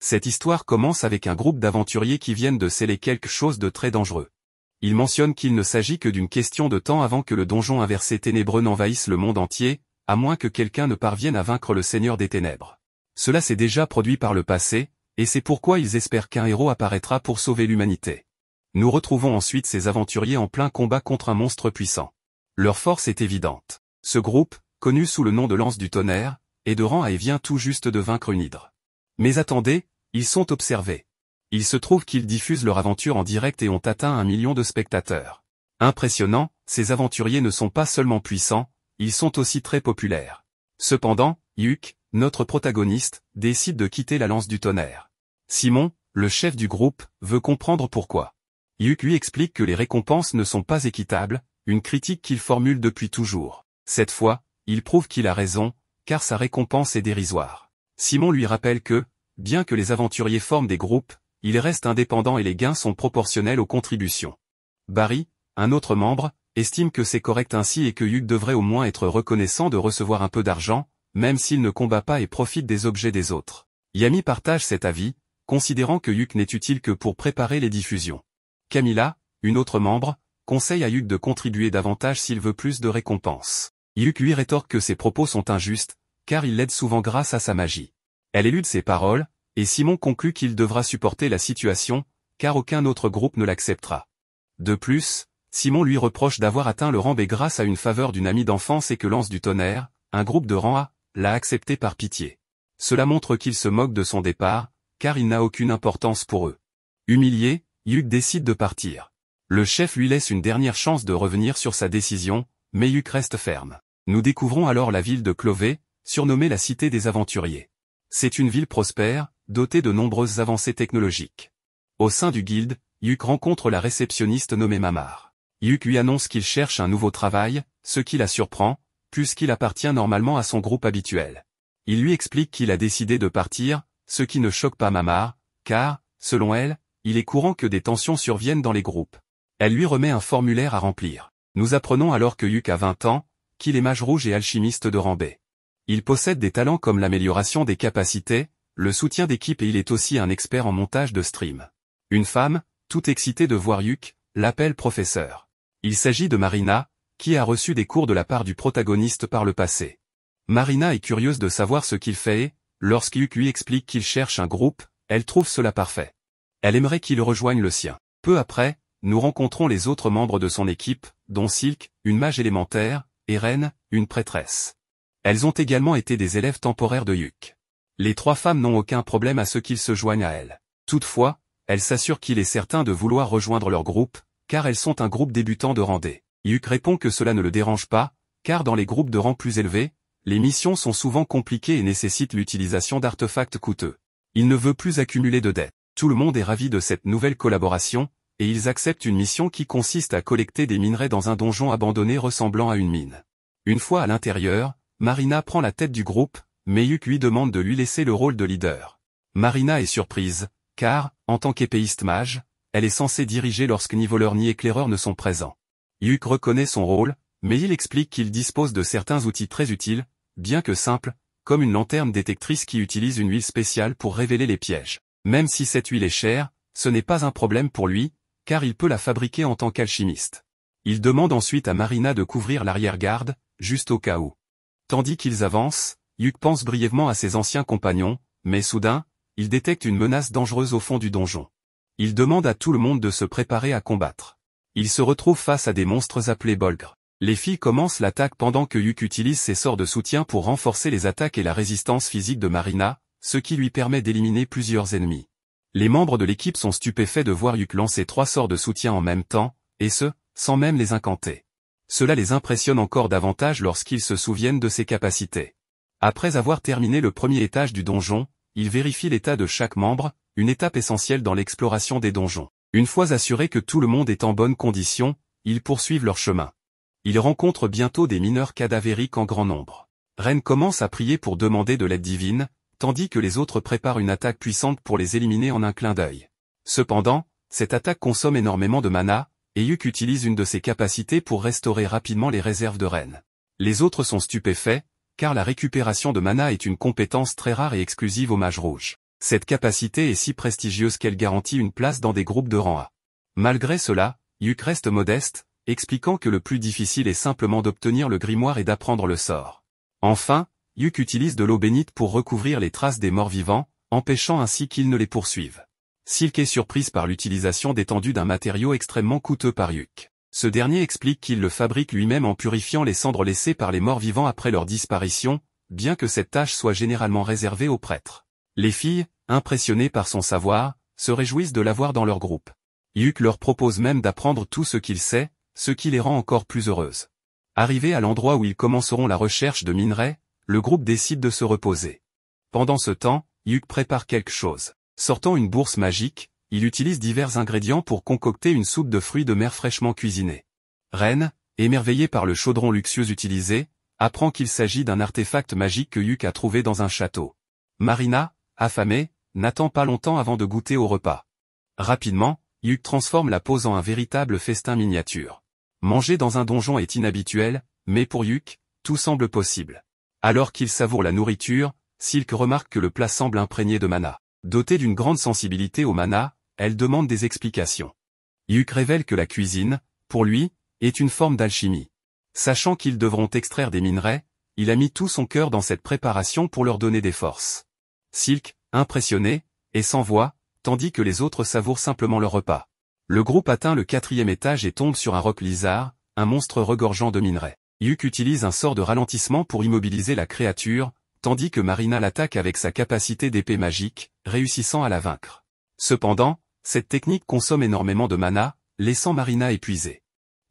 Cette histoire commence avec un groupe d'aventuriers qui viennent de sceller quelque chose de très dangereux. Ils mentionnent qu'il ne s'agit que d'une question de temps avant que le donjon inversé ténébreux n'envahisse le monde entier, à moins que quelqu'un ne parvienne à vaincre le Seigneur des Ténèbres. Cela s'est déjà produit par le passé, et c'est pourquoi ils espèrent qu'un héros apparaîtra pour sauver l'humanité. Nous retrouvons ensuite ces aventuriers en plein combat contre un monstre puissant. Leur force est évidente. Ce groupe, connu sous le nom de Lance du Tonnerre, est de rang A et vient tout juste de vaincre une hydre. Mais attendez, ils sont observés. Il se trouve qu'ils diffusent leur aventure en direct et ont atteint 1 million de spectateurs. Impressionnant, ces aventuriers ne sont pas seulement puissants, ils sont aussi très populaires. Cependant, Yuk, notre protagoniste, décide de quitter la Lance du Tonnerre. Simon, le chef du groupe, veut comprendre pourquoi. Yuk lui explique que les récompenses ne sont pas équitables, une critique qu'il formule depuis toujours. Cette fois, il prouve qu'il a raison, car sa récompense est dérisoire. Simon lui rappelle que, bien que les aventuriers forment des groupes, ils restent indépendants et les gains sont proportionnels aux contributions. Barry, un autre membre, estime que c'est correct ainsi et que Yuk devrait au moins être reconnaissant de recevoir un peu d'argent, même s'il ne combat pas et profite des objets des autres. Yami partage cet avis, considérant que Yuk n'est utile que pour préparer les diffusions. Camilla, une autre membre, conseille à Yuk de contribuer davantage s'il veut plus de récompenses. Yuk lui rétorque que ses propos sont injustes, car il l'aide souvent grâce à sa magie. Elle élude ses paroles, et Simon conclut qu'il devra supporter la situation, car aucun autre groupe ne l'acceptera. De plus, Simon lui reproche d'avoir atteint le rang B grâce à une faveur d'une amie d'enfance et que Lance du Tonnerre, un groupe de rang A, l'a accepté par pitié. Cela montre qu'il se moque de son départ, car il n'a aucune importance pour eux. Humilié, Yuk décide de partir. Le chef lui laisse une dernière chance de revenir sur sa décision, mais Yuk reste ferme. Nous découvrons alors la ville de Clovey, surnommée la Cité des Aventuriers. C'est une ville prospère, dotée de nombreuses avancées technologiques. Au sein du guilde, Yuk rencontre la réceptionniste nommée Mamar. Yuk lui annonce qu'il cherche un nouveau travail, ce qui la surprend, puisqu'il appartient normalement à son groupe habituel. Il lui explique qu'il a décidé de partir, ce qui ne choque pas Mamar, car, selon elle, il est courant que des tensions surviennent dans les groupes. Elle lui remet un formulaire à remplir. Nous apprenons alors que Yuk a 20 ans, qu'il est mage rouge et alchimiste de rang B. Il possède des talents comme l'amélioration des capacités, le soutien d'équipe et il est aussi un expert en montage de stream. Une femme, toute excitée de voir Yuk, l'appelle professeur. Il s'agit de Marina, qui a reçu des cours de la part du protagoniste par le passé. Marina est curieuse de savoir ce qu'il fait et, lorsque Yuk lui explique qu'il cherche un groupe, elle trouve cela parfait. Elle aimerait qu'il rejoigne le sien. Peu après, nous rencontrons les autres membres de son équipe, dont Silk, une mage élémentaire, et Ren, une prêtresse. Elles ont également été des élèves temporaires de Yuk. Les 3 femmes n'ont aucun problème à ce qu'il se joigne à elles. Toutefois, elles s'assurent qu'il est certain de vouloir rejoindre leur groupe, car elles sont un groupe débutant de rang D. Yuk répond que cela ne le dérange pas, car dans les groupes de rang plus élevés, les missions sont souvent compliquées et nécessitent l'utilisation d'artefacts coûteux. Il ne veut plus accumuler de dettes. Tout le monde est ravi de cette nouvelle collaboration, et ils acceptent une mission qui consiste à collecter des minerais dans un donjon abandonné ressemblant à une mine. Une fois à l'intérieur, Marina prend la tête du groupe, mais Yuk lui demande de lui laisser le rôle de leader. Marina est surprise, car, en tant qu'épéiste mage, elle est censée diriger lorsque ni voleur ni éclaireur ne sont présents. Yuk reconnaît son rôle, mais il explique qu'il dispose de certains outils très utiles, bien que simples, comme une lanterne détectrice qui utilise une huile spéciale pour révéler les pièges. Même si cette huile est chère, ce n'est pas un problème pour lui, car il peut la fabriquer en tant qu'alchimiste. Il demande ensuite à Marina de couvrir l'arrière-garde, juste au cas où. Tandis qu'ils avancent, Yuk pense brièvement à ses anciens compagnons, mais soudain, il détecte une menace dangereuse au fond du donjon. Il demande à tout le monde de se préparer à combattre. Il se retrouve face à des monstres appelés Bolgres. Les filles commencent l'attaque pendant que Yuk utilise ses sorts de soutien pour renforcer les attaques et la résistance physique de Marina, ce qui lui permet d'éliminer plusieurs ennemis. Les membres de l'équipe sont stupéfaits de voir Yuk lancer 3 sorts de soutien en même temps, et ce, sans même les incanter. Cela les impressionne encore davantage lorsqu'ils se souviennent de ses capacités. Après avoir terminé le premier étage du donjon, ils vérifient l'état de chaque membre, une étape essentielle dans l'exploration des donjons. Une fois assurés que tout le monde est en bonne condition, ils poursuivent leur chemin. Ils rencontrent bientôt des mineurs cadavériques en grand nombre. Ren commence à prier pour demander de l'aide divine, tandis que les autres préparent une attaque puissante pour les éliminer en un clin d'œil. Cependant, cette attaque consomme énormément de mana, et Yuk utilise une de ses capacités pour restaurer rapidement les réserves de Ren. Les autres sont stupéfaits, car la récupération de mana est une compétence très rare et exclusive aux mages rouges. Cette capacité est si prestigieuse qu'elle garantit une place dans des groupes de rang A. Malgré cela, Yuk reste modeste, expliquant que le plus difficile est simplement d'obtenir le grimoire et d'apprendre le sort. Enfin, Yuk utilise de l'eau bénite pour recouvrir les traces des morts vivants, empêchant ainsi qu'ils ne les poursuivent. Silk est surprise par l'utilisation d'étendues d'un matériau extrêmement coûteux par Yuk. Ce dernier explique qu'il le fabrique lui-même en purifiant les cendres laissées par les morts vivants après leur disparition, bien que cette tâche soit généralement réservée aux prêtres. Les filles, impressionnées par son savoir, se réjouissent de l'avoir dans leur groupe. Yuk leur propose même d'apprendre tout ce qu'il sait, ce qui les rend encore plus heureuses. Arrivés à l'endroit où ils commenceront la recherche de minerais, le groupe décide de se reposer. Pendant ce temps, Yuk prépare quelque chose. Sortant une bourse magique, il utilise divers ingrédients pour concocter une soupe de fruits de mer fraîchement cuisinée. Ren, émerveillé par le chaudron luxueux utilisé, apprend qu'il s'agit d'un artefact magique que Yuk a trouvé dans un château. Marina, affamée, n'attend pas longtemps avant de goûter au repas. Rapidement, Yuk transforme la pose en un véritable festin miniature. Manger dans un donjon est inhabituel, mais pour Yuk, tout semble possible. Alors qu'il savoure la nourriture, Silk remarque que le plat semble imprégné de mana. Dotée d'une grande sensibilité au mana, elle demande des explications. Yuk révèle que la cuisine, pour lui, est une forme d'alchimie. Sachant qu'ils devront extraire des minerais, il a mis tout son cœur dans cette préparation pour leur donner des forces. Silk, impressionné, est sans voix, tandis que les autres savourent simplement leur repas. Le groupe atteint le 4e étage et tombe sur un roc lizard, un monstre regorgeant de minerais. Yuk utilise un sort de ralentissement pour immobiliser la créature, tandis que Marina l'attaque avec sa capacité d'épée magique, réussissant à la vaincre. Cependant, cette technique consomme énormément de mana, laissant Marina épuisée.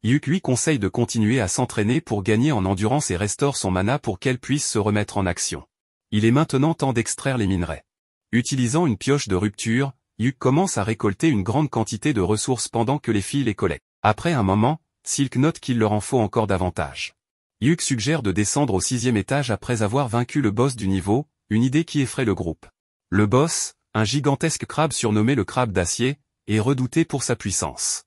Yuk lui conseille de continuer à s'entraîner pour gagner en endurance et restaure son mana pour qu'elle puisse se remettre en action. Il est maintenant temps d'extraire les minerais. Utilisant une pioche de rupture, Yuk commence à récolter une grande quantité de ressources pendant que les filles les collectent. Après un moment, Silk note qu'il leur en faut encore davantage. Yuk suggère de descendre au 6e étage après avoir vaincu le boss du niveau, une idée qui effraie le groupe. Le boss, un gigantesque crabe surnommé le crabe d'acier, est redouté pour sa puissance.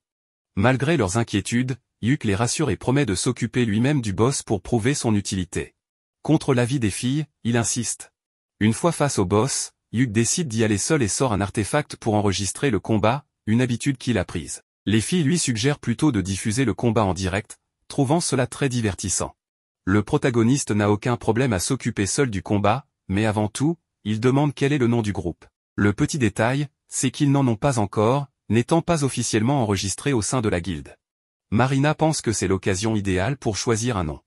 Malgré leurs inquiétudes, Yuk les rassure et promet de s'occuper lui-même du boss pour prouver son utilité. Contre l'avis des filles, il insiste. Une fois face au boss, Yuk décide d'y aller seul et sort un artefact pour enregistrer le combat, une habitude qu'il a prise. Les filles lui suggèrent plutôt de diffuser le combat en direct, trouvant cela très divertissant. Le protagoniste n'a aucun problème à s'occuper seul du combat, mais avant tout, il demande quel est le nom du groupe. Le petit détail, c'est qu'ils n'en ont pas encore, n'étant pas officiellement enregistrés au sein de la guilde. Marina pense que c'est l'occasion idéale pour choisir un nom.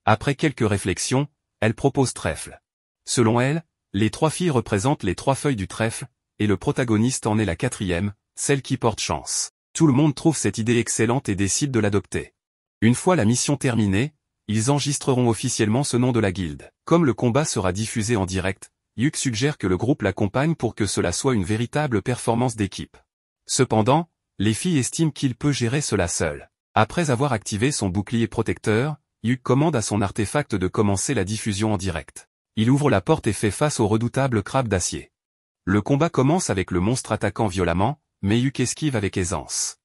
Après quelques réflexions, elle propose trèfle. Selon elle, les 3 filles représentent les 3 feuilles du trèfle, et le protagoniste en est la 4e, celle qui porte chance. Tout le monde trouve cette idée excellente et décide de l'adopter. Une fois la mission terminée, ils enregistreront officiellement ce nom de la guilde. Comme le combat sera diffusé en direct, Yuk suggère que le groupe l'accompagne pour que cela soit une véritable performance d'équipe. Cependant, les filles estiment qu'il peut gérer cela seul. Après avoir activé son bouclier protecteur, Yuk commande à son artefact de commencer la diffusion en direct. Il ouvre la porte et fait face au redoutable crabe d'acier. Le combat commence avec le monstre attaquant violemment, mais Yuk esquive avec aisance.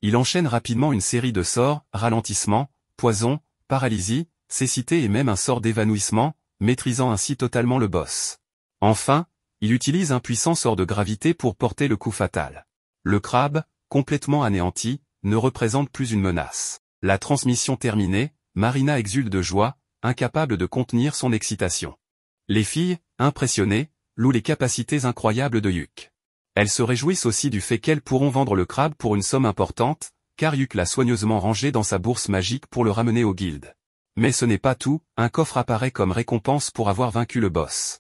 Il enchaîne rapidement une série de sorts, ralentissement, poison, paralysie, cécité et même un sort d'évanouissement, maîtrisant ainsi totalement le boss. Enfin, il utilise un puissant sort de gravité pour porter le coup fatal. Le crabe, complètement anéanti, ne représente plus une menace. La transmission terminée, Marina exulte de joie, incapable de contenir son excitation. Les filles, impressionnées, louent les capacités incroyables de Yuk. Elles se réjouissent aussi du fait qu'elles pourront vendre le crabe pour une somme importante, car Yuk l'a soigneusement rangé dans sa bourse magique pour le ramener aux guildes. Mais ce n'est pas tout, un coffre apparaît comme récompense pour avoir vaincu le boss.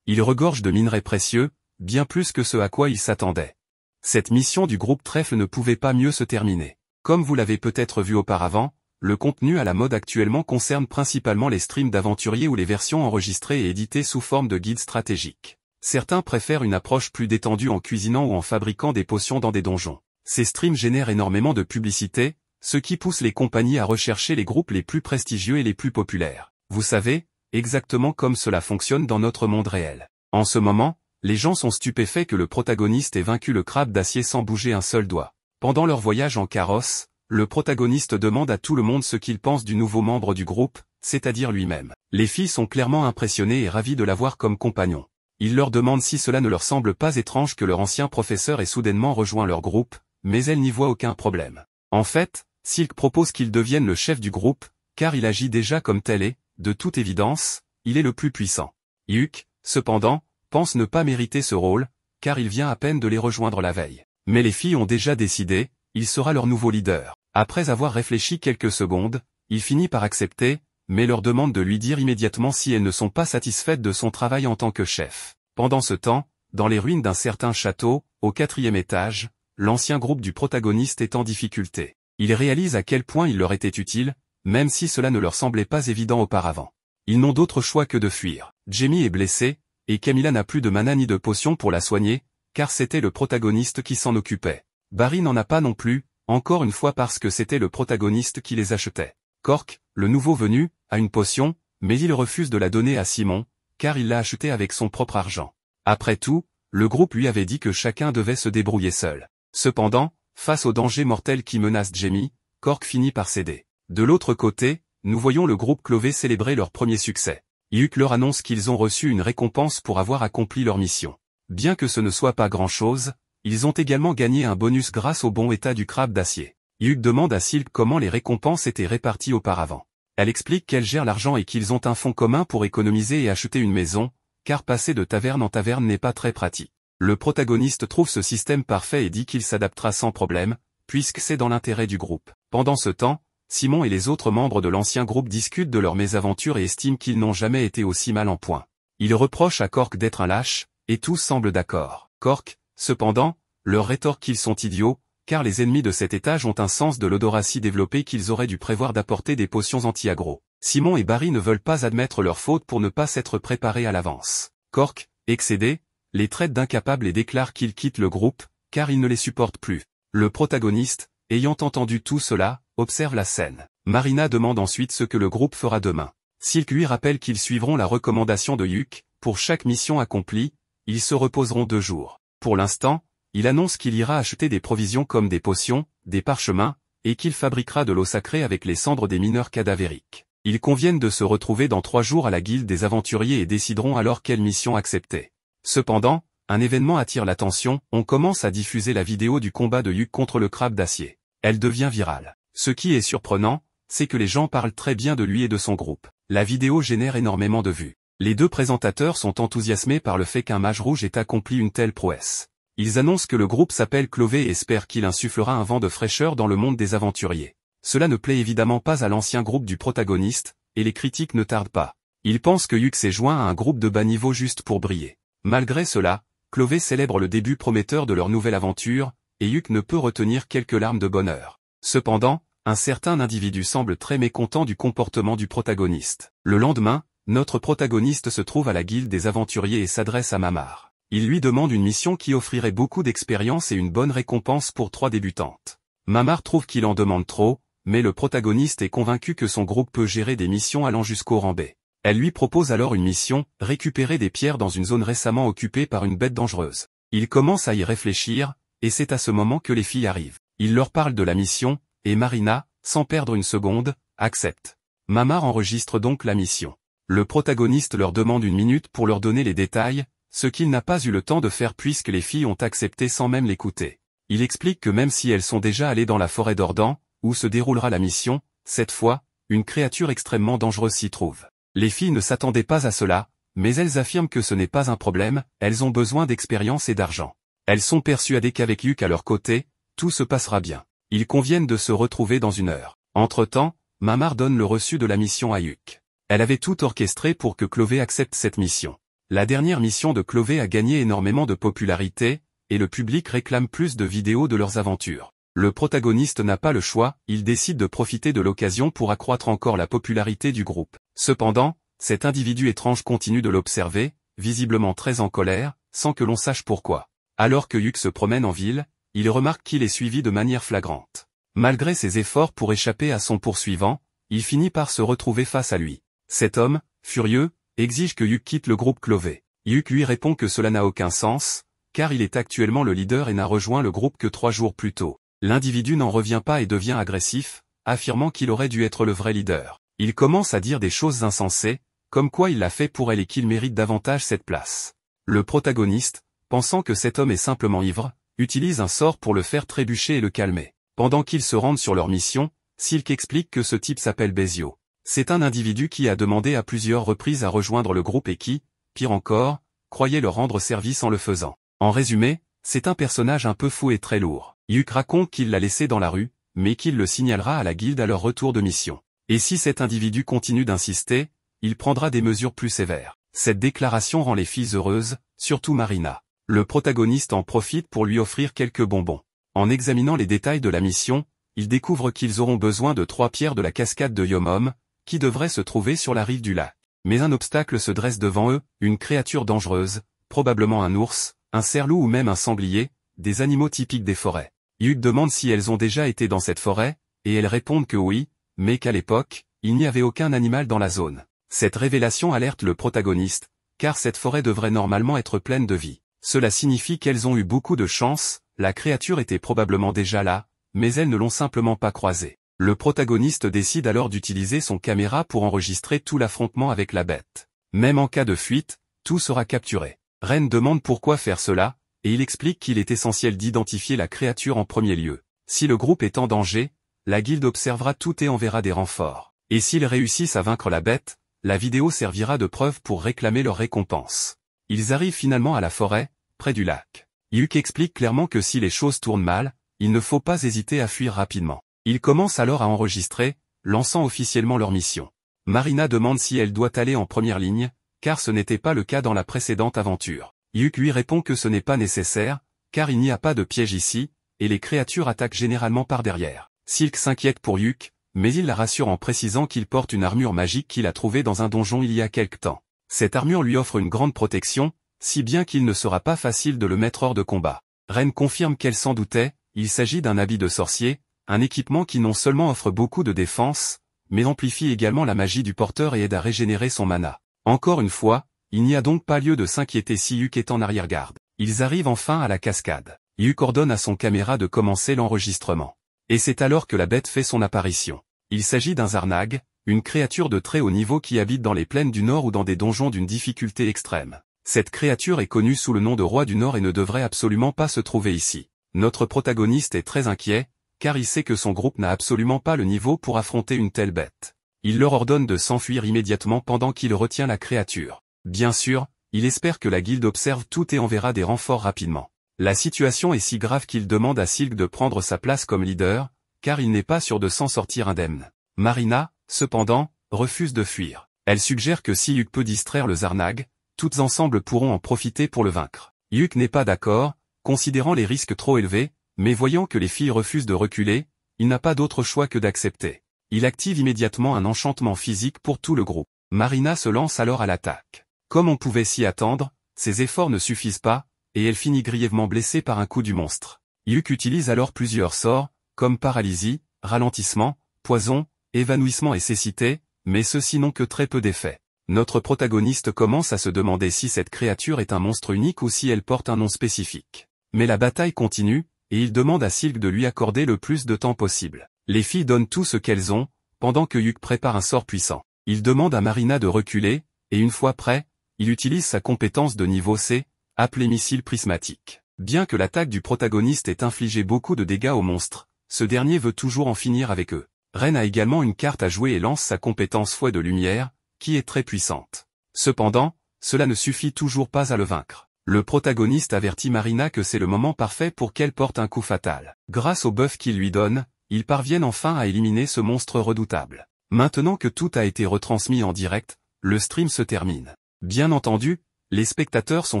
Il regorge de minerais précieux, bien plus que ce à quoi il s'attendait. Cette mission du groupe Trèfle ne pouvait pas mieux se terminer. Comme vous l'avez peut-être vu auparavant, le contenu à la mode actuellement concerne principalement les streams d'aventuriers ou les versions enregistrées et éditées sous forme de guides stratégiques. Certains préfèrent une approche plus détendue en cuisinant ou en fabriquant des potions dans des donjons. Ces streams génèrent énormément de publicité, ce qui pousse les compagnies à rechercher les groupes les plus prestigieux et les plus populaires. Vous savez, exactement comme cela fonctionne dans notre monde réel. En ce moment, les gens sont stupéfaits que le protagoniste ait vaincu le crabe d'acier sans bouger un seul doigt. Pendant leur voyage en carrosse, le protagoniste demande à tout le monde ce qu'il pense du nouveau membre du groupe, c'est-à-dire lui-même. Les filles sont clairement impressionnées et ravies de l'avoir comme compagnon. Il leur demande si cela ne leur semble pas étrange que leur ancien professeur ait soudainement rejoint leur groupe, mais elle n'y voit aucun problème. En fait, Silk propose qu'il devienne le chef du groupe, car il agit déjà comme tel et, de toute évidence, il est le plus puissant. Hyuk, cependant, pense ne pas mériter ce rôle, car il vient à peine de les rejoindre la veille. Mais les filles ont déjà décidé, il sera leur nouveau leader. Après avoir réfléchi quelques secondes, il finit par accepter, mais leur demande de lui dire immédiatement si elles ne sont pas satisfaites de son travail en tant que chef. Pendant ce temps, dans les ruines d'un certain château, au 4e étage, l'ancien groupe du protagoniste est en difficulté. Ils réalisent à quel point il leur était utile, même si cela ne leur semblait pas évident auparavant. Ils n'ont d'autre choix que de fuir. Jamie est blessée, et Camilla n'a plus de mana ni de potion pour la soigner, car c'était le protagoniste qui s'en occupait. Barry n'en a pas non plus, encore une fois parce que c'était le protagoniste qui les achetait. Cork, le nouveau venu, a une potion, mais il refuse de la donner à Simon, car il l'a achetée avec son propre argent. Après tout, le groupe lui avait dit que chacun devait se débrouiller seul. Cependant, face au danger mortel qui menace Jamie, Cork finit par céder. De l'autre côté, nous voyons le groupe Clové célébrer leur premier succès. Hyuk leur annonce qu'ils ont reçu une récompense pour avoir accompli leur mission. Bien que ce ne soit pas grand-chose, ils ont également gagné un bonus grâce au bon état du crabe d'acier. Hyuk demande à Silk comment les récompenses étaient réparties auparavant. Elle explique qu'elle gère l'argent et qu'ils ont un fonds commun pour économiser et acheter une maison, car passer de taverne en taverne n'est pas très pratique. Le protagoniste trouve ce système parfait et dit qu'il s'adaptera sans problème, puisque c'est dans l'intérêt du groupe. Pendant ce temps, Simon et les autres membres de l'ancien groupe discutent de leurs mésaventures et estiment qu'ils n'ont jamais été aussi mal en point. Ils reprochent à Cork d'être un lâche, et tous semblent d'accord. Cork, cependant, leur rétorque qu'ils sont idiots, car les ennemis de cet étage ont un sens de l'odorat si développé qu'ils auraient dû prévoir d'apporter des potions anti-aggro. Simon et Barry ne veulent pas admettre leur faute pour ne pas s'être préparés à l'avance. Cork, excédé, les traite d'incapables et déclare qu'ils quittent le groupe, car ils ne les supportent plus. Le protagoniste, ayant entendu tout cela, observe la scène. Marina demande ensuite ce que le groupe fera demain. Silk lui rappelle qu'ils suivront la recommandation de Hyuk, pour chaque mission accomplie, ils se reposeront 2 jours. Pour l'instant, il annonce qu'il ira acheter des provisions comme des potions, des parchemins, et qu'il fabriquera de l'eau sacrée avec les cendres des mineurs cadavériques. Ils conviennent de se retrouver dans 3 jours à la guilde des aventuriers et décideront alors quelle mission accepter. Cependant, un événement attire l'attention, on commence à diffuser la vidéo du combat de Hyuk contre le crabe d'acier. Elle devient virale. Ce qui est surprenant, c'est que les gens parlent très bien de lui et de son groupe. La vidéo génère énormément de vues. Les 2 présentateurs sont enthousiasmés par le fait qu'un mage rouge ait accompli une telle prouesse. Ils annoncent que le groupe s'appelle Clové et espèrent qu'il insufflera un vent de fraîcheur dans le monde des aventuriers. Cela ne plaît évidemment pas à l'ancien groupe du protagoniste, et les critiques ne tardent pas. Ils pensent que Hyuk s'est joint à un groupe de bas niveau juste pour briller. Malgré cela, Clové célèbre le début prometteur de leur nouvelle aventure, et Hyuk ne peut retenir quelques larmes de bonheur. Cependant, un certain individu semble très mécontent du comportement du protagoniste. Le lendemain, notre protagoniste se trouve à la guilde des aventuriers et s'adresse à Mamar. Il lui demande une mission qui offrirait beaucoup d'expérience et une bonne récompense pour 3 débutantes. Mamar trouve qu'il en demande trop, mais le protagoniste est convaincu que son groupe peut gérer des missions allant jusqu'au rang B. Elle lui propose alors une mission, récupérer des pierres dans une zone récemment occupée par une bête dangereuse. Il commence à y réfléchir, et c'est à ce moment que les filles arrivent. Il leur parle de la mission, et Marina, sans perdre une seconde, accepte. Mamar enregistre donc la mission. Le protagoniste leur demande 1 minute pour leur donner les détails, ce qu'il n'a pas eu le temps de faire puisque les filles ont accepté sans même l'écouter. Il explique que même si elles sont déjà allées dans la forêt d'Ordan, où se déroulera la mission, cette fois, une créature extrêmement dangereuse s'y trouve. Les filles ne s'attendaient pas à cela, mais elles affirment que ce n'est pas un problème, elles ont besoin d'expérience et d'argent. Elles sont persuadées qu'avec Hyuk à leur côté, tout se passera bien. Ils conviennent de se retrouver dans 1 heure. Entre-temps, Mamar donne le reçu de la mission à Hyuk. Elle avait tout orchestré pour que Clové accepte cette mission. La dernière mission de Clové a gagné énormément de popularité, et le public réclame plus de vidéos de leurs aventures. Le protagoniste n'a pas le choix, il décide de profiter de l'occasion pour accroître encore la popularité du groupe. Cependant, cet individu étrange continue de l'observer, visiblement très en colère, sans que l'on sache pourquoi. Alors que Hyuk se promène en ville, il remarque qu'il est suivi de manière flagrante. Malgré ses efforts pour échapper à son poursuivant, il finit par se retrouver face à lui. Cet homme, furieux, exige que Hyuk quitte le groupe Clové. Hyuk lui répond que cela n'a aucun sens, car il est actuellement le leader et n'a rejoint le groupe que 3 jours plus tôt. L'individu n'en revient pas et devient agressif, affirmant qu'il aurait dû être le vrai leader. Il commence à dire des choses insensées, comme quoi il l'a fait pour elle et qu'il mérite davantage cette place. Le protagoniste, pensant que cet homme est simplement ivre, utilise un sort pour le faire trébucher et le calmer. Pendant qu'ils se rendent sur leur mission, Silk explique que ce type s'appelle Bezio. C'est un individu qui a demandé à plusieurs reprises à rejoindre le groupe et qui, pire encore, croyait leur rendre service en le faisant. En résumé, c'est un personnage un peu fou et très lourd. Yuk raconte qu'il l'a laissé dans la rue, mais qu'il le signalera à la guilde à leur retour de mission. Et si cet individu continue d'insister, il prendra des mesures plus sévères. Cette déclaration rend les filles heureuses, surtout Marina. Le protagoniste en profite pour lui offrir quelques bonbons. En examinant les détails de la mission, il découvre qu'ils auront besoin de 3 pierres de la cascade de Yomom, qui devrait se trouver sur la rive du lac. Mais un obstacle se dresse devant eux, une créature dangereuse, probablement un ours, un cerf-loup ou même un sanglier, des animaux typiques des forêts. Yuk demande si elles ont déjà été dans cette forêt, et elles répondent que oui, mais qu'à l'époque, il n'y avait aucun animal dans la zone. Cette révélation alerte le protagoniste, car cette forêt devrait normalement être pleine de vie. Cela signifie qu'elles ont eu beaucoup de chance, la créature était probablement déjà là, mais elles ne l'ont simplement pas croisée. Le protagoniste décide alors d'utiliser son caméra pour enregistrer tout l'affrontement avec la bête. Même en cas de fuite, tout sera capturé. Ren demande pourquoi faire cela, et il explique qu'il est essentiel d'identifier la créature en premier lieu. Si le groupe est en danger, la guilde observera tout et enverra des renforts. Et s'ils réussissent à vaincre la bête, la vidéo servira de preuve pour réclamer leur récompense. Ils arrivent finalement à la forêt, près du lac. Yuk explique clairement que si les choses tournent mal, il ne faut pas hésiter à fuir rapidement. Ils commencent alors à enregistrer, lançant officiellement leur mission. Marina demande si elle doit aller en première ligne, car ce n'était pas le cas dans la précédente aventure. Yuk lui répond que ce n'est pas nécessaire, car il n'y a pas de piège ici, et les créatures attaquent généralement par derrière. Silk s'inquiète pour Yuk, mais il la rassure en précisant qu'il porte une armure magique qu'il a trouvée dans un donjon il y a quelque temps. Cette armure lui offre une grande protection, si bien qu'il ne sera pas facile de le mettre hors de combat. Ren confirme qu'elle s'en doutait, il s'agit d'un habit de sorcier, un équipement qui non seulement offre beaucoup de défense, mais amplifie également la magie du porteur et aide à régénérer son mana. Encore une fois, il n'y a donc pas lieu de s'inquiéter si Yuk est en arrière-garde. Ils arrivent enfin à la cascade. Yuk ordonne à son caméra de commencer l'enregistrement. Et c'est alors que la bête fait son apparition. Il s'agit d'un Zarnag, une créature de très haut niveau qui habite dans les plaines du Nord ou dans des donjons d'une difficulté extrême. Cette créature est connue sous le nom de Roi du Nord et ne devrait absolument pas se trouver ici. Notre protagoniste est très inquiet, car il sait que son groupe n'a absolument pas le niveau pour affronter une telle bête. Il leur ordonne de s'enfuir immédiatement pendant qu'il retient la créature. Bien sûr, il espère que la guilde observe tout et enverra des renforts rapidement. La situation est si grave qu'il demande à Silk de prendre sa place comme leader, car il n'est pas sûr de s'en sortir indemne. Marina, cependant, refuse de fuir. Elle suggère que si Yuk peut distraire le Zarnag, toutes ensemble pourront en profiter pour le vaincre. Yuk n'est pas d'accord, considérant les risques trop élevés, mais voyant que les filles refusent de reculer, il n'a pas d'autre choix que d'accepter. Il active immédiatement un enchantement physique pour tout le groupe. Marina se lance alors à l'attaque. Comme on pouvait s'y attendre, ses efforts ne suffisent pas, et elle finit grièvement blessée par un coup du monstre. Yuk utilise alors plusieurs sorts, comme paralysie, ralentissement, poison, évanouissement et cécité, mais ceux-ci n'ont que très peu d'effet. Notre protagoniste commence à se demander si cette créature est un monstre unique ou si elle porte un nom spécifique. Mais la bataille continue, et il demande à Silk de lui accorder le plus de temps possible. Les filles donnent tout ce qu'elles ont, pendant que Yuk prépare un sort puissant. Il demande à Marina de reculer, et une fois prêt, il utilise sa compétence de niveau C, appelée missile prismatique. Bien que l'attaque du protagoniste ait infligé beaucoup de dégâts au monstre, ce dernier veut toujours en finir avec eux. Ren a également une carte à jouer et lance sa compétence fouet de lumière, qui est très puissante. Cependant, cela ne suffit toujours pas à le vaincre. Le protagoniste avertit Marina que c'est le moment parfait pour qu'elle porte un coup fatal. Grâce au buff qu'il lui donne, ils parviennent enfin à éliminer ce monstre redoutable. Maintenant que tout a été retransmis en direct, le stream se termine. Bien entendu, les spectateurs sont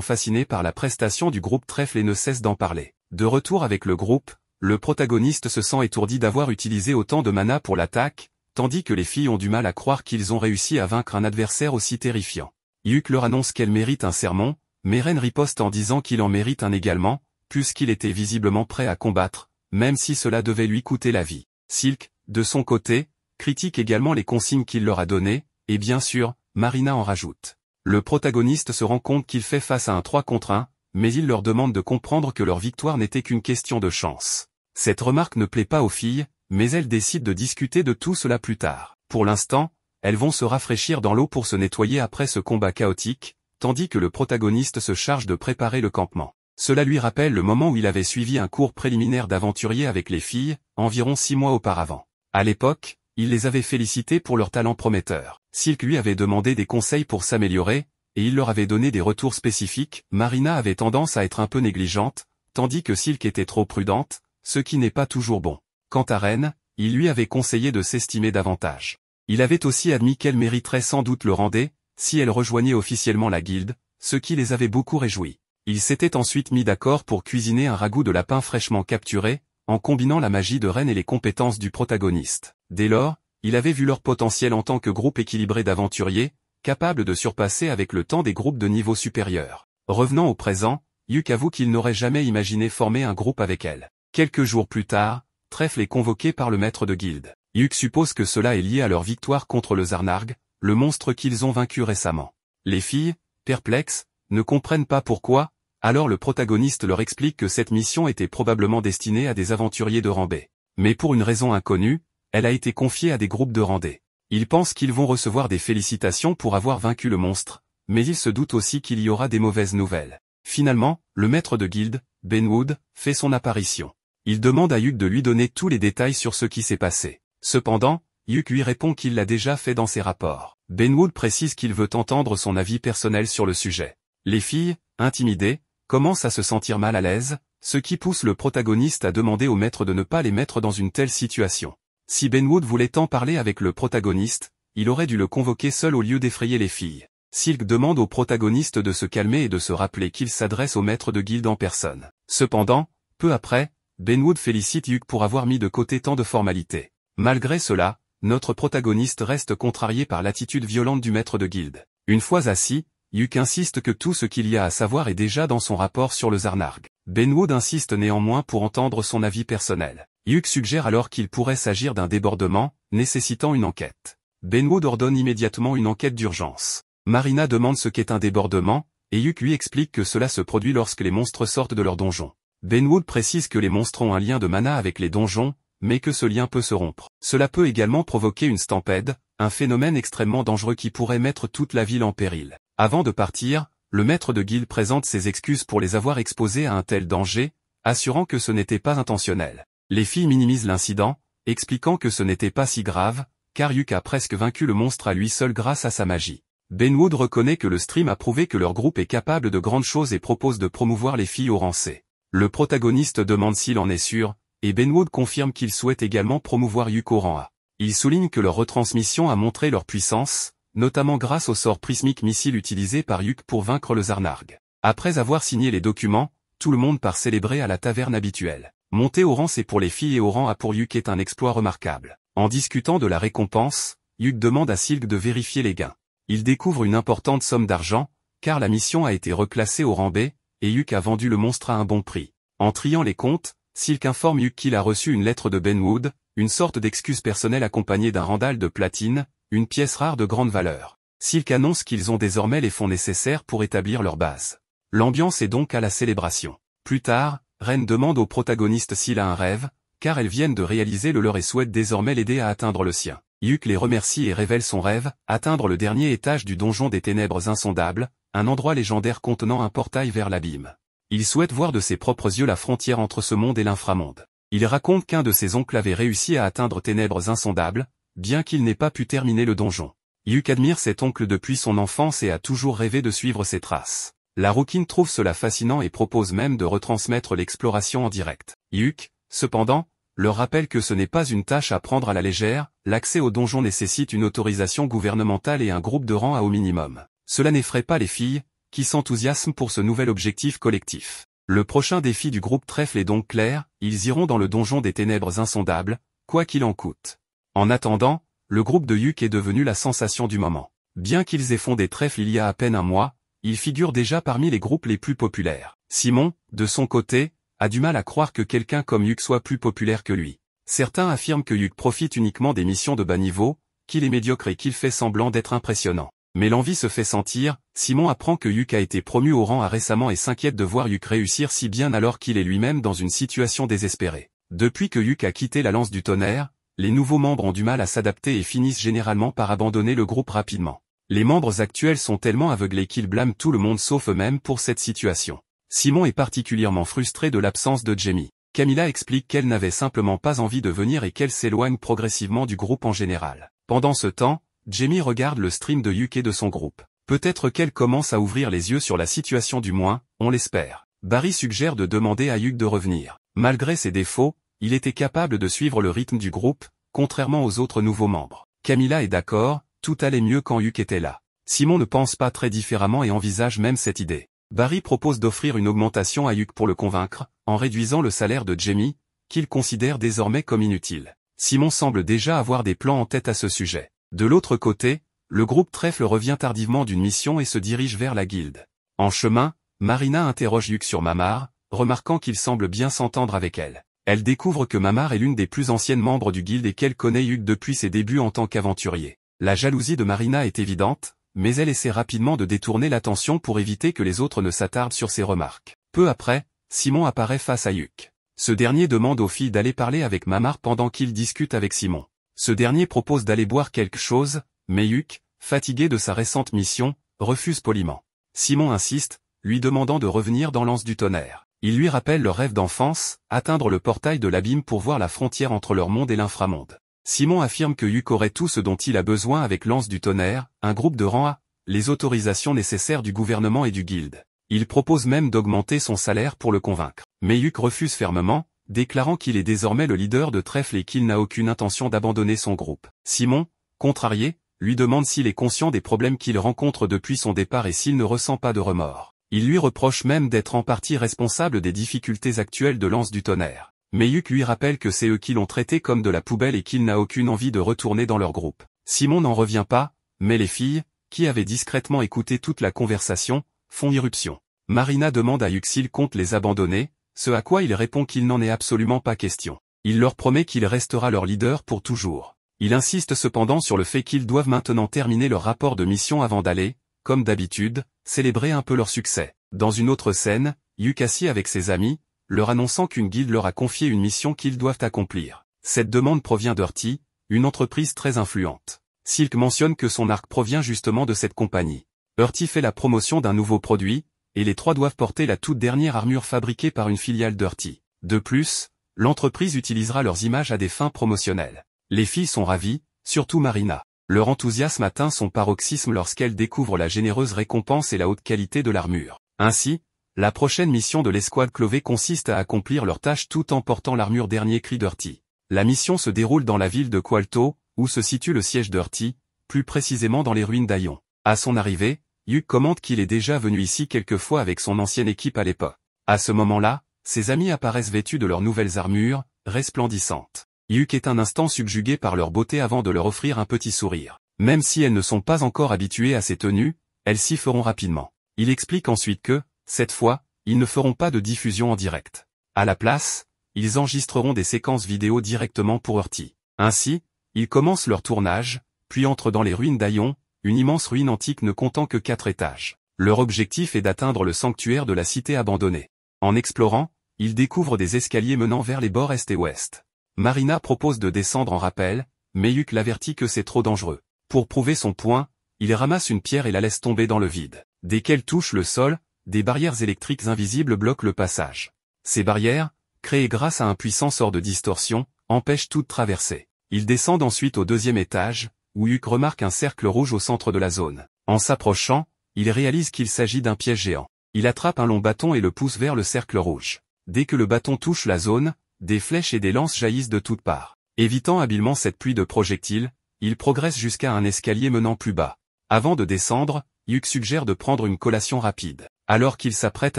fascinés par la prestation du groupe Trèfle et ne cessent d'en parler. De retour avec le groupe, le protagoniste se sent étourdi d'avoir utilisé autant de mana pour l'attaque, tandis que les filles ont du mal à croire qu'ils ont réussi à vaincre un adversaire aussi terrifiant. Yuk leur annonce qu'elle mérite un sermon, mais Ren riposte en disant qu'il en mérite un également, puisqu'il était visiblement prêt à combattre, même si cela devait lui coûter la vie. Silk, de son côté, critique également les consignes qu'il leur a données, et bien sûr, Marina en rajoute. Le protagoniste se rend compte qu'il fait face à un 3 contre 1, mais il leur demande de comprendre que leur victoire n'était qu'une question de chance. Cette remarque ne plaît pas aux filles, mais elles décident de discuter de tout cela plus tard. Pour l'instant, elles vont se rafraîchir dans l'eau pour se nettoyer après ce combat chaotique, tandis que le protagoniste se charge de préparer le campement. Cela lui rappelle le moment où il avait suivi un cours préliminaire d'aventurier avec les filles, environ 6 mois auparavant. À l'époque, il les avait félicités pour leur talent prometteur. Silk lui avait demandé des conseils pour s'améliorer, et il leur avait donné des retours spécifiques. Marina avait tendance à être un peu négligente, tandis que Silk était trop prudente, ce qui n'est pas toujours bon. Quant à Ren, il lui avait conseillé de s'estimer davantage. Il avait aussi admis qu'elle mériterait sans doute le rendez, si elle rejoignait officiellement la guilde, ce qui les avait beaucoup réjouis. Ils s'étaient ensuite mis d'accord pour cuisiner un ragoût de lapin fraîchement capturé, en combinant la magie de Ren et les compétences du protagoniste. Dès lors, il avait vu leur potentiel en tant que groupe équilibré d'aventuriers, capable de surpasser avec le temps des groupes de niveau supérieur. Revenant au présent, Yuk avoue qu'il n'aurait jamais imaginé former un groupe avec elle. Quelques jours plus tard, Trèfle est convoqué par le maître de guilde. Yuk suppose que cela est lié à leur victoire contre le Zarnarg, le monstre qu'ils ont vaincu récemment. Les filles, perplexes, ne comprennent pas pourquoi, alors le protagoniste leur explique que cette mission était probablement destinée à des aventuriers de rang B. Mais pour une raison inconnue, elle a été confiée à des groupes de rang D. Ils pensent qu'ils vont recevoir des félicitations pour avoir vaincu le monstre, mais ils se doutent aussi qu'il y aura des mauvaises nouvelles. Finalement, le maître de guilde, Benwood, fait son apparition. Il demande à Yuk de lui donner tous les détails sur ce qui s'est passé. Cependant, Yuk lui répond qu'il l'a déjà fait dans ses rapports. Benwood précise qu'il veut entendre son avis personnel sur le sujet. Les filles, intimidées, commencent à se sentir mal à l'aise, ce qui pousse le protagoniste à demander au maître de ne pas les mettre dans une telle situation. Si Benwood voulait tant parler avec le protagoniste, il aurait dû le convoquer seul au lieu d'effrayer les filles. Silk demande au protagoniste de se calmer et de se rappeler qu'il s'adresse au maître de guilde en personne. Cependant, peu après, Benwood félicite Yuk pour avoir mis de côté tant de formalités. Malgré cela, notre protagoniste reste contrarié par l'attitude violente du maître de guilde. Une fois assis, Yuk insiste que tout ce qu'il y a à savoir est déjà dans son rapport sur le Zarnarg. Benwood insiste néanmoins pour entendre son avis personnel. Yuk suggère alors qu'il pourrait s'agir d'un débordement, nécessitant une enquête. Benwood ordonne immédiatement une enquête d'urgence. Marina demande ce qu'est un débordement, et Yuk lui explique que cela se produit lorsque les monstres sortent de leur donjon. Benwood précise que les monstres ont un lien de mana avec les donjons, mais que ce lien peut se rompre. Cela peut également provoquer une stampede, un phénomène extrêmement dangereux qui pourrait mettre toute la ville en péril. Avant de partir, le maître de guilde présente ses excuses pour les avoir exposés à un tel danger, assurant que ce n'était pas intentionnel. Les filles minimisent l'incident, expliquant que ce n'était pas si grave, car Yuk a presque vaincu le monstre à lui seul grâce à sa magie. Benwood reconnaît que le stream a prouvé que leur groupe est capable de grandes choses et propose de promouvoir les filles au rang C. Le protagoniste demande s'il en est sûr, et Benwood confirme qu'il souhaite également promouvoir Yuk au rang A. Il souligne que leur retransmission a montré leur puissance, notamment grâce au sort prismique missile utilisé par Yuk pour vaincre le Zarnarg. Après avoir signé les documents, tout le monde part célébrer à la taverne habituelle. Monter au rang C pour les filles et au rang A pour Yuk est un exploit remarquable. En discutant de la récompense, Yuk demande à Silk de vérifier les gains. Il découvre une importante somme d'argent, car la mission a été reclassée au rang B, et Yuk a vendu le monstre à un bon prix. En triant les comptes, Silk informe Yuk qu'il a reçu une lettre de Benwood, une sorte d'excuse personnelle accompagnée d'un randal de platine, une pièce rare de grande valeur. Silk annonce qu'ils ont désormais les fonds nécessaires pour établir leur base. L'ambiance est donc à la célébration. Plus tard, Ren demande au protagoniste s'il a un rêve, car elles viennent de réaliser le leur et souhaite désormais l'aider à atteindre le sien. Yuk les remercie et révèle son rêve, atteindre le dernier étage du donjon des ténèbres insondables, un endroit légendaire contenant un portail vers l'abîme. Il souhaite voir de ses propres yeux la frontière entre ce monde et l'inframonde. Il raconte qu'un de ses oncles avait réussi à atteindre ténèbres insondables, bien qu'il n'ait pas pu terminer le donjon. Yuk admire cet oncle depuis son enfance et a toujours rêvé de suivre ses traces. La rouquine trouve cela fascinant et propose même de retransmettre l'exploration en direct. Yuk, cependant, leur rappelle que ce n'est pas une tâche à prendre à la légère, l'accès au donjon nécessite une autorisation gouvernementale et un groupe de rang A au minimum. Cela n'effraie pas les filles, qui s'enthousiasment pour ce nouvel objectif collectif. Le prochain défi du groupe Trèfle est donc clair, ils iront dans le donjon des ténèbres insondables, quoi qu'il en coûte. En attendant, le groupe de Yuk est devenu la sensation du moment. Bien qu'ils aient fondé Trèfle il y a à peine un mois, ils figurent déjà parmi les groupes les plus populaires. Simon, de son côté, a du mal à croire que quelqu'un comme Yuk soit plus populaire que lui. Certains affirment que Yuk profite uniquement des missions de bas niveau, qu'il est médiocre et qu'il fait semblant d'être impressionnant. Mais l'envie se fait sentir, Simon apprend que Yuk a été promu au rang A récemment et s'inquiète de voir Yuk réussir si bien alors qu'il est lui-même dans une situation désespérée. Depuis que Yuk a quitté la lance du tonnerre, les nouveaux membres ont du mal à s'adapter et finissent généralement par abandonner le groupe rapidement. Les membres actuels sont tellement aveuglés qu'ils blâment tout le monde sauf eux-mêmes pour cette situation. Simon est particulièrement frustré de l'absence de Jamie. Camilla explique qu'elle n'avait simplement pas envie de venir et qu'elle s'éloigne progressivement du groupe en général. Pendant ce temps, Jamie regarde le stream de Yuk et de son groupe. Peut-être qu'elle commence à ouvrir les yeux sur la situation du moins, on l'espère. Barry suggère de demander à Yuk de revenir. Malgré ses défauts, il était capable de suivre le rythme du groupe, contrairement aux autres nouveaux membres. Camilla est d'accord, tout allait mieux quand Yuk était là. Simon ne pense pas très différemment et envisage même cette idée. Barry propose d'offrir une augmentation à Yuk pour le convaincre, en réduisant le salaire de Jamie, qu'il considère désormais comme inutile. Simon semble déjà avoir des plans en tête à ce sujet. De l'autre côté, le groupe Trèfle revient tardivement d'une mission et se dirige vers la guilde. En chemin, Marina interroge Yuk sur Mamar, remarquant qu'il semble bien s'entendre avec elle. Elle découvre que Mamar est l'une des plus anciennes membres du guilde et qu'elle connaît Yuk depuis ses débuts en tant qu'aventurier. La jalousie de Marina est évidente, mais elle essaie rapidement de détourner l'attention pour éviter que les autres ne s'attardent sur ses remarques. Peu après, Simon apparaît face à Yuk. Ce dernier demande aux filles d'aller parler avec Mamar pendant qu'il discute avec Simon. Ce dernier propose d'aller boire quelque chose, mais Yuk, fatigué de sa récente mission, refuse poliment. Simon insiste, lui demandant de revenir dans l'anse du tonnerre. Il lui rappelle leur rêve d'enfance, atteindre le portail de l'abîme pour voir la frontière entre leur monde et l'inframonde. Simon affirme que Yuk aurait tout ce dont il a besoin avec l'anse du tonnerre, un groupe de rang A, les autorisations nécessaires du gouvernement et du guilde. Il propose même d'augmenter son salaire pour le convaincre. Mais Yuk refuse fermement, déclarant qu'il est désormais le leader de Trèfle et qu'il n'a aucune intention d'abandonner son groupe. Simon, contrarié, lui demande s'il est conscient des problèmes qu'il rencontre depuis son départ et s'il ne ressent pas de remords. Il lui reproche même d'être en partie responsable des difficultés actuelles de l'anse du tonnerre. Mais Yuk lui rappelle que c'est eux qui l'ont traité comme de la poubelle et qu'il n'a aucune envie de retourner dans leur groupe. Simon n'en revient pas, mais les filles, qui avaient discrètement écouté toute la conversation, font irruption. Marina demande à Yuk s'il compte les abandonner, ce à quoi il répond qu'il n'en est absolument pas question. Il leur promet qu'il restera leur leader pour toujours. Il insiste cependant sur le fait qu'ils doivent maintenant terminer leur rapport de mission avant d'aller, comme d'habitude, célébrer un peu leur succès. Dans une autre scène, Yuk assis avec ses amis, leur annonçant qu'une guilde leur a confié une mission qu'ils doivent accomplir. Cette demande provient d'Hurty, une entreprise très influente. Silk mentionne que son arc provient justement de cette compagnie. Hurty fait la promotion d'un nouveau produit, et les trois doivent porter la toute dernière armure fabriquée par une filiale d'Hurty. De plus, l'entreprise utilisera leurs images à des fins promotionnelles. Les filles sont ravies, surtout Marina. Leur enthousiasme atteint son paroxysme lorsqu'elle découvre la généreuse récompense et la haute qualité de l'armure. Ainsi, la prochaine mission de l'escouade Clovey consiste à accomplir leur tâche tout en portant l'armure dernier cri d'Hurty. La mission se déroule dans la ville de Qualto, où se situe le siège d'Hurty, plus précisément dans les ruines d'Aion. À son arrivée, Yuk commente qu'il est déjà venu ici quelques fois avec son ancienne équipe à l'époque. À ce moment-là, ses amis apparaissent vêtus de leurs nouvelles armures, resplendissantes. Yuk est un instant subjugué par leur beauté avant de leur offrir un petit sourire. Même si elles ne sont pas encore habituées à ces tenues, elles s'y feront rapidement. Il explique ensuite que, cette fois, ils ne feront pas de diffusion en direct. À la place, ils enregistreront des séquences vidéo directement pour Hurty. Ainsi, ils commencent leur tournage, puis entrent dans les ruines d'Aion, une immense ruine antique ne comptant que 4 étages. Leur objectif est d'atteindre le sanctuaire de la cité abandonnée. En explorant, ils découvrent des escaliers menant vers les bords est et ouest. Marina propose de descendre en rappel, mais Yuk l'avertit que c'est trop dangereux. Pour prouver son point, il ramasse une pierre et la laisse tomber dans le vide. Dès qu'elle touche le sol, des barrières électriques invisibles bloquent le passage. Ces barrières, créées grâce à un puissant sort de distorsion, empêchent toute traversée. Ils descendent ensuite au 2e étage, où Yuk remarque un cercle rouge au centre de la zone. En s'approchant, il réalise qu'il s'agit d'un piège géant. Il attrape un long bâton et le pousse vers le cercle rouge. Dès que le bâton touche la zone, des flèches et des lances jaillissent de toutes parts. Évitant habilement cette pluie de projectiles, il progresse jusqu'à un escalier menant plus bas. Avant de descendre, Yuk suggère de prendre une collation rapide. Alors qu'ils s'apprêtent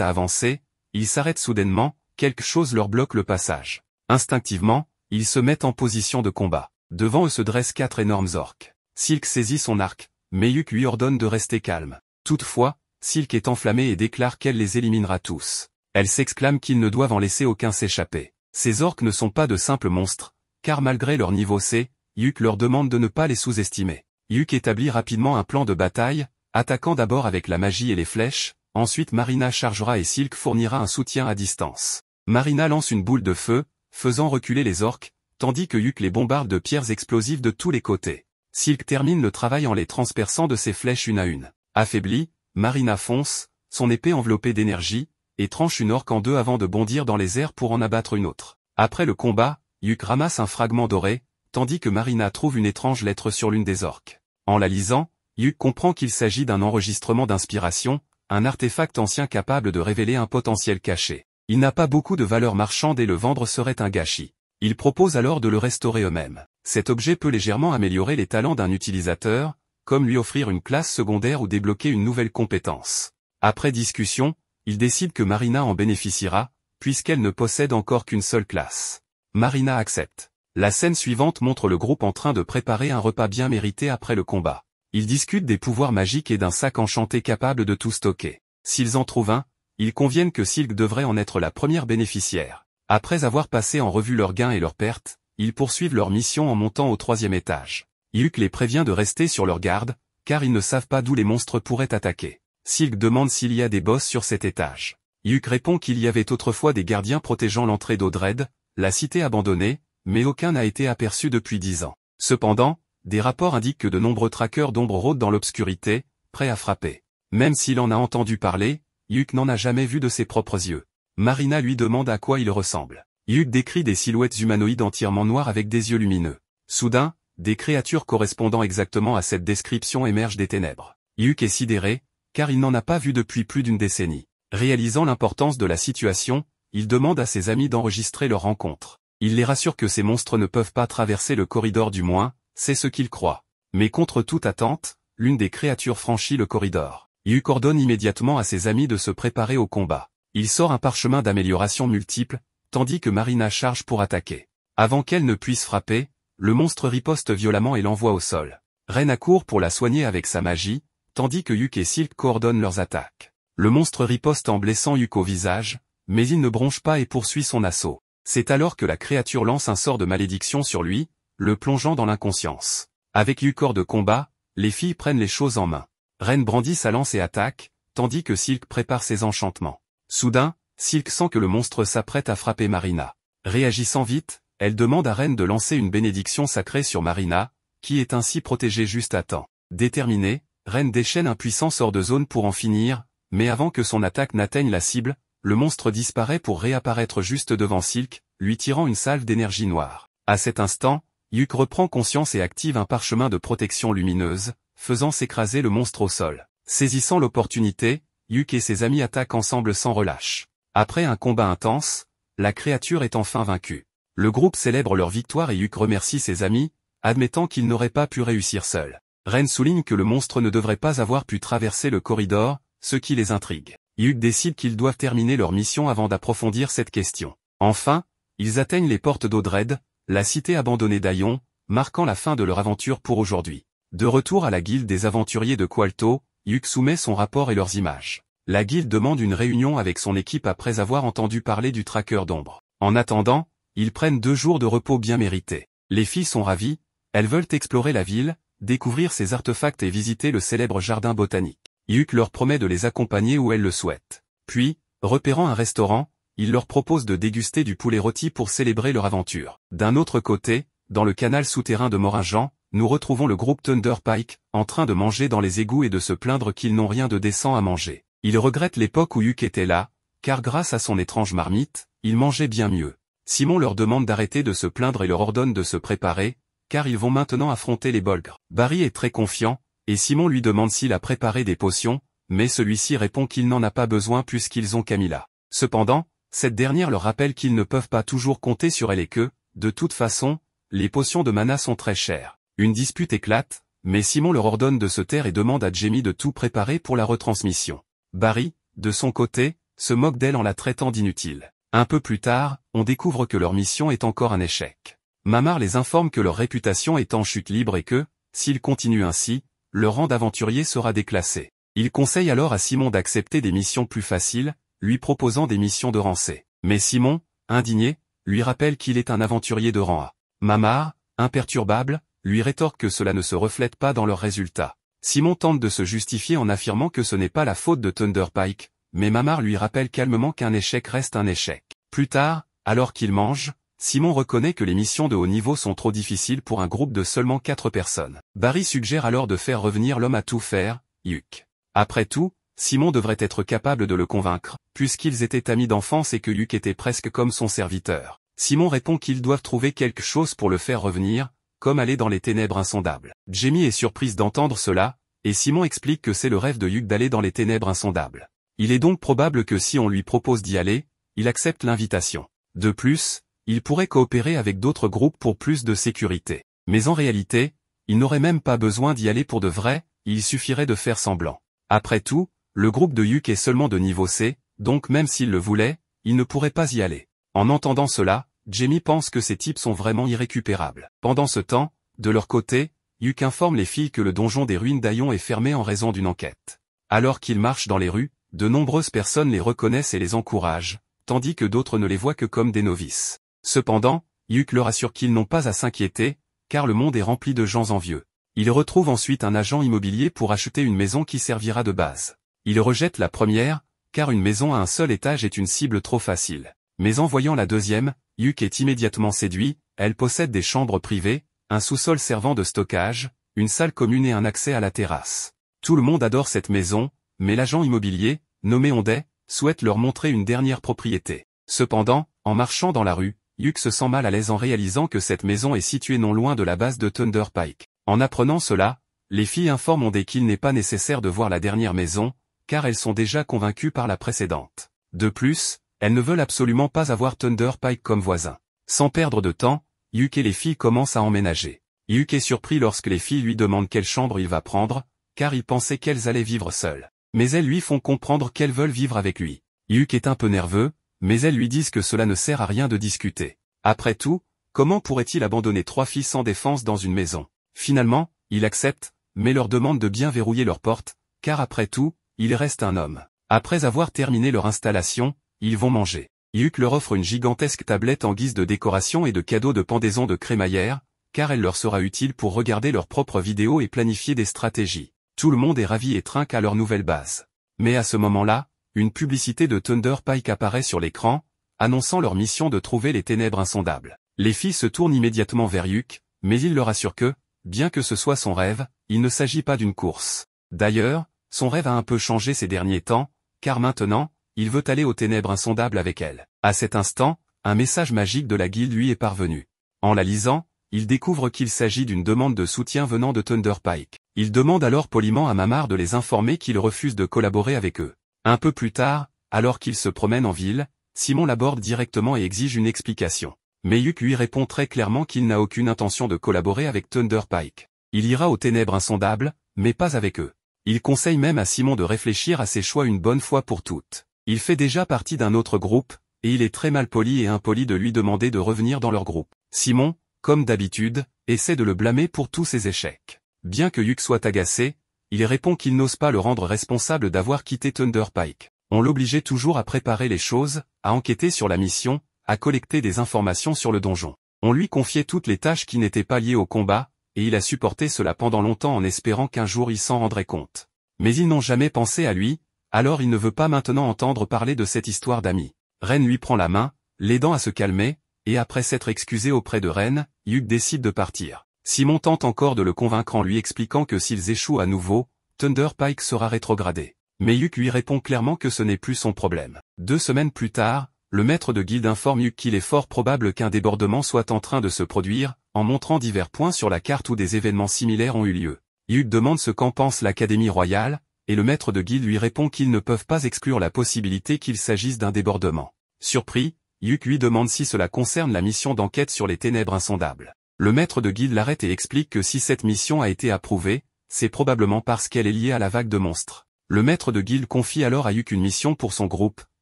à avancer, ils s'arrêtent soudainement, quelque chose leur bloque le passage. Instinctivement, ils se mettent en position de combat. Devant eux se dressent 4 énormes orques. Silk saisit son arc, mais Yuk lui ordonne de rester calme. Toutefois, Silk est enflammée et déclare qu'elle les éliminera tous. Elle s'exclame qu'ils ne doivent en laisser aucun s'échapper. Ces orques ne sont pas de simples monstres, car malgré leur niveau C, Yuk leur demande de ne pas les sous-estimer. Yuk établit rapidement un plan de bataille, attaquant d'abord avec la magie et les flèches, ensuite Marina chargera et Silk fournira un soutien à distance. Marina lance une boule de feu, faisant reculer les orques, tandis que Yuk les bombarde de pierres explosives de tous les côtés. Silk termine le travail en les transperçant de ses flèches une à une. Affaiblie, Marina fonce, son épée enveloppée d'énergie, et tranche une orque en deux avant de bondir dans les airs pour en abattre une autre. Après le combat, Yuk ramasse un fragment doré, tandis que Marina trouve une étrange lettre sur l'une des orques. En la lisant, Yuk comprend qu'il s'agit d'un enregistrement d'inspiration, un artefact ancien capable de révéler un potentiel caché. Il n'a pas beaucoup de valeur marchande et le vendre serait un gâchis. Il propose alors de le restaurer eux-mêmes. Cet objet peut légèrement améliorer les talents d'un utilisateur, comme lui offrir une classe secondaire ou débloquer une nouvelle compétence. Après discussion, il décide que Marina en bénéficiera, puisqu'elle ne possède encore qu'une seule classe. Marina accepte. La scène suivante montre le groupe en train de préparer un repas bien mérité après le combat. Ils discutent des pouvoirs magiques et d'un sac enchanté capable de tout stocker. S'ils en trouvent un, ils conviennent que Silk devrait en être la première bénéficiaire. Après avoir passé en revue leurs gains et leurs pertes, ils poursuivent leur mission en montant au 3e étage. Yuk les prévient de rester sur leur garde, car ils ne savent pas d'où les monstres pourraient attaquer. Silk demande s'il y a des boss sur cet étage. Yuk répond qu'il y avait autrefois des gardiens protégeant l'entrée d'Odred, la cité abandonnée, mais aucun n'a été aperçu depuis 10 ans. Cependant, des rapports indiquent que de nombreux traqueurs d'ombre rôdent dans l'obscurité, prêts à frapper. Même s'il en a entendu parler, Yuk n'en a jamais vu de ses propres yeux. Marina lui demande à quoi il ressemble. Yuk décrit des silhouettes humanoïdes entièrement noires avec des yeux lumineux. Soudain, des créatures correspondant exactement à cette description émergent des ténèbres. Yuk est sidéré, car il n'en a pas vu depuis plus d'une décennie. Réalisant l'importance de la situation, il demande à ses amis d'enregistrer leur rencontre. Il les rassure que ces monstres ne peuvent pas traverser le corridor du moins, c'est ce qu'il croit. Mais contre toute attente, l'une des créatures franchit le corridor. Yuk ordonne immédiatement à ses amis de se préparer au combat. Il sort un parchemin d'amélioration multiple, tandis que Marina charge pour attaquer. Avant qu'elle ne puisse frapper, le monstre riposte violemment et l'envoie au sol. Ren accourt pour la soigner avec sa magie, tandis que Yuk et Silk coordonnent leurs attaques. Le monstre riposte en blessant Yuk au visage, mais il ne bronche pas et poursuit son assaut. C'est alors que la créature lance un sort de malédiction sur lui, le plongeant dans l'inconscience. Avec Yuk hors de combat, les filles prennent les choses en main. Ren brandit sa lance et attaque, tandis que Silk prépare ses enchantements. Soudain, Silk sent que le monstre s'apprête à frapper Marina. Réagissant vite, elle demande à Ren de lancer une bénédiction sacrée sur Marina, qui est ainsi protégée juste à temps. Déterminée, Ren déchaîne un puissant sort de zone pour en finir, mais avant que son attaque n'atteigne la cible, le monstre disparaît pour réapparaître juste devant Silk, lui tirant une salve d'énergie noire. À cet instant, Yuk reprend conscience et active un parchemin de protection lumineuse, faisant s'écraser le monstre au sol. Saisissant l'opportunité, Yuk et ses amis attaquent ensemble sans relâche. Après un combat intense, la créature est enfin vaincue. Le groupe célèbre leur victoire et Yuk remercie ses amis, admettant qu'ils n'auraient pas pu réussir seuls. Ren souligne que le monstre ne devrait pas avoir pu traverser le corridor, ce qui les intrigue. Yuk décide qu'ils doivent terminer leur mission avant d'approfondir cette question. Enfin, ils atteignent les portes d'Odred, la cité abandonnée d'Aion, marquant la fin de leur aventure pour aujourd'hui. De retour à la guilde des aventuriers de Qualto, Yuk soumet son rapport et leurs images. La guilde demande une réunion avec son équipe après avoir entendu parler du traqueur d'ombre. En attendant, ils prennent 2 jours de repos bien mérités. Les filles sont ravies, elles veulent explorer la ville, découvrir ses artefacts et visiter le célèbre jardin botanique. Yuk leur promet de les accompagner où elles le souhaitent. Puis, repérant un restaurant, il leur propose de déguster du poulet rôti pour célébrer leur aventure. D'un autre côté, dans le canal souterrain de Moringan, nous retrouvons le groupe Thunder Pike, en train de manger dans les égouts et de se plaindre qu'ils n'ont rien de décent à manger. Ils regrettent l'époque où Yuk était là, car grâce à son étrange marmite, ils mangeaient bien mieux. Simon leur demande d'arrêter de se plaindre et leur ordonne de se préparer, car ils vont maintenant affronter les Bolgres. Barry est très confiant, et Simon lui demande s'il a préparé des potions, mais celui-ci répond qu'il n'en a pas besoin puisqu'ils ont Camilla. Cependant, cette dernière leur rappelle qu'ils ne peuvent pas toujours compter sur elle et que, de toute façon, les potions de mana sont très chères. Une dispute éclate, mais Simon leur ordonne de se taire et demande à Jamie de tout préparer pour la retransmission. Barry, de son côté, se moque d'elle en la traitant d'inutile. Un peu plus tard, on découvre que leur mission est encore un échec. Mamar les informe que leur réputation est en chute libre et que, s'ils continuent ainsi, leur rang d'aventurier sera déclassé. Il conseille alors à Simon d'accepter des missions plus faciles, lui proposant des missions de rang C. Mais Simon, indigné, lui rappelle qu'il est un aventurier de rang A. Mamar, imperturbable, lui rétorque que cela ne se reflète pas dans leurs résultats. Simon tente de se justifier en affirmant que ce n'est pas la faute de Thunder Pike, mais Mamar lui rappelle calmement qu'un échec reste un échec. Plus tard, alors qu'ils mangent, Simon reconnaît que les missions de haut niveau sont trop difficiles pour un groupe de seulement 4 personnes. Barry suggère alors de faire revenir l'homme à tout faire, Hugh. Après tout, Simon devrait être capable de le convaincre, puisqu'ils étaient amis d'enfance et que Hugh était presque comme son serviteur. Simon répond qu'ils doivent trouver quelque chose pour le faire revenir, comme aller dans les ténèbres insondables. Jamie est surprise d'entendre cela, et Simon explique que c'est le rêve de Hugh d'aller dans les ténèbres insondables. Il est donc probable que si on lui propose d'y aller, il accepte l'invitation. De plus, il pourrait coopérer avec d'autres groupes pour plus de sécurité. Mais en réalité, il n'aurait même pas besoin d'y aller pour de vrai, il suffirait de faire semblant. Après tout, le groupe de Hugh est seulement de niveau C, donc même s'il le voulait, il ne pourrait pas y aller. En entendant cela, Jamie pense que ces types sont vraiment irrécupérables. Pendant ce temps, de leur côté, Hugh informe les filles que le donjon des ruines d'Aion est fermé en raison d'une enquête. Alors qu'ils marchent dans les rues, de nombreuses personnes les reconnaissent et les encouragent, tandis que d'autres ne les voient que comme des novices. Cependant, Hugh leur assure qu'ils n'ont pas à s'inquiéter, car le monde est rempli de gens envieux. Il retrouve ensuite un agent immobilier pour acheter une maison qui servira de base. Il rejette la première, car une maison à un seul étage est une cible trop facile. Mais en voyant la deuxième, Hugh est immédiatement séduit, elle possède des chambres privées, un sous-sol servant de stockage, une salle commune et un accès à la terrasse. Tout le monde adore cette maison, mais l'agent immobilier, nommé Honday, souhaite leur montrer une dernière propriété. Cependant, en marchant dans la rue, Hugh se sent mal à l'aise en réalisant que cette maison est située non loin de la base de Thunder Pike. En apprenant cela, les filles informent Honday qu'il n'est pas nécessaire de voir la dernière maison, car elles sont déjà convaincues par la précédente. De plus, elles ne veulent absolument pas avoir Thunder Pike comme voisin. Sans perdre de temps, Hugh et les filles commencent à emménager. Hugh est surpris lorsque les filles lui demandent quelle chambre il va prendre, car il pensait qu'elles allaient vivre seules. Mais elles lui font comprendre qu'elles veulent vivre avec lui. Hugh est un peu nerveux, mais elles lui disent que cela ne sert à rien de discuter. Après tout, comment pourrait-il abandonner 3 filles sans défense dans une maison? Finalement, il accepte, mais leur demande de bien verrouiller leur porte, car après tout, il reste un homme. Après avoir terminé leur installation, ils vont manger. Hugh leur offre une gigantesque tablette en guise de décoration et de cadeau de pendaison de crémaillère, car elle leur sera utile pour regarder leurs propres vidéos et planifier des stratégies. Tout le monde est ravi et trinque à leur nouvelle base. Mais à ce moment-là, une publicité de Thunder Pike apparaît sur l'écran, annonçant leur mission de trouver les ténèbres insondables. Les filles se tournent immédiatement vers Hugh, mais il leur assure que, bien que ce soit son rêve, il ne s'agit pas d'une course. D'ailleurs, son rêve a un peu changé ces derniers temps, car maintenant, il veut aller aux ténèbres insondables avec elle. À cet instant, un message magique de la guilde lui est parvenu. En la lisant, il découvre qu'il s'agit d'une demande de soutien venant de Thunder Pike. Il demande alors poliment à Mamar de les informer qu'il refuse de collaborer avec eux. Un peu plus tard, alors qu'il se promène en ville, Simon l'aborde directement et exige une explication. Mais Hugh lui répond très clairement qu'il n'a aucune intention de collaborer avec Thunder Pike. Il ira aux ténèbres insondables, mais pas avec eux. Il conseille même à Simon de réfléchir à ses choix une bonne fois pour toutes. Il fait déjà partie d'un autre groupe, et il est très malpoli et impoli de lui demander de revenir dans leur groupe. Simon, comme d'habitude, essaie de le blâmer pour tous ses échecs. Bien que Hugh soit agacé, il répond qu'il n'ose pas le rendre responsable d'avoir quitté Thunder Pike. On l'obligeait toujours à préparer les choses, à enquêter sur la mission, à collecter des informations sur le donjon. On lui confiait toutes les tâches qui n'étaient pas liées au combat, et il a supporté cela pendant longtemps en espérant qu'un jour il s'en rendrait compte. Mais ils n'ont jamais pensé à lui, alors il ne veut pas maintenant entendre parler de cette histoire d'amis. Ren lui prend la main, l'aidant à se calmer, et après s'être excusé auprès de Ren, Hugh décide de partir. Simon tente encore de le convaincre en lui expliquant que s'ils échouent à nouveau, Thunder Pike sera rétrogradé. Mais Hugh lui répond clairement que ce n'est plus son problème. 2 semaines plus tard, le maître de guilde informe Hugh qu'il est fort probable qu'un débordement soit en train de se produire, en montrant divers points sur la carte où des événements similaires ont eu lieu. Hugh demande ce qu'en pense l'Académie royale, et le maître de guilde lui répond qu'ils ne peuvent pas exclure la possibilité qu'il s'agisse d'un débordement. Surpris, Hugh lui demande si cela concerne la mission d'enquête sur les ténèbres insondables. Le maître de guilde l'arrête et explique que si cette mission a été approuvée, c'est probablement parce qu'elle est liée à la vague de monstres. Le maître de guilde confie alors à Hugh une mission pour son groupe,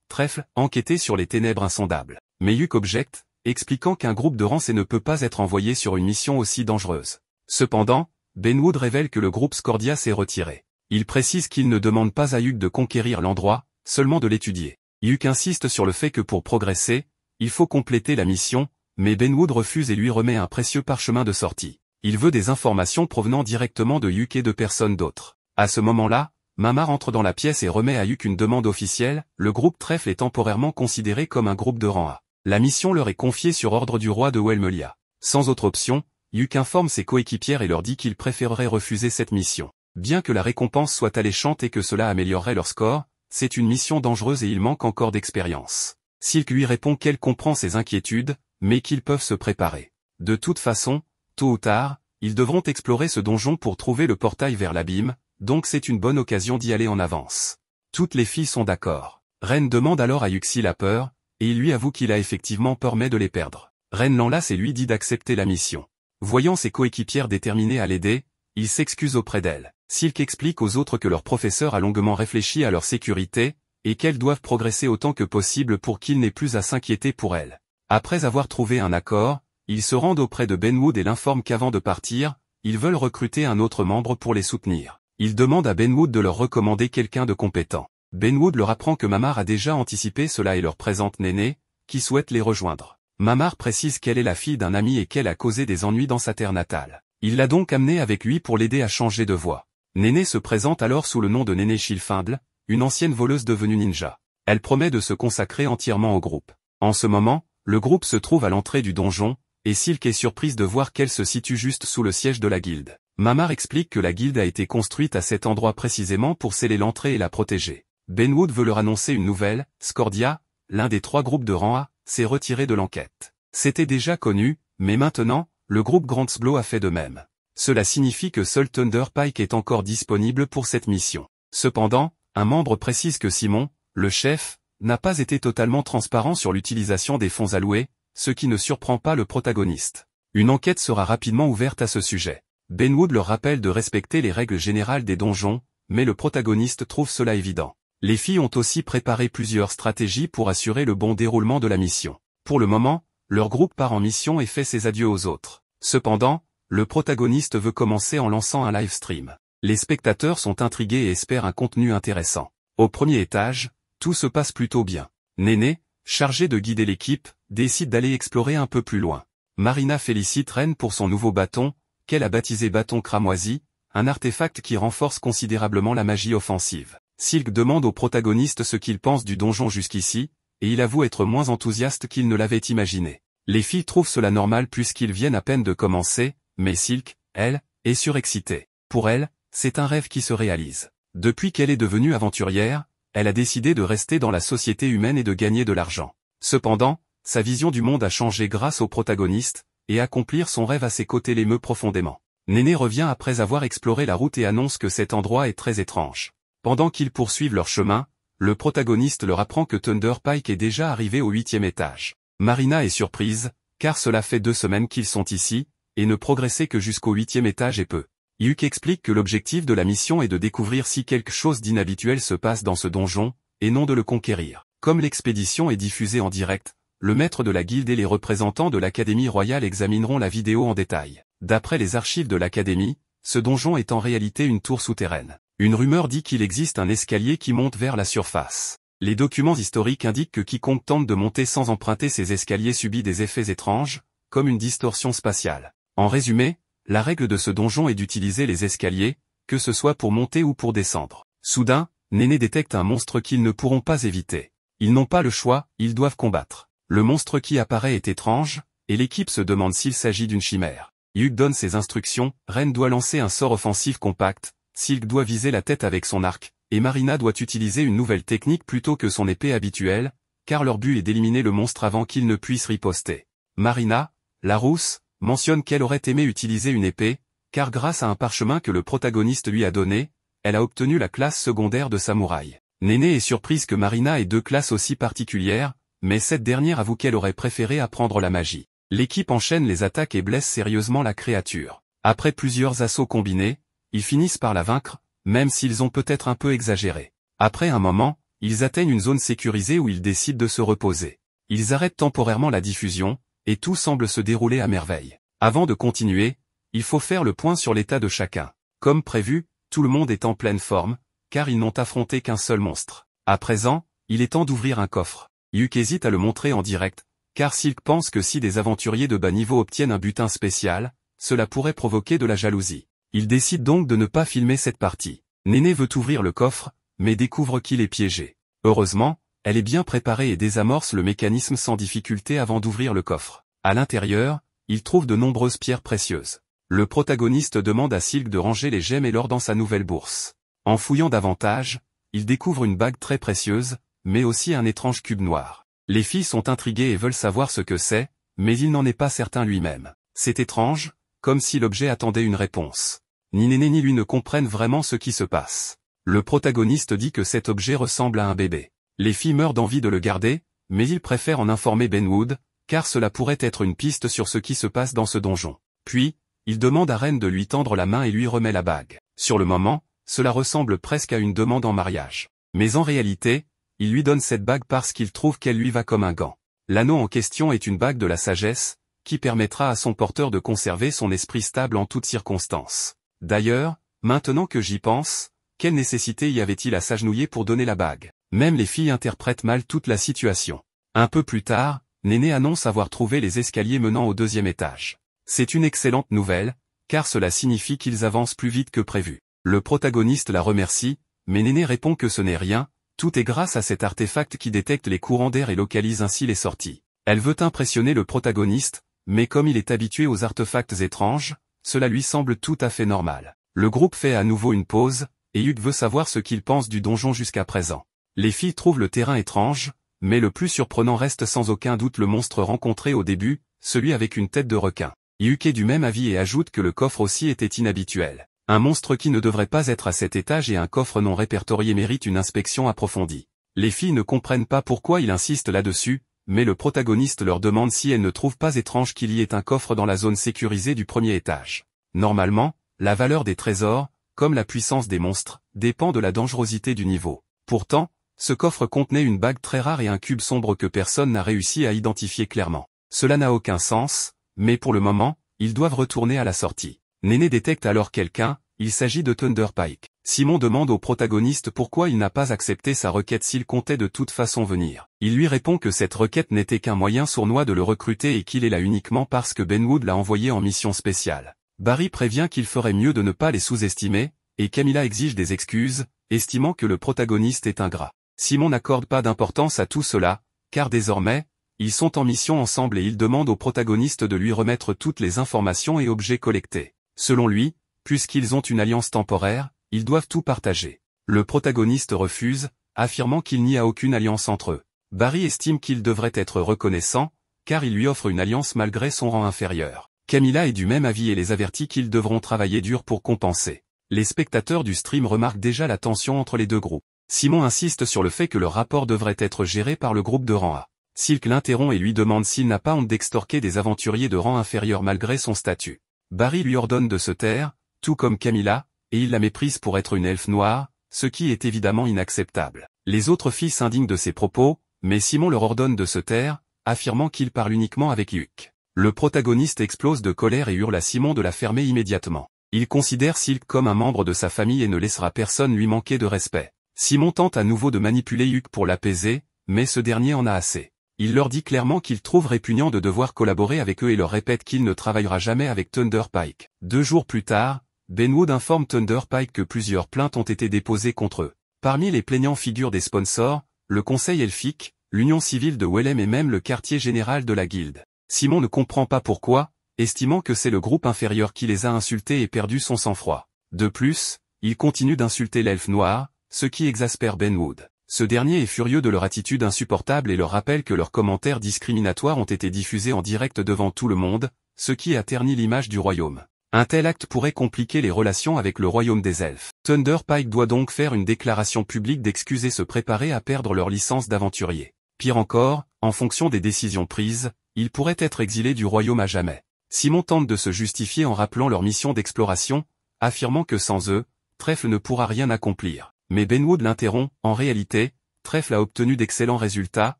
Trèfle, enquêter sur les ténèbres insondables. Mais Hugh objecte, expliquant qu'un groupe de rang C ne peut pas être envoyé sur une mission aussi dangereuse. Cependant, Benwood révèle que le groupe Scordia s'est retiré. Il précise qu'il ne demande pas à Hugh de conquérir l'endroit, seulement de l'étudier. Hugh insiste sur le fait que pour progresser, il faut compléter la mission, mais Benwood refuse et lui remet un précieux parchemin de sortie. Il veut des informations provenant directement de Hugh et de personne d'autre. À ce moment-là, Mamar entre dans la pièce et remet à Hugh une demande officielle, le groupe Trèfle est temporairement considéré comme un groupe de rang A. La mission leur est confiée sur ordre du roi de Welmelia. Sans autre option, Yuk informe ses coéquipières et leur dit qu'il préférerait refuser cette mission. Bien que la récompense soit alléchante et que cela améliorerait leur score, c'est une mission dangereuse et il manque encore d'expérience. Silk lui répond qu'elle comprend ses inquiétudes, mais qu'ils peuvent se préparer. De toute façon, tôt ou tard, ils devront explorer ce donjon pour trouver le portail vers l'abîme, donc c'est une bonne occasion d'y aller en avance. Toutes les filles sont d'accord. Ren demande alors à Yuk s'il a peur, et il lui avoue qu'il a effectivement peur mais de les perdre. Ren l'enlace et lui dit d'accepter la mission. Voyant ses coéquipières déterminées à l'aider, il s'excuse auprès d'elle. Silk explique aux autres que leur professeur a longuement réfléchi à leur sécurité, et qu'elles doivent progresser autant que possible pour qu'ils n'aient plus à s'inquiéter pour elles. Après avoir trouvé un accord, ils se rendent auprès de Benwood et l'informent qu'avant de partir, ils veulent recruter un autre membre pour les soutenir. Ils demandent à Benwood de leur recommander quelqu'un de compétent. Benwood leur apprend que Mamar a déjà anticipé cela et leur présente Néné, qui souhaite les rejoindre. Mamar précise qu'elle est la fille d'un ami et qu'elle a causé des ennuis dans sa terre natale. Il l'a donc amenée avec lui pour l'aider à changer de voie. Néné se présente alors sous le nom de Néné Shilfindle, une ancienne voleuse devenue ninja. Elle promet de se consacrer entièrement au groupe. En ce moment, le groupe se trouve à l'entrée du donjon, et Silk est surprise de voir qu'elle se situe juste sous le siège de la guilde. Mamar explique que la guilde a été construite à cet endroit précisément pour sceller l'entrée et la protéger. Benwood veut leur annoncer une nouvelle, Scordia, l'un des 3 groupes de rang A, s'est retiré de l'enquête. C'était déjà connu, mais maintenant, le groupe Grantsblow a fait de même. Cela signifie que seul Thunder Pike est encore disponible pour cette mission. Cependant, un membre précise que Simon, le chef, n'a pas été totalement transparent sur l'utilisation des fonds alloués, ce qui ne surprend pas le protagoniste. Une enquête sera rapidement ouverte à ce sujet. Benwood leur rappelle de respecter les règles générales des donjons, mais le protagoniste trouve cela évident. Les filles ont aussi préparé plusieurs stratégies pour assurer le bon déroulement de la mission. Pour le moment, leur groupe part en mission et fait ses adieux aux autres. Cependant, le protagoniste veut commencer en lançant un live stream. Les spectateurs sont intrigués et espèrent un contenu intéressant. Au premier étage, tout se passe plutôt bien. Néné, chargée de guider l'équipe, décide d'aller explorer un peu plus loin. Marina félicite Ren pour son nouveau bâton, qu'elle a baptisé bâton cramoisi, un artefact qui renforce considérablement la magie offensive. Silk demande au protagoniste ce qu'il pense du donjon jusqu'ici, et il avoue être moins enthousiaste qu'il ne l'avait imaginé. Les filles trouvent cela normal puisqu'ils viennent à peine de commencer, mais Silk, elle, est surexcitée. Pour elle, c'est un rêve qui se réalise. Depuis qu'elle est devenue aventurière, elle a décidé de rester dans la société humaine et de gagner de l'argent. Cependant, sa vision du monde a changé grâce au protagoniste, et accomplir son rêve à ses côtés l'émeut profondément. Néné revient après avoir exploré la route et annonce que cet endroit est très étrange. Pendant qu'ils poursuivent leur chemin, le protagoniste leur apprend que Thunder Pike est déjà arrivé au 8e étage. Marina est surprise, car cela fait 2 semaines qu'ils sont ici, et ne progresser que jusqu'au 8e étage est peu. Yuk explique que l'objectif de la mission est de découvrir si quelque chose d'inhabituel se passe dans ce donjon, et non de le conquérir. Comme l'expédition est diffusée en direct, le maître de la guilde et les représentants de l'Académie royale examineront la vidéo en détail. D'après les archives de l'Académie, ce donjon est en réalité une tour souterraine. Une rumeur dit qu'il existe un escalier qui monte vers la surface. Les documents historiques indiquent que quiconque tente de monter sans emprunter ces escaliers subit des effets étranges, comme une distorsion spatiale. En résumé, la règle de ce donjon est d'utiliser les escaliers, que ce soit pour monter ou pour descendre. Soudain, Néné détecte un monstre qu'ils ne pourront pas éviter. Ils n'ont pas le choix, ils doivent combattre. Le monstre qui apparaît est étrange, et l'équipe se demande s'il s'agit d'une chimère. Yuk donne ses instructions, Ren doit lancer un sort offensif compact, Silk doit viser la tête avec son arc, et Marina doit utiliser une nouvelle technique plutôt que son épée habituelle, car leur but est d'éliminer le monstre avant qu'il ne puisse riposter. Marina, la rousse, mentionne qu'elle aurait aimé utiliser une épée, car grâce à un parchemin que le protagoniste lui a donné, elle a obtenu la classe secondaire de samouraï. Néné est surprise que Marina ait 2 classes aussi particulières, mais cette dernière avoue qu'elle aurait préféré apprendre la magie. L'équipe enchaîne les attaques et blesse sérieusement la créature. Après plusieurs assauts combinés, ils finissent par la vaincre, même s'ils ont peut-être un peu exagéré. Après un moment, ils atteignent une zone sécurisée où ils décident de se reposer. Ils arrêtent temporairement la diffusion, et tout semble se dérouler à merveille. Avant de continuer, il faut faire le point sur l'état de chacun. Comme prévu, tout le monde est en pleine forme, car ils n'ont affronté qu'un seul monstre. À présent, il est temps d'ouvrir un coffre. Yuk hésite à le montrer en direct, car Silk pense que si des aventuriers de bas niveau obtiennent un butin spécial, cela pourrait provoquer de la jalousie. Il décide donc de ne pas filmer cette partie. Néné veut ouvrir le coffre, mais découvre qu'il est piégé. Heureusement, elle est bien préparée et désamorce le mécanisme sans difficulté avant d'ouvrir le coffre. À l'intérieur, il trouve de nombreuses pierres précieuses. Le protagoniste demande à Silk de ranger les gemmes et l'or dans sa nouvelle bourse. En fouillant davantage, il découvre une bague très précieuse, mais aussi un étrange cube noir. Les filles sont intriguées et veulent savoir ce que c'est, mais il n'en est pas certain lui-même. C'est étrange, comme si l'objet attendait une réponse. Ni Néné ni lui ne comprennent vraiment ce qui se passe. Le protagoniste dit que cet objet ressemble à un bébé. Les filles meurent d'envie de le garder, mais il préfère en informer Benwood, car cela pourrait être une piste sur ce qui se passe dans ce donjon. Puis, il demande à Ren de lui tendre la main et lui remet la bague. Sur le moment, cela ressemble presque à une demande en mariage. Mais en réalité, il lui donne cette bague parce qu'il trouve qu'elle lui va comme un gant. L'anneau en question est une bague de la sagesse, qui permettra à son porteur de conserver son esprit stable en toutes circonstances. D'ailleurs, maintenant que j'y pense, quelle nécessité y avait-il à s'agenouiller pour donner la bague? Même les filles interprètent mal toute la situation. Un peu plus tard, Néné annonce avoir trouvé les escaliers menant au 2e étage. C'est une excellente nouvelle, car cela signifie qu'ils avancent plus vite que prévu. Le protagoniste la remercie, mais Néné répond que ce n'est rien, tout est grâce à cet artefact qui détecte les courants d'air et localise ainsi les sorties. Elle veut impressionner le protagoniste, mais comme il est habitué aux artefacts étranges, cela lui semble tout à fait normal. Le groupe fait à nouveau une pause, et Hugh veut savoir ce qu'il pense du donjon jusqu'à présent. Les filles trouvent le terrain étrange, mais le plus surprenant reste sans aucun doute le monstre rencontré au début, celui avec une tête de requin. Hugh est du même avis et ajoute que le coffre aussi était inhabituel. Un monstre qui ne devrait pas être à cet étage et un coffre non répertorié mérite une inspection approfondie. Les filles ne comprennent pas pourquoi il insiste là-dessus, mais le protagoniste leur demande si elles ne trouvent pas étrange qu'il y ait un coffre dans la zone sécurisée du 1er étage. Normalement, la valeur des trésors, comme la puissance des monstres, dépend de la dangerosité du niveau. Pourtant, ce coffre contenait une bague très rare et un cube sombre que personne n'a réussi à identifier clairement. Cela n'a aucun sens, mais pour le moment, ils doivent retourner à la sortie. Néné détecte alors quelqu'un, il s'agit de Thunder Pike. Simon demande au protagoniste pourquoi il n'a pas accepté sa requête s'il comptait de toute façon venir. Il lui répond que cette requête n'était qu'un moyen sournois de le recruter et qu'il est là uniquement parce que Benwood l'a envoyé en mission spéciale. Barry prévient qu'il ferait mieux de ne pas les sous-estimer, et Camilla exige des excuses, estimant que le protagoniste est ingrat. Simon n'accorde pas d'importance à tout cela, car désormais, ils sont en mission ensemble et il demande au protagoniste de lui remettre toutes les informations et objets collectés. Selon lui, puisqu'ils ont une alliance temporaire, ils doivent tout partager. Le protagoniste refuse, affirmant qu'il n'y a aucune alliance entre eux. Barry estime qu'il devrait être reconnaissant, car il lui offre une alliance malgré son rang inférieur. Camilla est du même avis et les avertit qu'ils devront travailler dur pour compenser. Les spectateurs du stream remarquent déjà la tension entre les deux groupes. Simon insiste sur le fait que le rapport devrait être géré par le groupe de rang A. Silk l'interrompt et lui demande s'il n'a pas honte d'extorquer des aventuriers de rang inférieur malgré son statut. Barry lui ordonne de se taire, tout comme Camilla, et il la méprise pour être une elfe noire, ce qui est évidemment inacceptable. Les autres filles s'indignent de ses propos, mais Simon leur ordonne de se taire, affirmant qu'il parle uniquement avec Hugh. Le protagoniste explose de colère et hurle à Simon de la fermer immédiatement. Il considère Silk comme un membre de sa famille et ne laissera personne lui manquer de respect. Simon tente à nouveau de manipuler Hugh pour l'apaiser, mais ce dernier en a assez. Il leur dit clairement qu'il trouve répugnant de devoir collaborer avec eux et leur répète qu'il ne travaillera jamais avec Thunder Pike. 2 jours plus tard, Benwood informe Thunder Pike que plusieurs plaintes ont été déposées contre eux. Parmi les plaignants figurent des sponsors, le Conseil elfique, l'Union civile de Wellem et même le quartier général de la guilde. Simon ne comprend pas pourquoi, estimant que c'est le groupe inférieur qui les a insultés et perdu son sang-froid. De plus, il continue d'insulter l'elfe noir, ce qui exaspère Benwood. Ce dernier est furieux de leur attitude insupportable et leur rappelle que leurs commentaires discriminatoires ont été diffusés en direct devant tout le monde, ce qui a terni l'image du royaume. Un tel acte pourrait compliquer les relations avec le royaume des elfes. Thunder Pike doit donc faire une déclaration publique d'excuses et se préparer à perdre leur licence d'aventurier. Pire encore, en fonction des décisions prises, ils pourraient être exilés du royaume à jamais. Simon tente de se justifier en rappelant leur mission d'exploration, affirmant que sans eux, Trèfle ne pourra rien accomplir. Mais Benwood l'interrompt, en réalité, Trèfle a obtenu d'excellents résultats,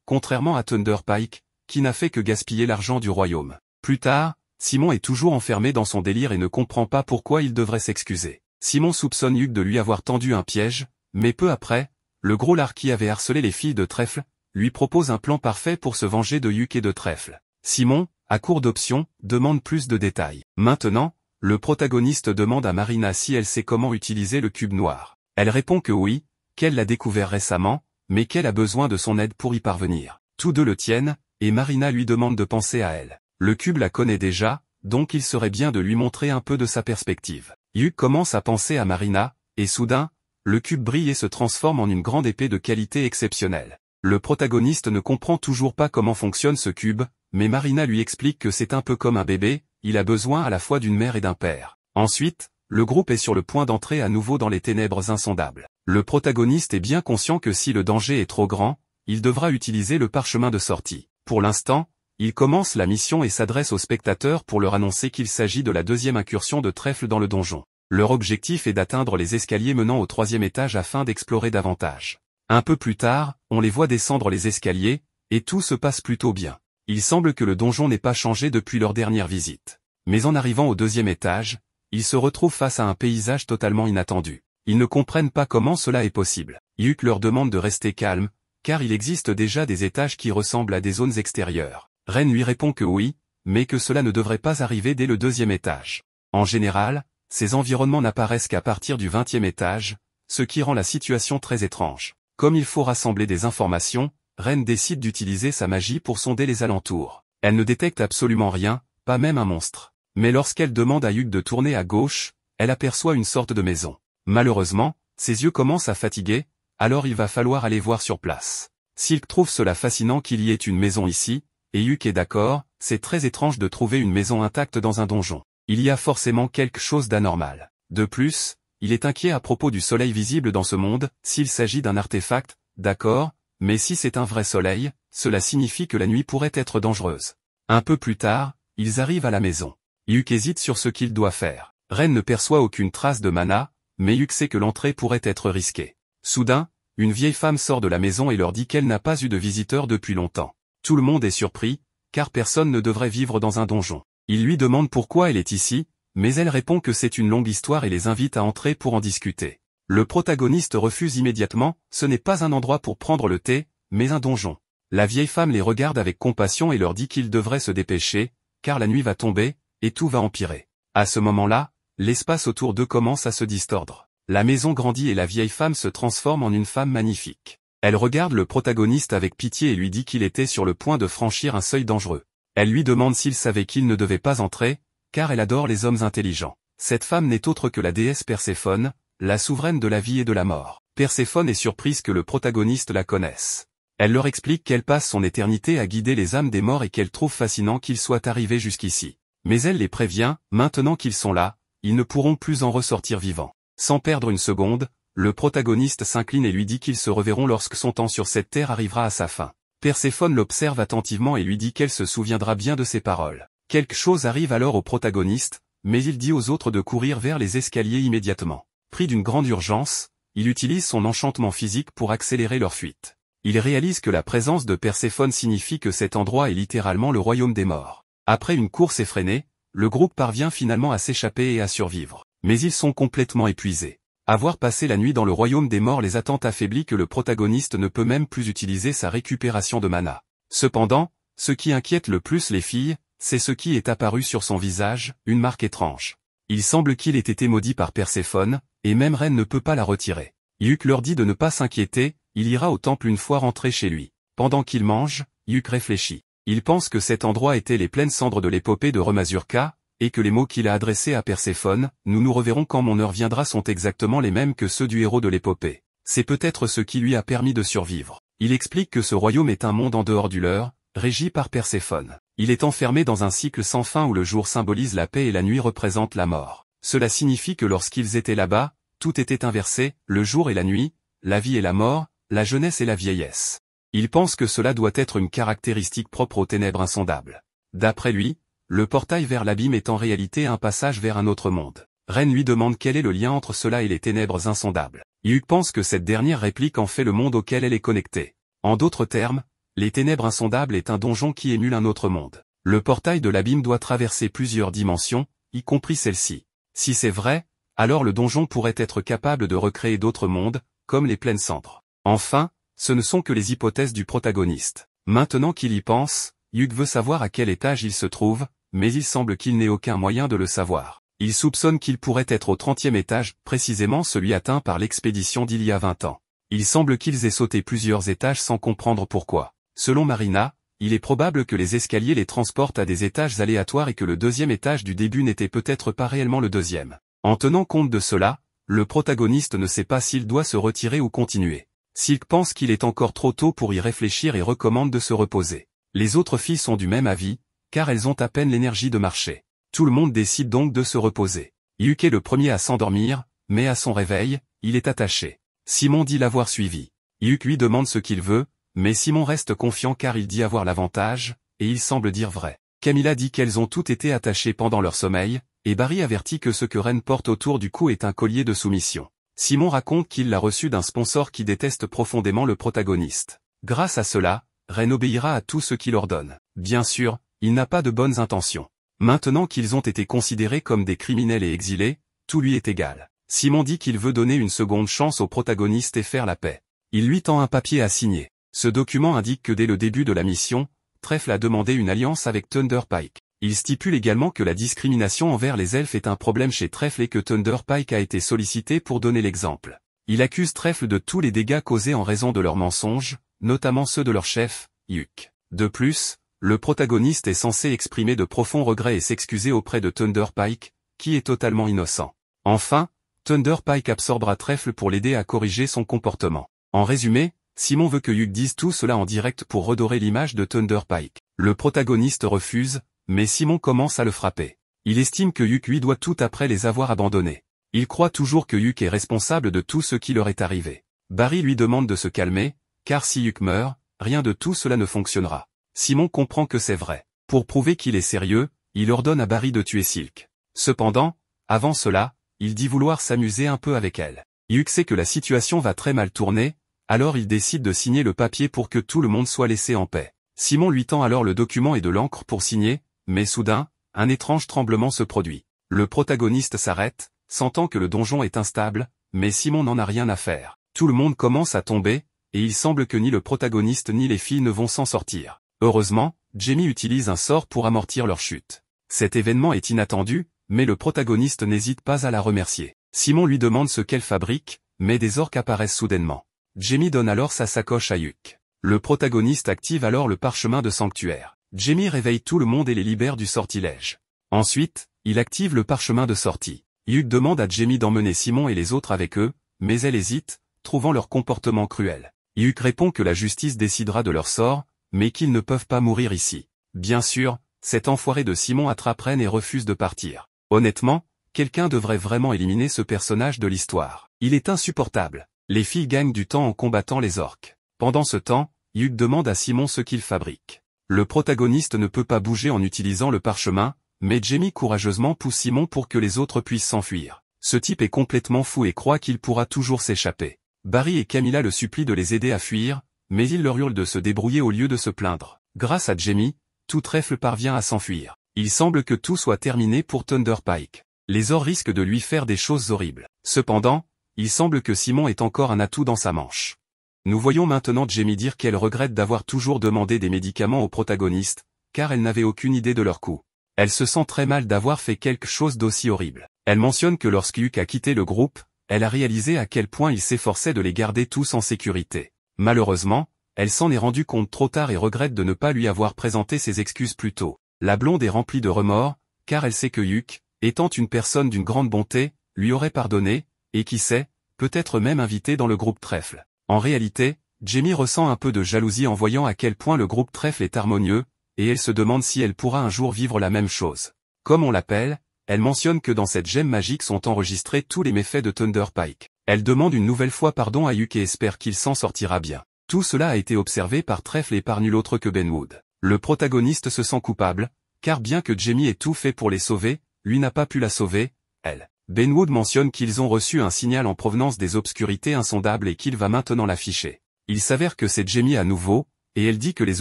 contrairement à Thunder Pike, qui n'a fait que gaspiller l'argent du royaume. Plus tard, Simon est toujours enfermé dans son délire et ne comprend pas pourquoi il devrait s'excuser. Simon soupçonne Hugh de lui avoir tendu un piège, mais peu après, le gros lard qui avait harcelé les filles de Trèfle, lui propose un plan parfait pour se venger de Hugh et de Trèfle. Simon, à court d'options, demande plus de détails. Maintenant, le protagoniste demande à Marina si elle sait comment utiliser le cube noir. Elle répond que oui, qu'elle l'a découvert récemment, mais qu'elle a besoin de son aide pour y parvenir. Tous deux le tiennent, et Marina lui demande de penser à elle. Le cube la connaît déjà, donc il serait bien de lui montrer un peu de sa perspective. Hyuk commence à penser à Marina, et soudain, le cube brille et se transforme en une grande épée de qualité exceptionnelle. Le protagoniste ne comprend toujours pas comment fonctionne ce cube, mais Marina lui explique que c'est un peu comme un bébé, il a besoin à la fois d'une mère et d'un père. Ensuite, le groupe est sur le point d'entrer à nouveau dans les ténèbres insondables. Le protagoniste est bien conscient que si le danger est trop grand, il devra utiliser le parchemin de sortie. Pour l'instant, il commence la mission et s'adresse aux spectateurs pour leur annoncer qu'il s'agit de la deuxième incursion de trèfle dans le donjon. Leur objectif est d'atteindre les escaliers menant au 3e étage afin d'explorer davantage. Un peu plus tard, on les voit descendre les escaliers, et tout se passe plutôt bien. Il semble que le donjon n'ait pas changé depuis leur dernière visite. Mais en arrivant au 2e étage, ils se retrouvent face à un paysage totalement inattendu. Ils ne comprennent pas comment cela est possible. Hyuk leur demande de rester calme, car il existe déjà des étages qui ressemblent à des zones extérieures. Ren lui répond que oui, mais que cela ne devrait pas arriver dès le 2e étage. En général, ces environnements n'apparaissent qu'à partir du 20e étage, ce qui rend la situation très étrange. Comme il faut rassembler des informations, Ren décide d'utiliser sa magie pour sonder les alentours. Elle ne détecte absolument rien, pas même un monstre. Mais lorsqu'elle demande à Hyuk de tourner à gauche, elle aperçoit une sorte de maison. Malheureusement, ses yeux commencent à fatiguer, alors il va falloir aller voir sur place. Silk trouve cela fascinant qu'il y ait une maison ici, et Hyuk est d'accord, c'est très étrange de trouver une maison intacte dans un donjon. Il y a forcément quelque chose d'anormal. De plus, il est inquiet à propos du soleil visible dans ce monde, s'il s'agit d'un artefact, d'accord, mais si c'est un vrai soleil, cela signifie que la nuit pourrait être dangereuse. Un peu plus tard, ils arrivent à la maison. Hyuk hésite sur ce qu'il doit faire. Ren ne perçoit aucune trace de mana, mais Hyuk sait que l'entrée pourrait être risquée. Soudain, une vieille femme sort de la maison et leur dit qu'elle n'a pas eu de visiteurs depuis longtemps. Tout le monde est surpris, car personne ne devrait vivre dans un donjon. Il lui demande pourquoi elle est ici, mais elle répond que c'est une longue histoire et les invite à entrer pour en discuter. Le protagoniste refuse immédiatement, ce n'est pas un endroit pour prendre le thé, mais un donjon. La vieille femme les regarde avec compassion et leur dit qu'ils devraient se dépêcher, car la nuit va tomber, et tout va empirer. À ce moment-là, l'espace autour d'eux commence à se distordre. La maison grandit et la vieille femme se transforme en une femme magnifique. Elle regarde le protagoniste avec pitié et lui dit qu'il était sur le point de franchir un seuil dangereux. Elle lui demande s'il savait qu'il ne devait pas entrer, car elle adore les hommes intelligents. Cette femme n'est autre que la déesse Perséphone, la souveraine de la vie et de la mort. Perséphone est surprise que le protagoniste la connaisse. Elle leur explique qu'elle passe son éternité à guider les âmes des morts et qu'elle trouve fascinant qu'ils soient arrivés jusqu'ici. Mais elle les prévient, maintenant qu'ils sont là, ils ne pourront plus en ressortir vivants. Sans perdre une seconde, le protagoniste s'incline et lui dit qu'ils se reverront lorsque son temps sur cette terre arrivera à sa fin. Perséphone l'observe attentivement et lui dit qu'elle se souviendra bien de ses paroles. Quelque chose arrive alors au protagoniste, mais il dit aux autres de courir vers les escaliers immédiatement. Pris d'une grande urgence, il utilise son enchantement physique pour accélérer leur fuite. Il réalise que la présence de Perséphone signifie que cet endroit est littéralement le royaume des morts. Après une course effrénée, le groupe parvient finalement à s'échapper et à survivre. Mais ils sont complètement épuisés. Avoir passé la nuit dans le royaume des morts les a tant affaiblis que le protagoniste ne peut même plus utiliser sa récupération de mana. Cependant, ce qui inquiète le plus les filles, c'est ce qui est apparu sur son visage, une marque étrange. Il semble qu'il ait été maudit par Perséphone, et même Ren ne peut pas la retirer. Hyuk leur dit de ne pas s'inquiéter, il ira au temple une fois rentré chez lui. Pendant qu'il mange, Hyuk réfléchit. Il pense que cet endroit était les pleines cendres de l'épopée de Remazurka, et que les mots qu'il a adressés à Perséphone, nous nous reverrons quand mon heure viendra, sont exactement les mêmes que ceux du héros de l'épopée. C'est peut-être ce qui lui a permis de survivre. Il explique que ce royaume est un monde en dehors du leur, régi par Perséphone. Il est enfermé dans un cycle sans fin où le jour symbolise la paix et la nuit représente la mort. Cela signifie que lorsqu'ils étaient là-bas, tout était inversé, le jour et la nuit, la vie et la mort, la jeunesse et la vieillesse. Il pense que cela doit être une caractéristique propre aux ténèbres insondables. D'après lui, le portail vers l'abîme est en réalité un passage vers un autre monde. Ren lui demande quel est le lien entre cela et les ténèbres insondables. Hyuk pense que cette dernière réplique en fait le monde auquel elle est connectée. En d'autres termes, les ténèbres insondables est un donjon qui émule un autre monde. Le portail de l'abîme doit traverser plusieurs dimensions, y compris celle-ci. Si c'est vrai, alors le donjon pourrait être capable de recréer d'autres mondes, comme les pleines cendres. Enfin, ce ne sont que les hypothèses du protagoniste. Maintenant qu'il y pense, Hyuk veut savoir à quel étage il se trouve, mais il semble qu'il n'ait aucun moyen de le savoir. Il soupçonne qu'il pourrait être au 30e étage, précisément celui atteint par l'expédition d'il y a 20 ans. Il semble qu'ils aient sauté plusieurs étages sans comprendre pourquoi. Selon Marina, il est probable que les escaliers les transportent à des étages aléatoires et que le deuxième étage du début n'était peut-être pas réellement le deuxième. En tenant compte de cela, le protagoniste ne sait pas s'il doit se retirer ou continuer. Silk pense qu'il est encore trop tôt pour y réfléchir et recommande de se reposer. Les autres filles sont du même avis, car elles ont à peine l'énergie de marcher. Tout le monde décide donc de se reposer. Hyuk est le premier à s'endormir, mais à son réveil, il est attaché. Simon dit l'avoir suivi. Hyuk lui demande ce qu'il veut, mais Simon reste confiant car il dit avoir l'avantage, et il semble dire vrai. Camilla dit qu'elles ont toutes été attachées pendant leur sommeil, et Barry avertit que ce que Ren porte autour du cou est un collier de soumission. Simon raconte qu'il l'a reçu d'un sponsor qui déteste profondément le protagoniste. Grâce à cela, Ren obéira à tout ce qu'il ordonne. Bien sûr, il n'a pas de bonnes intentions. Maintenant qu'ils ont été considérés comme des criminels et exilés, tout lui est égal. Simon dit qu'il veut donner une seconde chance au protagoniste et faire la paix. Il lui tend un papier à signer. Ce document indique que dès le début de la mission, Trèfle a demandé une alliance avec Thunder Pike. Il stipule également que la discrimination envers les elfes est un problème chez Trèfle et que Thunder Pike a été sollicité pour donner l'exemple. Il accuse Trèfle de tous les dégâts causés en raison de leurs mensonges, notamment ceux de leur chef, Hyuk. De plus, le protagoniste est censé exprimer de profonds regrets et s'excuser auprès de Thunder Pike, qui est totalement innocent. Enfin, Thunder Pike absorbera Trèfle pour l'aider à corriger son comportement. En résumé, Simon veut que Hyuk dise tout cela en direct pour redorer l'image de Thunder Pike. Le protagoniste refuse, mais Simon commence à le frapper. Il estime que Hyuk lui doit tout après les avoir abandonnés. Il croit toujours que Hyuk est responsable de tout ce qui leur est arrivé. Barry lui demande de se calmer, car si Hyuk meurt, rien de tout cela ne fonctionnera. Simon comprend que c'est vrai. Pour prouver qu'il est sérieux, il ordonne à Barry de tuer Silk. Cependant, avant cela, il dit vouloir s'amuser un peu avec elle. Hyuk sait que la situation va très mal tourner, alors il décide de signer le papier pour que tout le monde soit laissé en paix. Simon lui tend alors le document et de l'encre pour signer, mais soudain, un étrange tremblement se produit. Le protagoniste s'arrête, sentant que le donjon est instable, mais Simon n'en a rien à faire. Tout le monde commence à tomber, et il semble que ni le protagoniste ni les filles ne vont s'en sortir. Heureusement, Jamie utilise un sort pour amortir leur chute. Cet événement est inattendu, mais le protagoniste n'hésite pas à la remercier. Simon lui demande ce qu'elle fabrique, mais des orques apparaissent soudainement. Jamie donne alors sa sacoche à Hyuk. Le protagoniste active alors le parchemin de sanctuaire. Jamie réveille tout le monde et les libère du sortilège. Ensuite, il active le parchemin de sortie. Hyuk demande à Jamie d'emmener Simon et les autres avec eux, mais elle hésite, trouvant leur comportement cruel. Hyuk répond que la justice décidera de leur sort, mais qu'ils ne peuvent pas mourir ici. Bien sûr, cet enfoiré de Simon attrape Ren et refuse de partir. Honnêtement, quelqu'un devrait vraiment éliminer ce personnage de l'histoire. Il est insupportable. Les filles gagnent du temps en combattant les orques. Pendant ce temps, Hyuk demande à Simon ce qu'il fabrique. Le protagoniste ne peut pas bouger en utilisant le parchemin, mais Jamie courageusement pousse Simon pour que les autres puissent s'enfuir. Ce type est complètement fou et croit qu'il pourra toujours s'échapper. Barry et Camilla le supplient de les aider à fuir, mais il leur hurle de se débrouiller au lieu de se plaindre. Grâce à Jamie, tout Trèfle parvient à s'enfuir. Il semble que tout soit terminé pour Thunder Pike. Les orques risquent de lui faire des choses horribles. Cependant, il semble que Simon ait encore un atout dans sa manche. Nous voyons maintenant Jamie dire qu'elle regrette d'avoir toujours demandé des médicaments au protagoniste, car elle n'avait aucune idée de leur coût. Elle se sent très mal d'avoir fait quelque chose d'aussi horrible. Elle mentionne que lorsque Hyuk a quitté le groupe, elle a réalisé à quel point il s'efforçait de les garder tous en sécurité. Malheureusement, elle s'en est rendue compte trop tard et regrette de ne pas lui avoir présenté ses excuses plus tôt. La blonde est remplie de remords, car elle sait que Hyuk, étant une personne d'une grande bonté, lui aurait pardonné, et qui sait, peut-être même invité dans le groupe Trèfle. En réalité, Jamie ressent un peu de jalousie en voyant à quel point le groupe Trèfle est harmonieux, et elle se demande si elle pourra un jour vivre la même chose. Comme on l'appelle, elle mentionne que dans cette gemme magique sont enregistrés tous les méfaits de Thunder Pike. Elle demande une nouvelle fois pardon à Hyuk et espère qu'il s'en sortira bien. Tout cela a été observé par Trèfle et par nul autre que Benwood. Le protagoniste se sent coupable, car bien que Jamie ait tout fait pour les sauver, lui n'a pas pu la sauver, elle. Benwood mentionne qu'ils ont reçu un signal en provenance des obscurités insondables et qu'il va maintenant l'afficher. Il s'avère que c'est Jamie à nouveau, et elle dit que les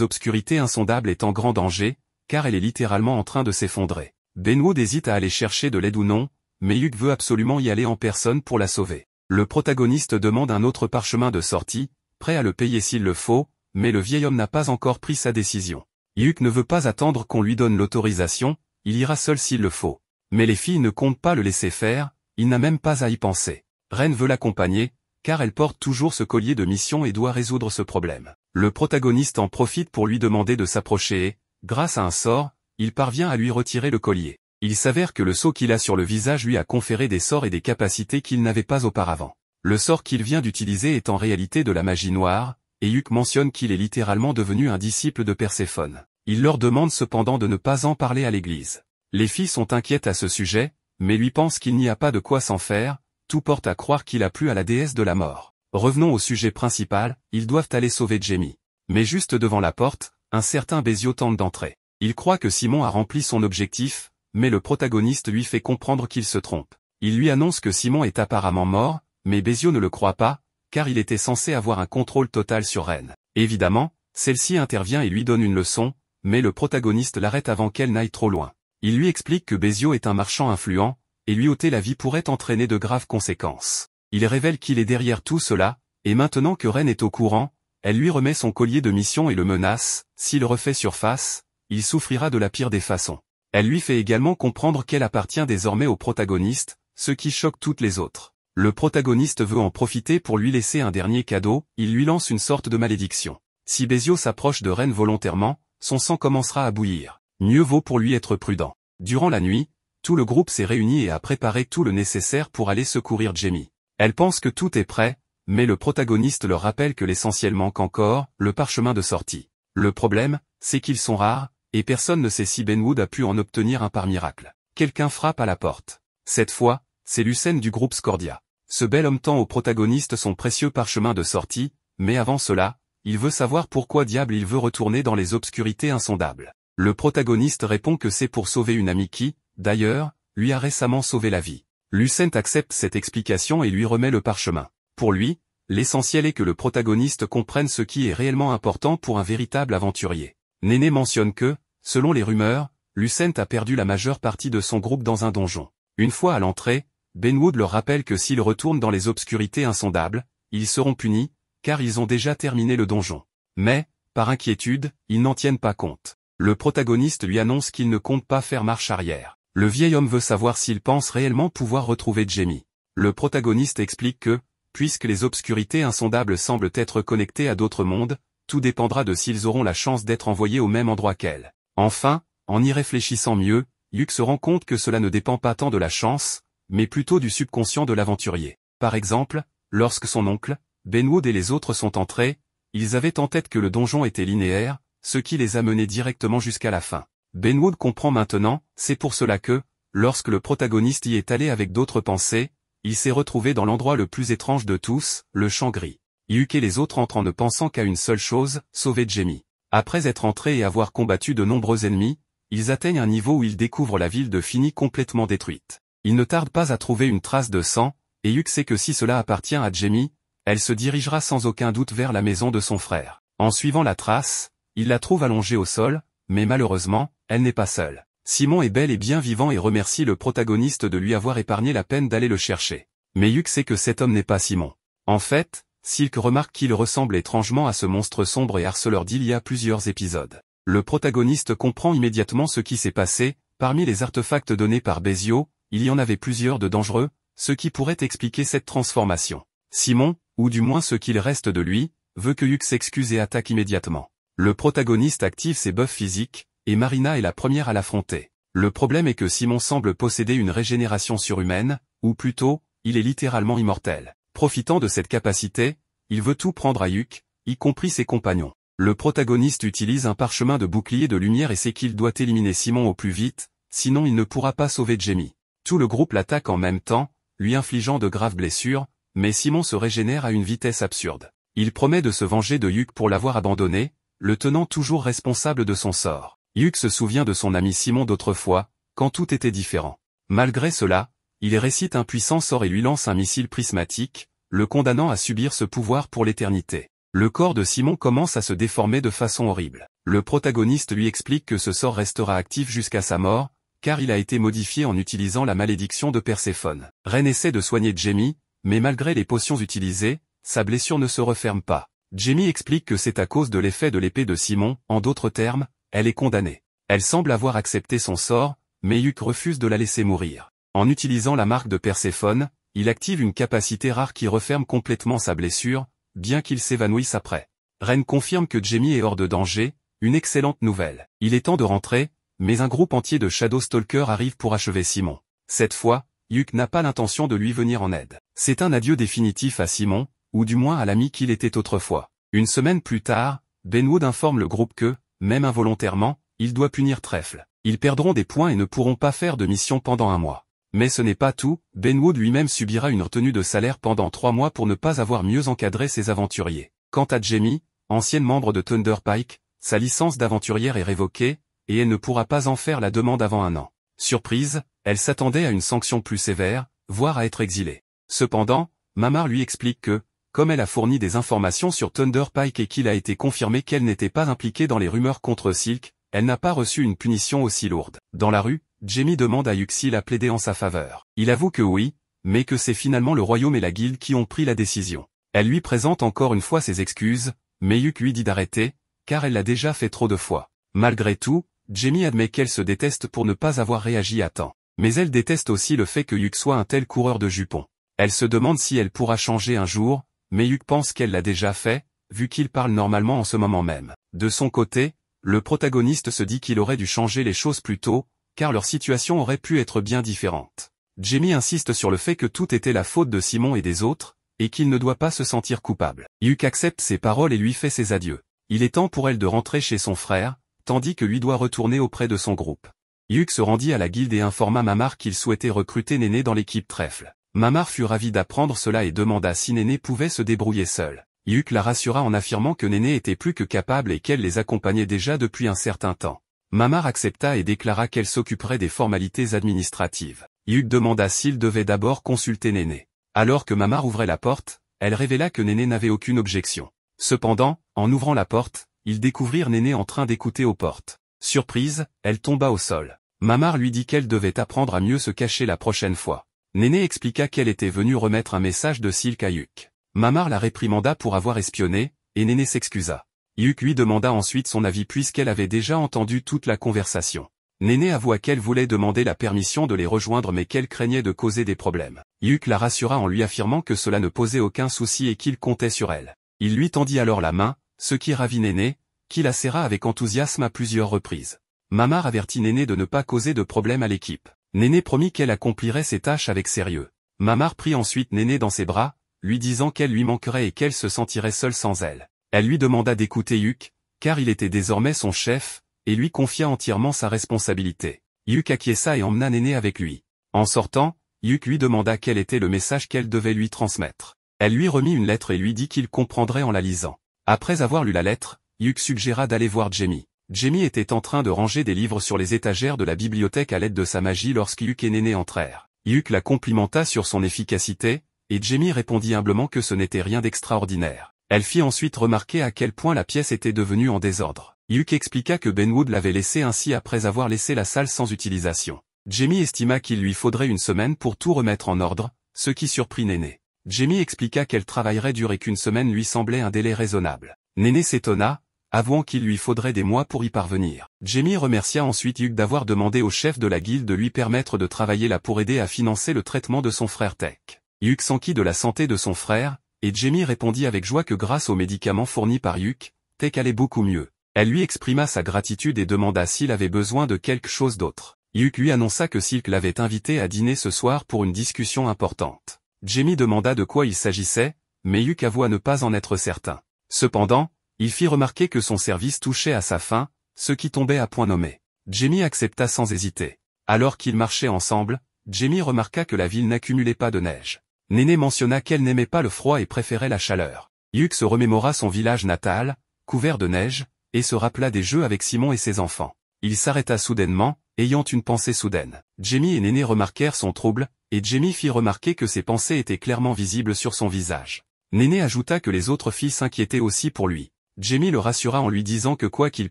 obscurités insondables est en grand danger, car elle est littéralement en train de s'effondrer. Benwood hésite à aller chercher de l'aide ou non, mais Hyuk veut absolument y aller en personne pour la sauver. Le protagoniste demande un autre parchemin de sortie, prêt à le payer s'il le faut, mais le vieil homme n'a pas encore pris sa décision. Hyuk ne veut pas attendre qu'on lui donne l'autorisation, il ira seul s'il le faut. Mais les filles ne comptent pas le laisser faire, il n'a même pas à y penser. Ren veut l'accompagner, car elle porte toujours ce collier de mission et doit résoudre ce problème. Le protagoniste en profite pour lui demander de s'approcher et, grâce à un sort, il parvient à lui retirer le collier. Il s'avère que le sceau qu'il a sur le visage lui a conféré des sorts et des capacités qu'il n'avait pas auparavant. Le sort qu'il vient d'utiliser est en réalité de la magie noire, et Hugues mentionne qu'il est littéralement devenu un disciple de Perséphone. Il leur demande cependant de ne pas en parler à l'église. Les filles sont inquiètes à ce sujet, mais lui pensent qu'il n'y a pas de quoi s'en faire, tout porte à croire qu'il a plu à la déesse de la mort. Revenons au sujet principal, ils doivent aller sauver Jamie. Mais juste devant la porte, un certain Bézio tente d'entrer. Il croit que Simon a rempli son objectif, mais le protagoniste lui fait comprendre qu'il se trompe. Il lui annonce que Simon est apparemment mort, mais Bézio ne le croit pas, car il était censé avoir un contrôle total sur Ren. Évidemment, celle-ci intervient et lui donne une leçon, mais le protagoniste l'arrête avant qu'elle n'aille trop loin. Il lui explique que Bézio est un marchand influent, et lui ôter la vie pourrait entraîner de graves conséquences. Il révèle qu'il est derrière tout cela, et maintenant que Ren est au courant, elle lui remet son collier de mission et le menace, s'il refait surface, il souffrira de la pire des façons. Elle lui fait également comprendre qu'elle appartient désormais au protagoniste, ce qui choque toutes les autres. Le protagoniste veut en profiter pour lui laisser un dernier cadeau, il lui lance une sorte de malédiction. Si Bézio s'approche de Ren volontairement, son sang commencera à bouillir. Mieux vaut pour lui être prudent. Durant la nuit, tout le groupe s'est réuni et a préparé tout le nécessaire pour aller secourir Jamie. Elle pense que tout est prêt, mais le protagoniste leur rappelle que l'essentiel manque encore, le parchemin de sortie. Le problème, c'est qu'ils sont rares, et personne ne sait si Benwood a pu en obtenir un par miracle. Quelqu'un frappe à la porte. Cette fois, c'est Lucène du groupe Scordia. Ce bel homme tend au protagoniste son précieux parchemin de sortie, mais avant cela, il veut savoir pourquoi diable il veut retourner dans les obscurités insondables. Le protagoniste répond que c'est pour sauver une amie qui, d'ailleurs, lui a récemment sauvé la vie. Lucène accepte cette explication et lui remet le parchemin. Pour lui, l'essentiel est que le protagoniste comprenne ce qui est réellement important pour un véritable aventurier. Néné mentionne que, selon les rumeurs, Lucène a perdu la majeure partie de son groupe dans un donjon. Une fois à l'entrée, Benwood leur rappelle que s'ils retournent dans les obscurités insondables, ils seront punis, car ils ont déjà terminé le donjon. Mais, par inquiétude, ils n'en tiennent pas compte. Le protagoniste lui annonce qu'il ne compte pas faire marche arrière. Le vieil homme veut savoir s'il pense réellement pouvoir retrouver Jamie. Le protagoniste explique que, puisque les obscurités insondables semblent être connectées à d'autres mondes, tout dépendra de s'ils auront la chance d'être envoyés au même endroit qu'elle. Enfin, en y réfléchissant mieux, Hugues se rend compte que cela ne dépend pas tant de la chance, mais plutôt du subconscient de l'aventurier. Par exemple, lorsque son oncle, Benwood et les autres sont entrés, ils avaient en tête que le donjon était linéaire, ce qui les a menés directement jusqu'à la fin. Benwood comprend maintenant, c'est pour cela que, lorsque le protagoniste y est allé avec d'autres pensées, il s'est retrouvé dans l'endroit le plus étrange de tous, le champ gris. Hugues et les autres entrent en ne pensant qu'à une seule chose, sauver Jamie. Après être entrés et avoir combattu de nombreux ennemis, ils atteignent un niveau où ils découvrent la ville de Fini complètement détruite. Ils ne tardent pas à trouver une trace de sang, et Hugues sait que si cela appartient à Jamie, elle se dirigera sans aucun doute vers la maison de son frère. En suivant la trace, il la trouve allongée au sol, mais malheureusement, elle n'est pas seule. Simon est bel et bien vivant et remercie le protagoniste de lui avoir épargné la peine d'aller le chercher. Mais Hugues sait que cet homme n'est pas Simon. En fait, Silk remarque qu'il ressemble étrangement à ce monstre sombre et harceleur d'il y a plusieurs épisodes. Le protagoniste comprend immédiatement ce qui s'est passé, parmi les artefacts donnés par Bézio, il y en avait plusieurs de dangereux, ce qui pourrait expliquer cette transformation. Simon, ou du moins ce qu'il reste de lui, veut que Hugues s'excuse et attaque immédiatement. Le protagoniste active ses buffs physiques, et Marina est la première à l'affronter. Le problème est que Simon semble posséder une régénération surhumaine, ou plutôt, il est littéralement immortel. Profitant de cette capacité, il veut tout prendre à Hugues, y compris ses compagnons. Le protagoniste utilise un parchemin de bouclier de lumière et sait qu'il doit éliminer Simon au plus vite, sinon il ne pourra pas sauver Jamie. Tout le groupe l'attaque en même temps, lui infligeant de graves blessures, mais Simon se régénère à une vitesse absurde. Il promet de se venger de Hugues pour l'avoir abandonné, le tenant toujours responsable de son sort. Hugues se souvient de son ami Simon d'autrefois, quand tout était différent. Malgré cela, il récite un puissant sort et lui lance un missile prismatique, le condamnant à subir ce pouvoir pour l'éternité. Le corps de Simon commence à se déformer de façon horrible. Le protagoniste lui explique que ce sort restera actif jusqu'à sa mort, car il a été modifié en utilisant la malédiction de Perséphone. Ren essaie de soigner Jamie, mais malgré les potions utilisées, sa blessure ne se referme pas. Jamie explique que c'est à cause de l'effet de l'épée de Simon, en d'autres termes, elle est condamnée. Elle semble avoir accepté son sort, mais Hugues refuse de la laisser mourir. En utilisant la marque de Perséphone, il active une capacité rare qui referme complètement sa blessure, bien qu'il s'évanouisse après. Ren confirme que Jamie est hors de danger, une excellente nouvelle. Il est temps de rentrer, mais un groupe entier de Shadow Stalkers arrive pour achever Simon. Cette fois, Yuk n'a pas l'intention de lui venir en aide. C'est un adieu définitif à Simon, ou du moins à l'ami qu'il était autrefois. Une semaine plus tard, Benwood informe le groupe que, même involontairement, il doit punir Trèfle. Ils perdront des points et ne pourront pas faire de mission pendant un mois. Mais ce n'est pas tout, Benwood lui-même subira une retenue de salaire pendant 3 mois pour ne pas avoir mieux encadré ses aventuriers. Quant à Jamie, ancienne membre de Thunder Pike, sa licence d'aventurière est révoquée, et elle ne pourra pas en faire la demande avant 1 an. Surprise, elle s'attendait à une sanction plus sévère, voire à être exilée. Cependant, Mamar lui explique que, comme elle a fourni des informations sur Thunder Pike et qu'il a été confirmé qu'elle n'était pas impliquée dans les rumeurs contre Silk, elle n'a pas reçu une punition aussi lourde. Dans la rue, Jamie demande à Yuk s'il a plaidé en sa faveur. Il avoue que oui, mais que c'est finalement le royaume et la guilde qui ont pris la décision. Elle lui présente encore une fois ses excuses, mais Yuk lui dit d'arrêter, car elle l'a déjà fait trop de fois. Malgré tout, Jamie admet qu'elle se déteste pour ne pas avoir réagi à temps. Mais elle déteste aussi le fait que Yuk soit un tel coureur de jupons. Elle se demande si elle pourra changer un jour, mais Yuk pense qu'elle l'a déjà fait, vu qu'il parle normalement en ce moment même. De son côté, le protagoniste se dit qu'il aurait dû changer les choses plus tôt, car leur situation aurait pu être bien différente. Jamie insiste sur le fait que tout était la faute de Simon et des autres, et qu'il ne doit pas se sentir coupable. Yuk accepte ses paroles et lui fait ses adieux. Il est temps pour elle de rentrer chez son frère, tandis que lui doit retourner auprès de son groupe. Yuk se rendit à la guilde et informa Mamar qu'il souhaitait recruter Néné dans l'équipe Trèfle. Mamar fut ravi d'apprendre cela et demanda si Néné pouvait se débrouiller seule. Yuk la rassura en affirmant que Néné était plus que capable et qu'elle les accompagnait déjà depuis un certain temps. Mamar accepta et déclara qu'elle s'occuperait des formalités administratives. Yuk demanda s'il devait d'abord consulter Néné. Alors que Mamar ouvrait la porte, elle révéla que Néné n'avait aucune objection. Cependant, en ouvrant la porte, ils découvrirent Néné en train d'écouter aux portes. Surprise, elle tomba au sol. Mamar lui dit qu'elle devait apprendre à mieux se cacher la prochaine fois. Néné expliqua qu'elle était venue remettre un message de Silk à Yuk. Mamar la réprimanda pour avoir espionné, et Néné s'excusa. Yuk lui demanda ensuite son avis puisqu'elle avait déjà entendu toute la conversation. Néné avoua qu'elle voulait demander la permission de les rejoindre mais qu'elle craignait de causer des problèmes. Yuk la rassura en lui affirmant que cela ne posait aucun souci et qu'il comptait sur elle. Il lui tendit alors la main, ce qui ravit Néné, qui la serra avec enthousiasme à plusieurs reprises. Mamar avertit Néné de ne pas causer de problème à l'équipe. Néné promit qu'elle accomplirait ses tâches avec sérieux. Mamar prit ensuite Néné dans ses bras, lui disant qu'elle lui manquerait et qu'elle se sentirait seule sans elle. Elle lui demanda d'écouter Yuk, car il était désormais son chef, et lui confia entièrement sa responsabilité. Yuk acquiesça et emmena Néné avec lui. En sortant, Yuk lui demanda quel était le message qu'elle devait lui transmettre. Elle lui remit une lettre et lui dit qu'il comprendrait en la lisant. Après avoir lu la lettre, Yuk suggéra d'aller voir Jamie. Jamie était en train de ranger des livres sur les étagères de la bibliothèque à l'aide de sa magie lorsque Yuk et Néné entrèrent. Yuk la complimenta sur son efficacité, et Jamie répondit humblement que ce n'était rien d'extraordinaire. Elle fit ensuite remarquer à quel point la pièce était devenue en désordre. Yuk expliqua que Benwood l'avait laissée ainsi après avoir laissé la salle sans utilisation. Jamie estima qu'il lui faudrait une semaine pour tout remettre en ordre, ce qui surprit Néné. Jamie expliqua qu'elle travaillerait dur et qu'une semaine lui semblait un délai raisonnable. Néné s'étonna, avouant qu'il lui faudrait des mois pour y parvenir. Jamie remercia ensuite Yuk d'avoir demandé au chef de la guilde de lui permettre de travailler là pour aider à financer le traitement de son frère Tech. Yuk s'enquit de la santé de son frère, et Jamie répondit avec joie que grâce aux médicaments fournis par Yuk, Tech allait beaucoup mieux. Elle lui exprima sa gratitude et demanda s'il avait besoin de quelque chose d'autre. Yuk lui annonça que Silk l'avait invité à dîner ce soir pour une discussion importante. Jamie demanda de quoi il s'agissait, mais Yuk avoua ne pas en être certain. Cependant, il fit remarquer que son service touchait à sa fin, ce qui tombait à point nommé. Jamie accepta sans hésiter. Alors qu'ils marchaient ensemble, Jamie remarqua que la ville n'accumulait pas de neige. Néné mentionna qu'elle n'aimait pas le froid et préférait la chaleur. Yuk se remémora son village natal, couvert de neige, et se rappela des jeux avec Simon et ses enfants. Il s'arrêta soudainement, ayant une pensée soudaine. Jamie et Néné remarquèrent son trouble, et Jamie fit remarquer que ses pensées étaient clairement visibles sur son visage. Néné ajouta que les autres filles s'inquiétaient aussi pour lui. Jamie le rassura en lui disant que quoi qu'il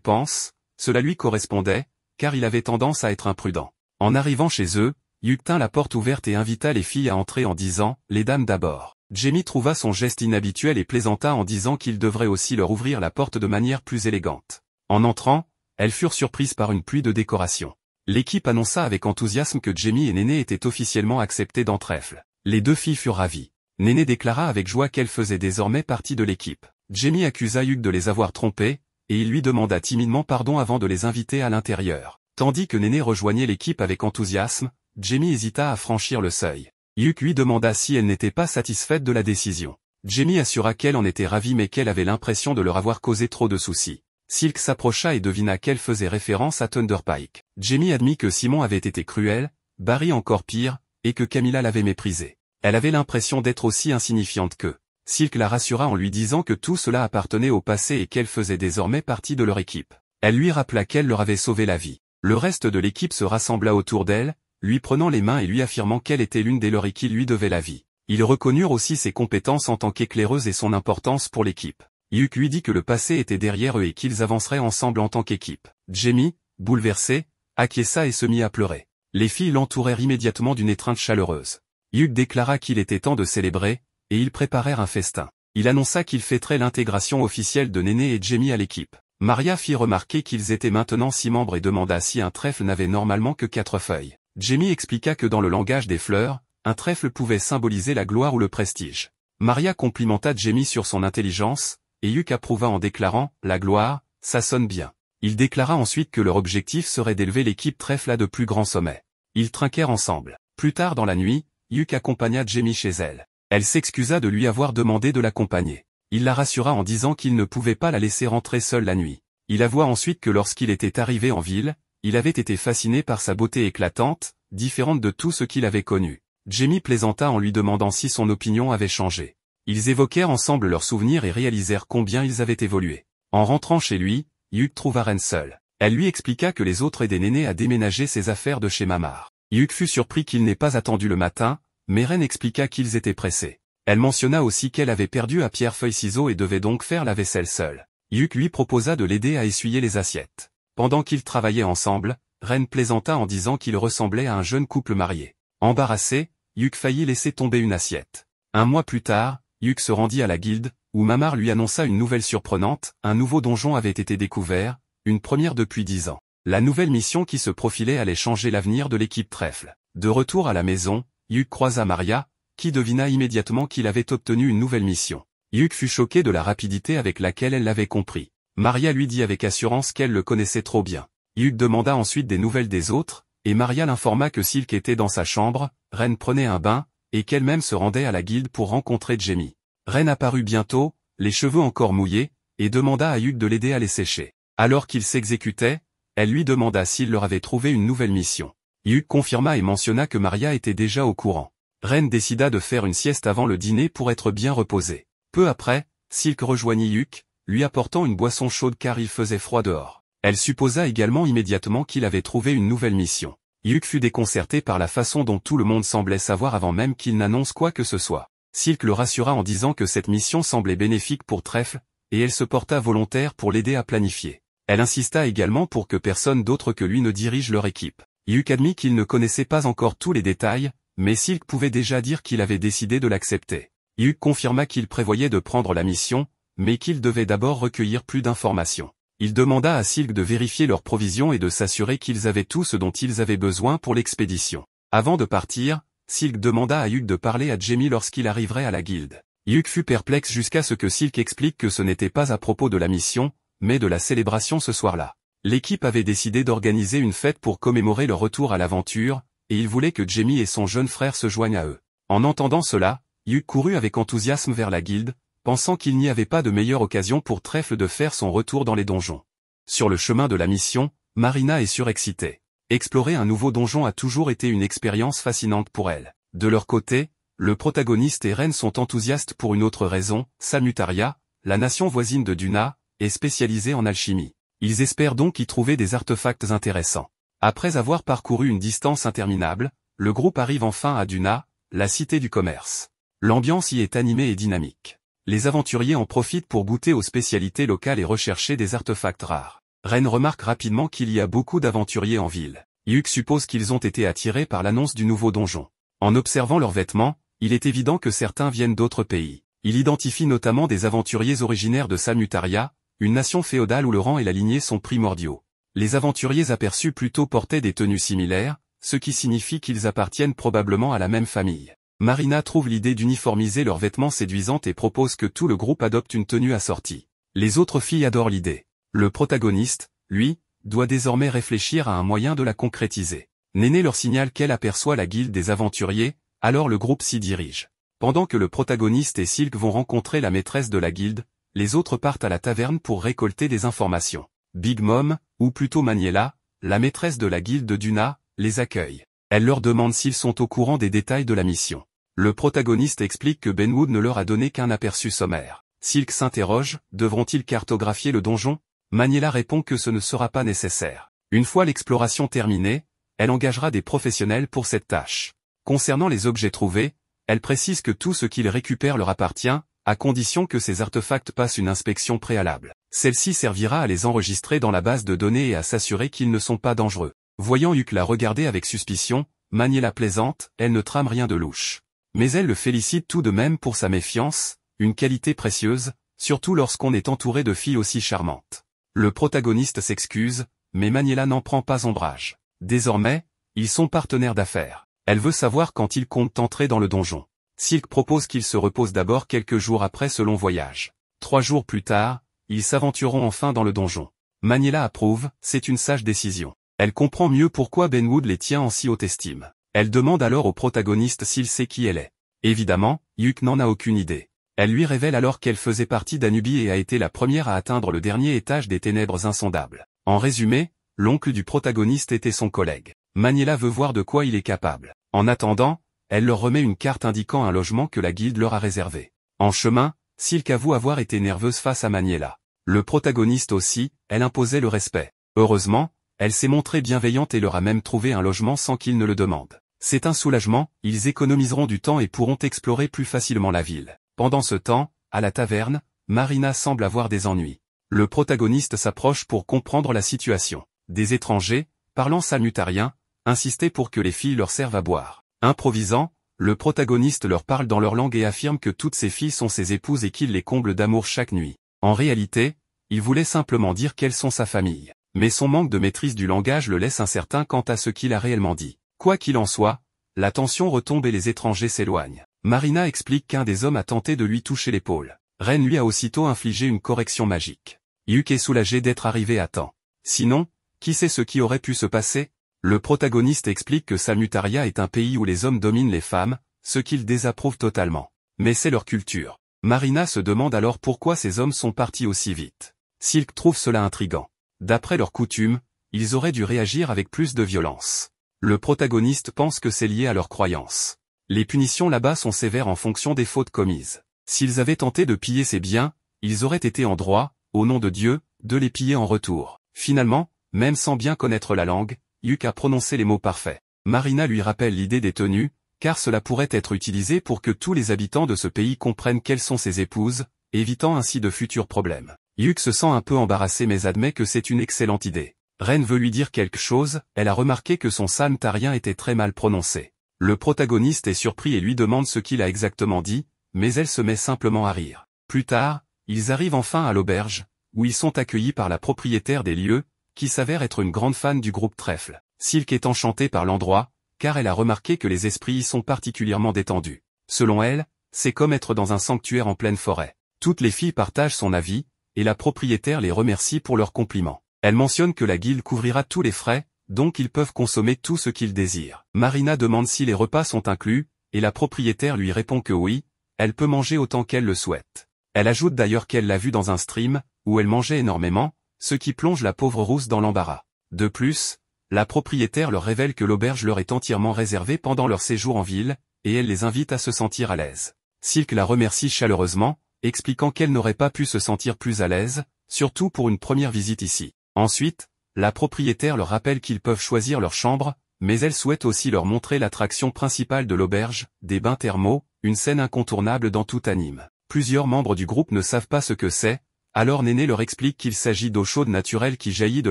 pense, cela lui correspondait, car il avait tendance à être imprudent. En arrivant chez eux, Yuk tint la porte ouverte et invita les filles à entrer en disant « Les dames d'abord ». Jamie trouva son geste inhabituel et plaisanta en disant qu'il devrait aussi leur ouvrir la porte de manière plus élégante. En entrant, elles furent surprises par une pluie de décorations. L'équipe annonça avec enthousiasme que Jamie et Néné étaient officiellement acceptés dans Trèfle. Les deux filles furent ravies. Néné déclara avec joie qu'elle faisait désormais partie de l'équipe. Jamie accusa Hugh de les avoir trompés, et il lui demanda timidement pardon avant de les inviter à l'intérieur. Tandis que Néné rejoignait l'équipe avec enthousiasme, Jamie hésita à franchir le seuil. Hugh lui demanda si elle n'était pas satisfaite de la décision. Jamie assura qu'elle en était ravie mais qu'elle avait l'impression de leur avoir causé trop de soucis. Silk s'approcha et devina qu'elle faisait référence à Thunder Pike. Jamie admit que Simon avait été cruel, Barry encore pire, et que Camilla l'avait méprisée. Elle avait l'impression d'être aussi insignifiante qu'eux. Silk la rassura en lui disant que tout cela appartenait au passé et qu'elle faisait désormais partie de leur équipe. Elle lui rappela qu'elle leur avait sauvé la vie. Le reste de l'équipe se rassembla autour d'elle, lui prenant les mains et lui affirmant qu'elle était l'une des leurs et qui lui devait la vie. Ils reconnurent aussi ses compétences en tant qu'éclaireuse et son importance pour l'équipe. Hugh lui dit que le passé était derrière eux et qu'ils avanceraient ensemble en tant qu'équipe. Jamie, bouleversé, acquiesça et se mit à pleurer. Les filles l'entourèrent immédiatement d'une étreinte chaleureuse. Hugh déclara qu'il était temps de célébrer, et ils préparèrent un festin. Il annonça qu'il fêterait l'intégration officielle de Néné et Jamie à l'équipe. Maria fit remarquer qu'ils étaient maintenant 6 membres et demanda si un trèfle n'avait normalement que 4 feuilles. Jamie expliqua que dans le langage des fleurs, un trèfle pouvait symboliser la gloire ou le prestige. Maria complimenta Jamie sur son intelligence, et Hugh approuva en déclarant « La gloire, ça sonne bien ». Il déclara ensuite que leur objectif serait d'élever l'équipe trèfle à de plus grands sommets. Ils trinquèrent ensemble. Plus tard dans la nuit, Hugh accompagna Jamie chez elle. Elle s'excusa de lui avoir demandé de l'accompagner. Il la rassura en disant qu'il ne pouvait pas la laisser rentrer seule la nuit. Il avoua ensuite que lorsqu'il était arrivé en ville, il avait été fasciné par sa beauté éclatante, différente de tout ce qu'il avait connu. Jamie plaisanta en lui demandant si son opinion avait changé. Ils évoquèrent ensemble leurs souvenirs et réalisèrent combien ils avaient évolué. En rentrant chez lui, Hugh trouva Reine seule. Elle lui expliqua que les autres aidaient Néné à déménager ses affaires de chez Mamar. Hugh fut surpris qu'il n'ait pas attendu le matin, mais Reine expliqua qu'ils étaient pressés. Elle mentionna aussi qu'elle avait perdu à pierre-feuille-ciseaux et devait donc faire la vaisselle seule. Hugh lui proposa de l'aider à essuyer les assiettes. Pendant qu'ils travaillaient ensemble, Reine plaisanta en disant qu'il ressemblait à un jeune couple marié. Embarrassé, Hugh faillit laisser tomber une assiette. Un mois plus tard, Hugh se rendit à la guilde, où Mamar lui annonça une nouvelle surprenante, un nouveau donjon avait été découvert, une première depuis 10 ans. La nouvelle mission qui se profilait allait changer l'avenir de l'équipe trèfle. De retour à la maison, Hugh croisa Maria, qui devina immédiatement qu'il avait obtenu une nouvelle mission. Hugh fut choqué de la rapidité avec laquelle elle l'avait compris. Maria lui dit avec assurance qu'elle le connaissait trop bien. Hugh demanda ensuite des nouvelles des autres, et Maria l'informa que Silk était dans sa chambre, Reine prenait un bain, et qu'elle-même se rendait à la guilde pour rencontrer Jamie. Reine apparut bientôt, les cheveux encore mouillés, et demanda à Hugh de l'aider à les sécher. Alors qu'il s'exécutait, elle lui demanda s'il leur avait trouvé une nouvelle mission. Hugh confirma et mentionna que Maria était déjà au courant. Reine décida de faire une sieste avant le dîner pour être bien reposée. Peu après, Silk rejoignit Hugh, lui apportant une boisson chaude car il faisait froid dehors. Elle supposa également immédiatement qu'il avait trouvé une nouvelle mission. Hugh fut déconcerté par la façon dont tout le monde semblait savoir avant même qu'il n'annonce quoi que ce soit. Silk le rassura en disant que cette mission semblait bénéfique pour Trèfle, et elle se porta volontaire pour l'aider à planifier. Elle insista également pour que personne d'autre que lui ne dirige leur équipe. Hugh admit qu'il ne connaissait pas encore tous les détails, mais Silk pouvait déjà dire qu'il avait décidé de l'accepter. Hugh confirma qu'il prévoyait de prendre la mission, mais qu'il devait d'abord recueillir plus d'informations. Il demanda à Silk de vérifier leurs provisions et de s'assurer qu'ils avaient tout ce dont ils avaient besoin pour l'expédition. Avant de partir, Silk demanda à Hugh de parler à Jamie lorsqu'il arriverait à la guilde. Hugh fut perplexe jusqu'à ce que Silk explique que ce n'était pas à propos de la mission, mais de la célébration ce soir-là. L'équipe avait décidé d'organiser une fête pour commémorer leur retour à l'aventure, et il voulait que Jamie et son jeune frère se joignent à eux. En entendant cela, Hugh courut avec enthousiasme vers la guilde, pensant qu'il n'y avait pas de meilleure occasion pour Trèfle de faire son retour dans les donjons. Sur le chemin de la mission, Marina est surexcitée. Explorer un nouveau donjon a toujours été une expérience fascinante pour elle. De leur côté, le protagoniste et Reine sont enthousiastes pour une autre raison, Salmutaria, la nation voisine de Duna, est spécialisée en alchimie. Ils espèrent donc y trouver des artefacts intéressants. Après avoir parcouru une distance interminable, le groupe arrive enfin à Duna, la cité du commerce. L'ambiance y est animée et dynamique. Les aventuriers en profitent pour goûter aux spécialités locales et rechercher des artefacts rares. Reine remarque rapidement qu'il y a beaucoup d'aventuriers en ville. Hugh suppose qu'ils ont été attirés par l'annonce du nouveau donjon. En observant leurs vêtements, il est évident que certains viennent d'autres pays. Il identifie notamment des aventuriers originaires de Salmutaria, une nation féodale où le rang et la lignée sont primordiaux. Les aventuriers aperçus plus tôt portaient des tenues similaires, ce qui signifie qu'ils appartiennent probablement à la même famille. Marina trouve l'idée d'uniformiser leurs vêtements séduisante et propose que tout le groupe adopte une tenue assortie. Les autres filles adorent l'idée. Le protagoniste, lui, doit désormais réfléchir à un moyen de la concrétiser. Néné leur signale qu'elle aperçoit la guilde des aventuriers, alors le groupe s'y dirige. Pendant que le protagoniste et Silk vont rencontrer la maîtresse de la guilde, les autres partent à la taverne pour récolter des informations. Big Mom, ou plutôt Maniela, la maîtresse de la guilde d'Una, les accueille. Elle leur demande s'ils sont au courant des détails de la mission. Le protagoniste explique que Benwood ne leur a donné qu'un aperçu sommaire. Silk s'interroge, devront-ils cartographier le donjon? Maniela répond que ce ne sera pas nécessaire. Une fois l'exploration terminée, elle engagera des professionnels pour cette tâche. Concernant les objets trouvés, elle précise que tout ce qu'ils récupèrent leur appartient, à condition que ces artefacts passent une inspection préalable. Celle-ci servira à les enregistrer dans la base de données et à s'assurer qu'ils ne sont pas dangereux. Voyant Huck la regarder avec suspicion, Maniela plaisante, elle ne trame rien de louche. Mais elle le félicite tout de même pour sa méfiance, une qualité précieuse, surtout lorsqu'on est entouré de filles aussi charmantes. Le protagoniste s'excuse, mais Maniela n'en prend pas ombrage. Désormais, ils sont partenaires d'affaires. Elle veut savoir quand ils comptent entrer dans le donjon. Silk propose qu'ils se reposent d'abord quelques jours après ce long voyage. 3 jours plus tard, ils s'aventureront enfin dans le donjon. Maniela approuve, c'est une sage décision. Elle comprend mieux pourquoi Benwood les tient en si haute estime. Elle demande alors au protagoniste s'il sait qui elle est. Évidemment, Huck n'en a aucune idée. Elle lui révèle alors qu'elle faisait partie d'Anubis et a été la première à atteindre le dernier étage des ténèbres insondables. En résumé, l'oncle du protagoniste était son collègue. Maniela veut voir de quoi il est capable. En attendant, elle leur remet une carte indiquant un logement que la guilde leur a réservé. En chemin, Silk avoue avoir été nerveuse face à Maniela. Le protagoniste aussi, elle imposait le respect. Heureusement, elle s'est montrée bienveillante et leur a même trouvé un logement sans qu'ils ne le demandent. C'est un soulagement, ils économiseront du temps et pourront explorer plus facilement la ville. Pendant ce temps, à la taverne, Marina semble avoir des ennuis. Le protagoniste s'approche pour comprendre la situation. Des étrangers, parlant salmutarien, insistaient pour que les filles leur servent à boire. Improvisant, le protagoniste leur parle dans leur langue et affirme que toutes ces filles sont ses épouses et qu'il les comble d'amour chaque nuit. En réalité, il voulait simplement dire qu'elles sont sa famille. Mais son manque de maîtrise du langage le laisse incertain quant à ce qu'il a réellement dit. Quoi qu'il en soit, la tension retombe et les étrangers s'éloignent. Marina explique qu'un des hommes a tenté de lui toucher l'épaule. Ren lui a aussitôt infligé une correction magique. Huck est soulagé d'être arrivé à temps. Sinon, qui sait ce qui aurait pu se passer? Le protagoniste explique que Salmutaria est un pays où les hommes dominent les femmes, ce qu'il désapprouve totalement. Mais c'est leur culture. Marina se demande alors pourquoi ces hommes sont partis aussi vite. Silk trouve cela intriguant. D'après leurs coutumes, ils auraient dû réagir avec plus de violence. Le protagoniste pense que c'est lié à leurs croyances. Les punitions là-bas sont sévères en fonction des fautes commises. S'ils avaient tenté de piller ces biens, ils auraient été en droit, au nom de Dieu, de les piller en retour. Finalement, même sans bien connaître la langue, Huck a prononcé les mots parfaits. Marina lui rappelle l'idée des tenues, car cela pourrait être utilisé pour que tous les habitants de ce pays comprennent quelles sont ses épouses, évitant ainsi de futurs problèmes. Huck se sent un peu embarrassé mais admet que c'est une excellente idée. Ren veut lui dire quelque chose, elle a remarqué que son salmtarien était très mal prononcé. Le protagoniste est surpris et lui demande ce qu'il a exactement dit, mais elle se met simplement à rire. Plus tard, ils arrivent enfin à l'auberge, où ils sont accueillis par la propriétaire des lieux, qui s'avère être une grande fan du groupe Trèfle. Silk est enchantée par l'endroit, car elle a remarqué que les esprits y sont particulièrement détendus. Selon elle, c'est comme être dans un sanctuaire en pleine forêt. Toutes les filles partagent son avis, et la propriétaire les remercie pour leurs compliments. Elle mentionne que la guilde couvrira tous les frais, donc ils peuvent consommer tout ce qu'ils désirent. Marina demande si les repas sont inclus, et la propriétaire lui répond que oui, elle peut manger autant qu'elle le souhaite. Elle ajoute d'ailleurs qu'elle l'a vu dans un stream, où elle mangeait énormément, ce qui plonge la pauvre rousse dans l'embarras. De plus, la propriétaire leur révèle que l'auberge leur est entièrement réservée pendant leur séjour en ville, et elle les invite à se sentir à l'aise. Silk la remercie chaleureusement, expliquant qu'elle n'aurait pas pu se sentir plus à l'aise, surtout pour une première visite ici. Ensuite, la propriétaire leur rappelle qu'ils peuvent choisir leur chambre, mais elle souhaite aussi leur montrer l'attraction principale de l'auberge, des bains thermaux, une scène incontournable dans tout anime. Plusieurs membres du groupe ne savent pas ce que c'est, alors Néné leur explique qu'il s'agit d'eau chaude naturelle qui jaillit de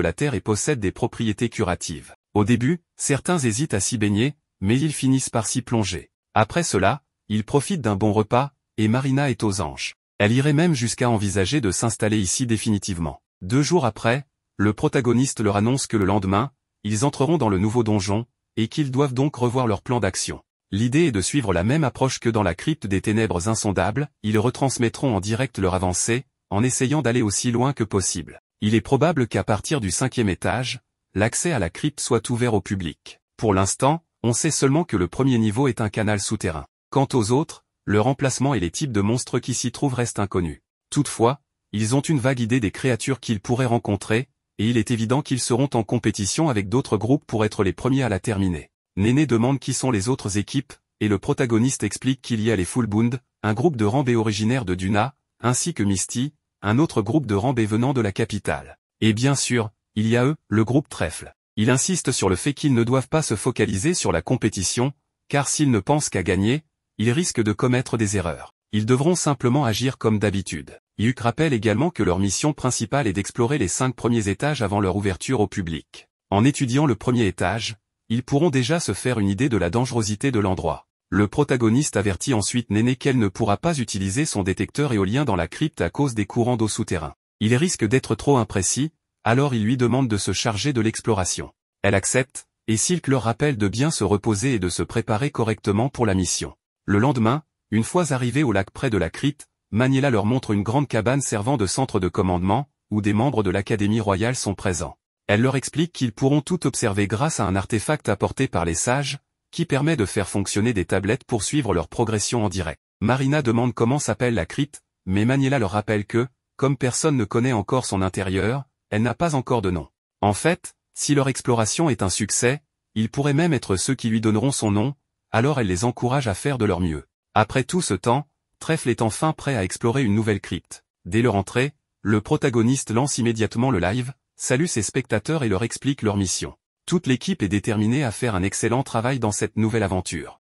la terre et possède des propriétés curatives. Au début, certains hésitent à s'y baigner, mais ils finissent par s'y plonger. Après cela, ils profitent d'un bon repas, et Marina est aux anges. Elle irait même jusqu'à envisager de s'installer ici définitivement. 2 jours après, le protagoniste leur annonce que le lendemain, ils entreront dans le nouveau donjon, et qu'ils doivent donc revoir leur plan d'action. L'idée est de suivre la même approche que dans la crypte des ténèbres insondables, ils retransmettront en direct leur avancée, en essayant d'aller aussi loin que possible. Il est probable qu'à partir du 5e étage, l'accès à la crypte soit ouvert au public. Pour l'instant, on sait seulement que le premier niveau est un canal souterrain. Quant aux autres, leur emplacement et les types de monstres qui s'y trouvent restent inconnus. Toutefois, ils ont une vague idée des créatures qu'ils pourraient rencontrer, et il est évident qu'ils seront en compétition avec d'autres groupes pour être les premiers à la terminer. Néné demande qui sont les autres équipes, et le protagoniste explique qu'il y a les Fullbound, un groupe de Rambé originaire de Duna, ainsi que Misty, un autre groupe de Rambé venant de la capitale. Et bien sûr, il y a eux, le groupe Trèfle. Il insiste sur le fait qu'ils ne doivent pas se focaliser sur la compétition, car s'ils ne pensent qu'à gagner, ils risquent de commettre des erreurs. Ils devront simplement agir comme d'habitude. Yuk rappelle également que leur mission principale est d'explorer les 5 premiers étages avant leur ouverture au public. En étudiant le premier étage, ils pourront déjà se faire une idée de la dangerosité de l'endroit. Le protagoniste avertit ensuite Néné qu'elle ne pourra pas utiliser son détecteur éolien dans la crypte à cause des courants d'eau souterrains. Il risque d'être trop imprécis, alors il lui demande de se charger de l'exploration. Elle accepte, et Silk leur rappelle de bien se reposer et de se préparer correctement pour la mission. Le lendemain, une fois arrivés au lac près de la crypte, Maniela leur montre une grande cabane servant de centre de commandement, où des membres de l'Académie royale sont présents. Elle leur explique qu'ils pourront tout observer grâce à un artefact apporté par les sages, qui permet de faire fonctionner des tablettes pour suivre leur progression en direct. Marina demande comment s'appelle la crypte, mais Maniela leur rappelle que, comme personne ne connaît encore son intérieur, elle n'a pas encore de nom. En fait, si leur exploration est un succès, ils pourraient même être ceux qui lui donneront son nom, alors elle les encourage à faire de leur mieux. Après tout ce temps, Trèfle est enfin prêt à explorer une nouvelle crypte. Dès leur entrée, le protagoniste lance immédiatement le live, salue ses spectateurs et leur explique leur mission. Toute l'équipe est déterminée à faire un excellent travail dans cette nouvelle aventure.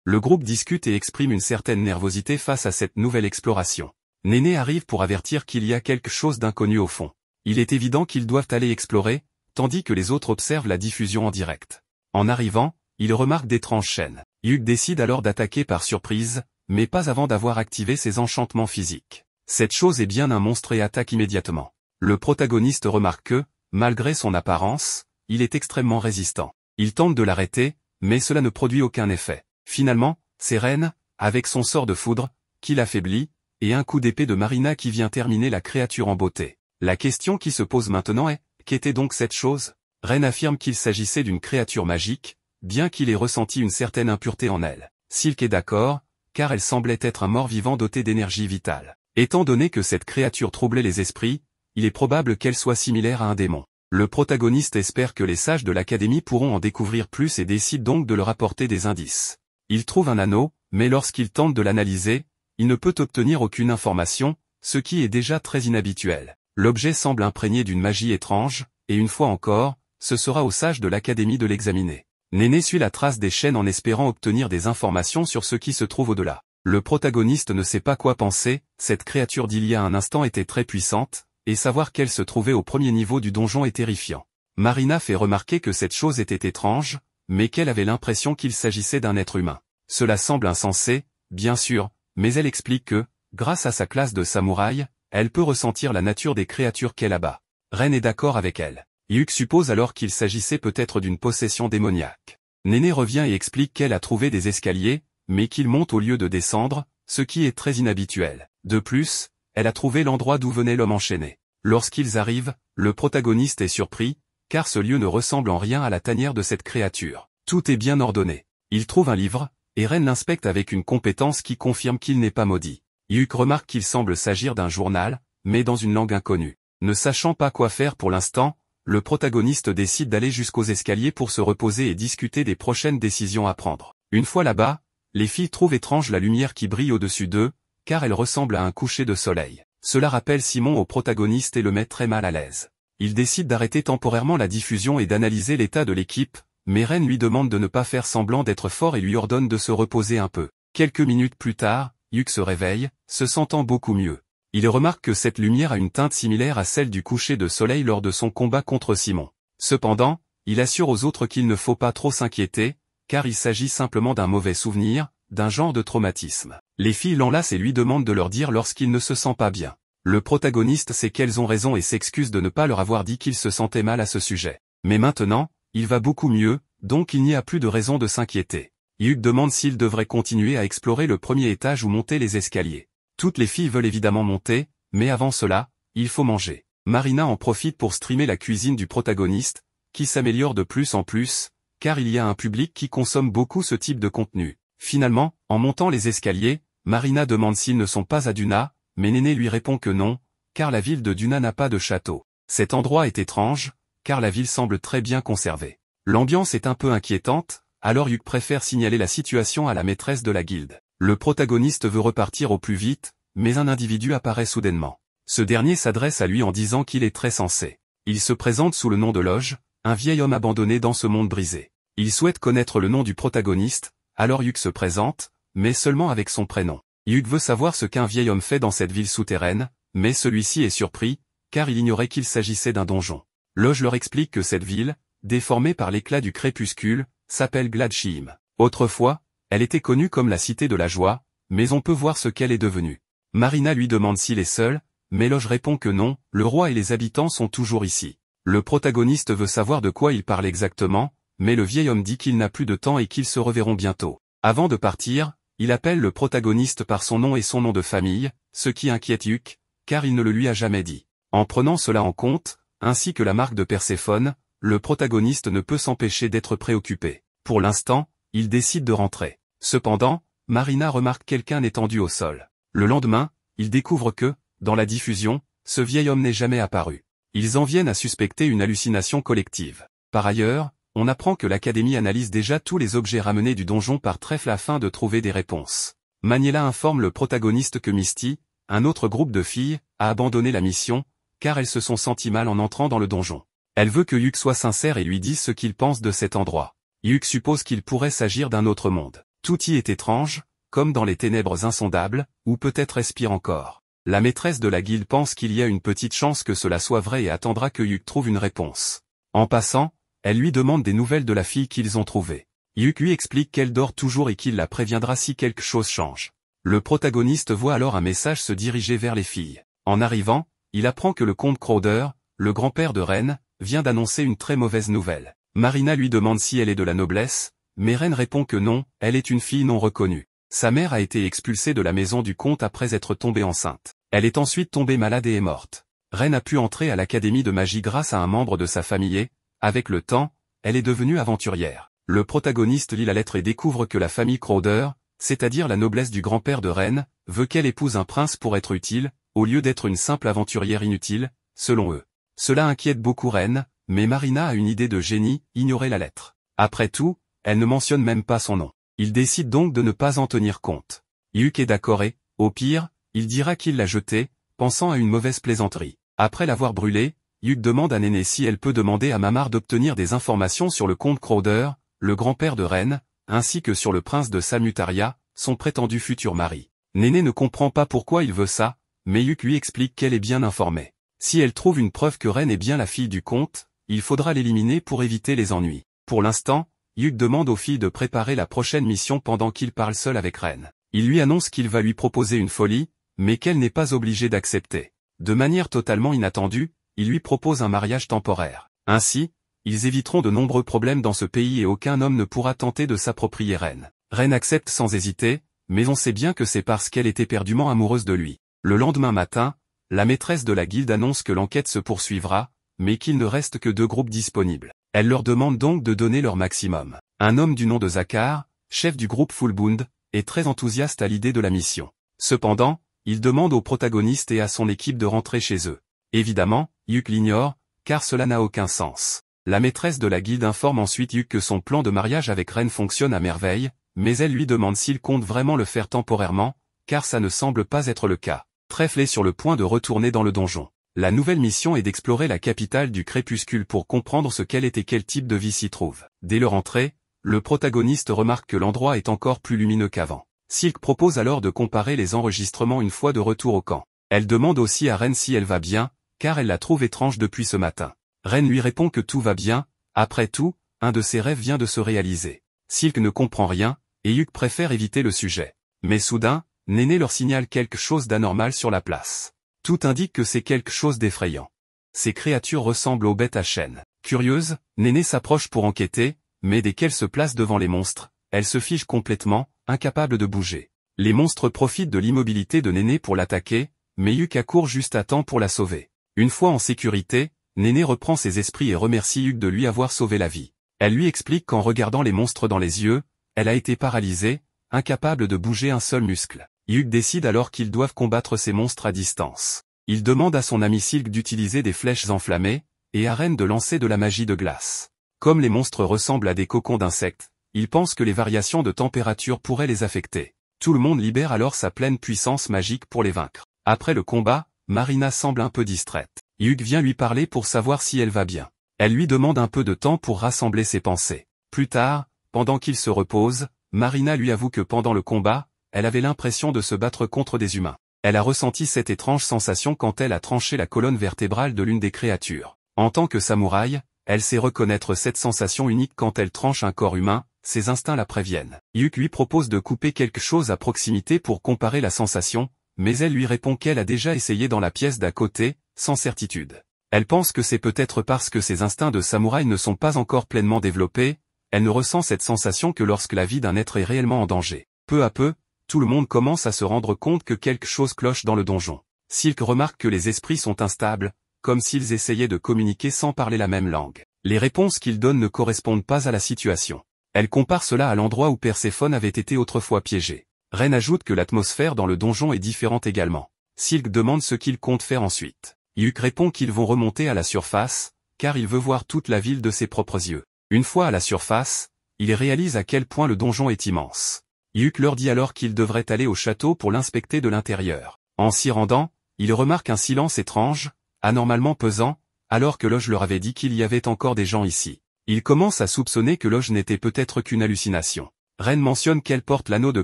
Le groupe discute et exprime une certaine nervosité face à cette nouvelle exploration. Néné arrive pour avertir qu'il y a quelque chose d'inconnu au fond. Il est évident qu'ils doivent aller explorer, tandis que les autres observent la diffusion en direct. En arrivant, ils remarquent d'étranges chaînes. Yuk décide alors d'attaquer par surprise, mais pas avant d'avoir activé ses enchantements physiques. Cette chose est bien un monstre et attaque immédiatement. Le protagoniste remarque que, malgré son apparence, il est extrêmement résistant. Il tente de l'arrêter, mais cela ne produit aucun effet. Finalement, c'est Ren, avec son sort de foudre, qui l'affaiblit, et un coup d'épée de Marina qui vient terminer la créature en beauté. La question qui se pose maintenant est, qu'était donc cette chose? Ren affirme qu'il s'agissait d'une créature magique, bien qu'il ait ressenti une certaine impureté en elle. Silk est d'accord, car elle semblait être un mort-vivant doté d'énergie vitale. Étant donné que cette créature troublait les esprits, il est probable qu'elle soit similaire à un démon. Le protagoniste espère que les sages de l'Académie pourront en découvrir plus et décide donc de leur apporter des indices. Il trouve un anneau, mais lorsqu'il tente de l'analyser, il ne peut obtenir aucune information, ce qui est déjà très inhabituel. L'objet semble imprégné d'une magie étrange, et une fois encore, ce sera aux sages de l'Académie de l'examiner. Néné suit la trace des chaînes en espérant obtenir des informations sur ce qui se trouve au-delà. Le protagoniste ne sait pas quoi penser, cette créature d'il y a un instant était très puissante, et savoir qu'elle se trouvait au premier niveau du donjon est terrifiant. Marina fait remarquer que cette chose était étrange, mais qu'elle avait l'impression qu'il s'agissait d'un être humain. Cela semble insensé, bien sûr, mais elle explique que, grâce à sa classe de samouraï, elle peut ressentir la nature des créatures qu'elle abat. Ren est d'accord avec elle. Yuk suppose alors qu'il s'agissait peut-être d'une possession démoniaque. Néné revient et explique qu'elle a trouvé des escaliers, mais qu'ils montent au lieu de descendre, ce qui est très inhabituel. De plus, elle a trouvé l'endroit d'où venait l'homme enchaîné. Lorsqu'ils arrivent, le protagoniste est surpris, car ce lieu ne ressemble en rien à la tanière de cette créature. Tout est bien ordonné. Il trouve un livre, et Ren l'inspecte avec une compétence qui confirme qu'il n'est pas maudit. Yuk remarque qu'il semble s'agir d'un journal, mais dans une langue inconnue. Ne sachant pas quoi faire pour l'instant, le protagoniste décide d'aller jusqu'aux escaliers pour se reposer et discuter des prochaines décisions à prendre. Une fois là-bas, les filles trouvent étrange la lumière qui brille au-dessus d'eux, car elle ressemble à un coucher de soleil. Cela rappelle Simon au protagoniste et le met très mal à l'aise. Il décide d'arrêter temporairement la diffusion et d'analyser l'état de l'équipe, mais Ren lui demande de ne pas faire semblant d'être fort et lui ordonne de se reposer un peu. Quelques minutes plus tard, Yuk se réveille, se sentant beaucoup mieux. Il remarque que cette lumière a une teinte similaire à celle du coucher de soleil lors de son combat contre Simon. Cependant, il assure aux autres qu'il ne faut pas trop s'inquiéter, car il s'agit simplement d'un mauvais souvenir, d'un genre de traumatisme. Les filles l'enlacent et lui demandent de leur dire lorsqu'il ne se sent pas bien. Le protagoniste sait qu'elles ont raison et s'excuse de ne pas leur avoir dit qu'il se sentait mal à ce sujet. Mais maintenant, il va beaucoup mieux, donc il n'y a plus de raison de s'inquiéter. Hyuk demande s'il devrait continuer à explorer le premier étage ou monter les escaliers. Toutes les filles veulent évidemment monter, mais avant cela, il faut manger. Marina en profite pour streamer la cuisine du protagoniste, qui s'améliore de plus en plus, car il y a un public qui consomme beaucoup ce type de contenu. Finalement, en montant les escaliers, Marina demande s'ils ne sont pas à Duna, mais Néné lui répond que non, car la ville de Duna n'a pas de château. Cet endroit est étrange, car la ville semble très bien conservée. L'ambiance est un peu inquiétante, alors Hyuk préfère signaler la situation à la maîtresse de la guilde. Le protagoniste veut repartir au plus vite, mais un individu apparaît soudainement. Ce dernier s'adresse à lui en disant qu'il est très sensé. Il se présente sous le nom de Loge, un vieil homme abandonné dans ce monde brisé. Il souhaite connaître le nom du protagoniste, alors Hyuk se présente, mais seulement avec son prénom. Hyuk veut savoir ce qu'un vieil homme fait dans cette ville souterraine, mais celui-ci est surpris, car il ignorait qu'il s'agissait d'un donjon. Loge leur explique que cette ville, déformée par l'éclat du crépuscule, s'appelle Gladsheim. Autrefois, elle était connue comme la cité de la joie, mais on peut voir ce qu'elle est devenue. Marina lui demande s'il est seul, mais Loge répond que non, le roi et les habitants sont toujours ici. Le protagoniste veut savoir de quoi il parle exactement, mais le vieil homme dit qu'il n'a plus de temps et qu'ils se reverront bientôt. Avant de partir, il appelle le protagoniste par son nom et son nom de famille, ce qui inquiète Hyuk, car il ne le lui a jamais dit. En prenant cela en compte, ainsi que la marque de Perséphone, le protagoniste ne peut s'empêcher d'être préoccupé. Pour l'instant, il décide de rentrer. Cependant, Marina remarque quelqu'un étendu au sol. Le lendemain, il découvre que, dans la diffusion, ce vieil homme n'est jamais apparu. Ils en viennent à suspecter une hallucination collective. Par ailleurs, on apprend que l'Académie analyse déjà tous les objets ramenés du donjon par Trèfle afin de trouver des réponses. Maniela informe le protagoniste que Misty, un autre groupe de filles, a abandonné la mission, car elles se sont senties mal en entrant dans le donjon. Elle veut que Hyuk soit sincère et lui dise ce qu'il pense de cet endroit. Hyuk suppose qu'il pourrait s'agir d'un autre monde. Tout y est étrange, comme dans les ténèbres insondables, ou peut-être respire encore. La maîtresse de la guilde pense qu'il y a une petite chance que cela soit vrai et attendra que Hyuk trouve une réponse. En passant, elle lui demande des nouvelles de la fille qu'ils ont trouvée. Hyuk lui explique qu'elle dort toujours et qu'il la préviendra si quelque chose change. Le protagoniste voit alors un message se diriger vers les filles. En arrivant, il apprend que le comte Crowder, le grand-père de Ren, vient d'annoncer une très mauvaise nouvelle. Marina lui demande si elle est de la noblesse, mais Ren répond que non, elle est une fille non reconnue. Sa mère a été expulsée de la maison du comte après être tombée enceinte. Elle est ensuite tombée malade et est morte. Ren a pu entrer à l'académie de magie grâce à un membre de sa famille et, avec le temps, elle est devenue aventurière. Le protagoniste lit la lettre et découvre que la famille Crowder, c'est-à-dire la noblesse du grand-père de Ren, veut qu'elle épouse un prince pour être utile, au lieu d'être une simple aventurière inutile, selon eux. Cela inquiète beaucoup Ren, mais Marina a une idée de génie, ignorer la lettre. Après tout, elle ne mentionne même pas son nom. Il décide donc de ne pas en tenir compte. Hyuk est d'accord et, au pire, il dira qu'il l'a jetée, pensant à une mauvaise plaisanterie. Après l'avoir brûlée, Hyuk demande à Néné si elle peut demander à Mamar d'obtenir des informations sur le comte Crowder, le grand-père de Ren, ainsi que sur le prince de Salmutaria, son prétendu futur mari. Néné ne comprend pas pourquoi il veut ça, mais Hyuk lui explique qu'elle est bien informée. Si elle trouve une preuve que Ren est bien la fille du comte, il faudra l'éliminer pour éviter les ennuis. Pour l'instant, Hyuk demande aux filles de préparer la prochaine mission pendant qu'il parle seul avec Ren. Il lui annonce qu'il va lui proposer une folie, mais qu'elle n'est pas obligée d'accepter. De manière totalement inattendue, il lui propose un mariage temporaire. Ainsi, ils éviteront de nombreux problèmes dans ce pays et aucun homme ne pourra tenter de s'approprier Ren. Ren accepte sans hésiter, mais on sait bien que c'est parce qu'elle est éperdument amoureuse de lui. Le lendemain matin, la maîtresse de la guilde annonce que l'enquête se poursuivra, mais qu'il ne reste que 2 groupes disponibles. Elle leur demande donc de donner leur maximum. Un homme du nom de Zakar, chef du groupe Fullbund, est très enthousiaste à l'idée de la mission. Cependant, il demande au protagoniste et à son équipe de rentrer chez eux. Évidemment, Hyuk l'ignore, car cela n'a aucun sens. La maîtresse de la guilde informe ensuite Hyuk que son plan de mariage avec Ren fonctionne à merveille, mais elle lui demande s'il compte vraiment le faire temporairement, car ça ne semble pas être le cas. Trèfle est sur le point de retourner dans le donjon. La nouvelle mission est d'explorer la capitale du crépuscule pour comprendre ce qu'elle est et quel type de vie s'y trouve. Dès leur entrée, le protagoniste remarque que l'endroit est encore plus lumineux qu'avant. Silk propose alors de comparer les enregistrements une fois de retour au camp. Elle demande aussi à Ren si elle va bien, car elle la trouve étrange depuis ce matin. Ren lui répond que tout va bien, après tout, un de ses rêves vient de se réaliser. Silk ne comprend rien, et Hyuk préfère éviter le sujet. Mais soudain, Néné leur signale quelque chose d'anormal sur la place. Tout indique que c'est quelque chose d'effrayant. Ces créatures ressemblent aux bêtes à chaînes. Curieuse, Néné s'approche pour enquêter, mais dès qu'elle se place devant les monstres, elle se fige complètement, incapable de bouger. Les monstres profitent de l'immobilité de Néné pour l'attaquer, mais Yuk accourt juste à temps pour la sauver. Une fois en sécurité, Néné reprend ses esprits et remercie Yuk de lui avoir sauvé la vie. Elle lui explique qu'en regardant les monstres dans les yeux, elle a été paralysée, incapable de bouger un seul muscle. Yuk décide alors qu'ils doivent combattre ces monstres à distance. Il demande à son ami Silk d'utiliser des flèches enflammées, et à Ren de lancer de la magie de glace. Comme les monstres ressemblent à des cocons d'insectes, il pense que les variations de température pourraient les affecter. Tout le monde libère alors sa pleine puissance magique pour les vaincre. Après le combat, Marina semble un peu distraite. Yuk vient lui parler pour savoir si elle va bien. Elle lui demande un peu de temps pour rassembler ses pensées. Plus tard, pendant qu'il se repose, Marina lui avoue que pendant le combat, elle avait l'impression de se battre contre des humains. Elle a ressenti cette étrange sensation quand elle a tranché la colonne vertébrale de l'une des créatures. En tant que samouraï, elle sait reconnaître cette sensation unique quand elle tranche un corps humain, ses instincts la préviennent. Yuk lui propose de couper quelque chose à proximité pour comparer la sensation, mais elle lui répond qu'elle a déjà essayé dans la pièce d'à côté, sans certitude. Elle pense que c'est peut-être parce que ses instincts de samouraï ne sont pas encore pleinement développés, elle ne ressent cette sensation que lorsque la vie d'un être est réellement en danger. Peu à peu, tout le monde commence à se rendre compte que quelque chose cloche dans le donjon. Silk remarque que les esprits sont instables, comme s'ils essayaient de communiquer sans parler la même langue. Les réponses qu'ils donnent ne correspondent pas à la situation. Elle compare cela à l'endroit où Perséphone avait été autrefois piégée. Ren ajoute que l'atmosphère dans le donjon est différente également. Silk demande ce qu'ils comptent faire ensuite. Yuk répond qu'ils vont remonter à la surface, car il veut voir toute la ville de ses propres yeux. Une fois à la surface, il réalise à quel point le donjon est immense. Yuk leur dit alors qu'ils devraient aller au château pour l'inspecter de l'intérieur. En s'y rendant, il remarque un silence étrange, anormalement pesant, alors que Loge leur avait dit qu'il y avait encore des gens ici. Il commence à soupçonner que Loge n'était peut-être qu'une hallucination. Ren mentionne qu'elle porte l'anneau de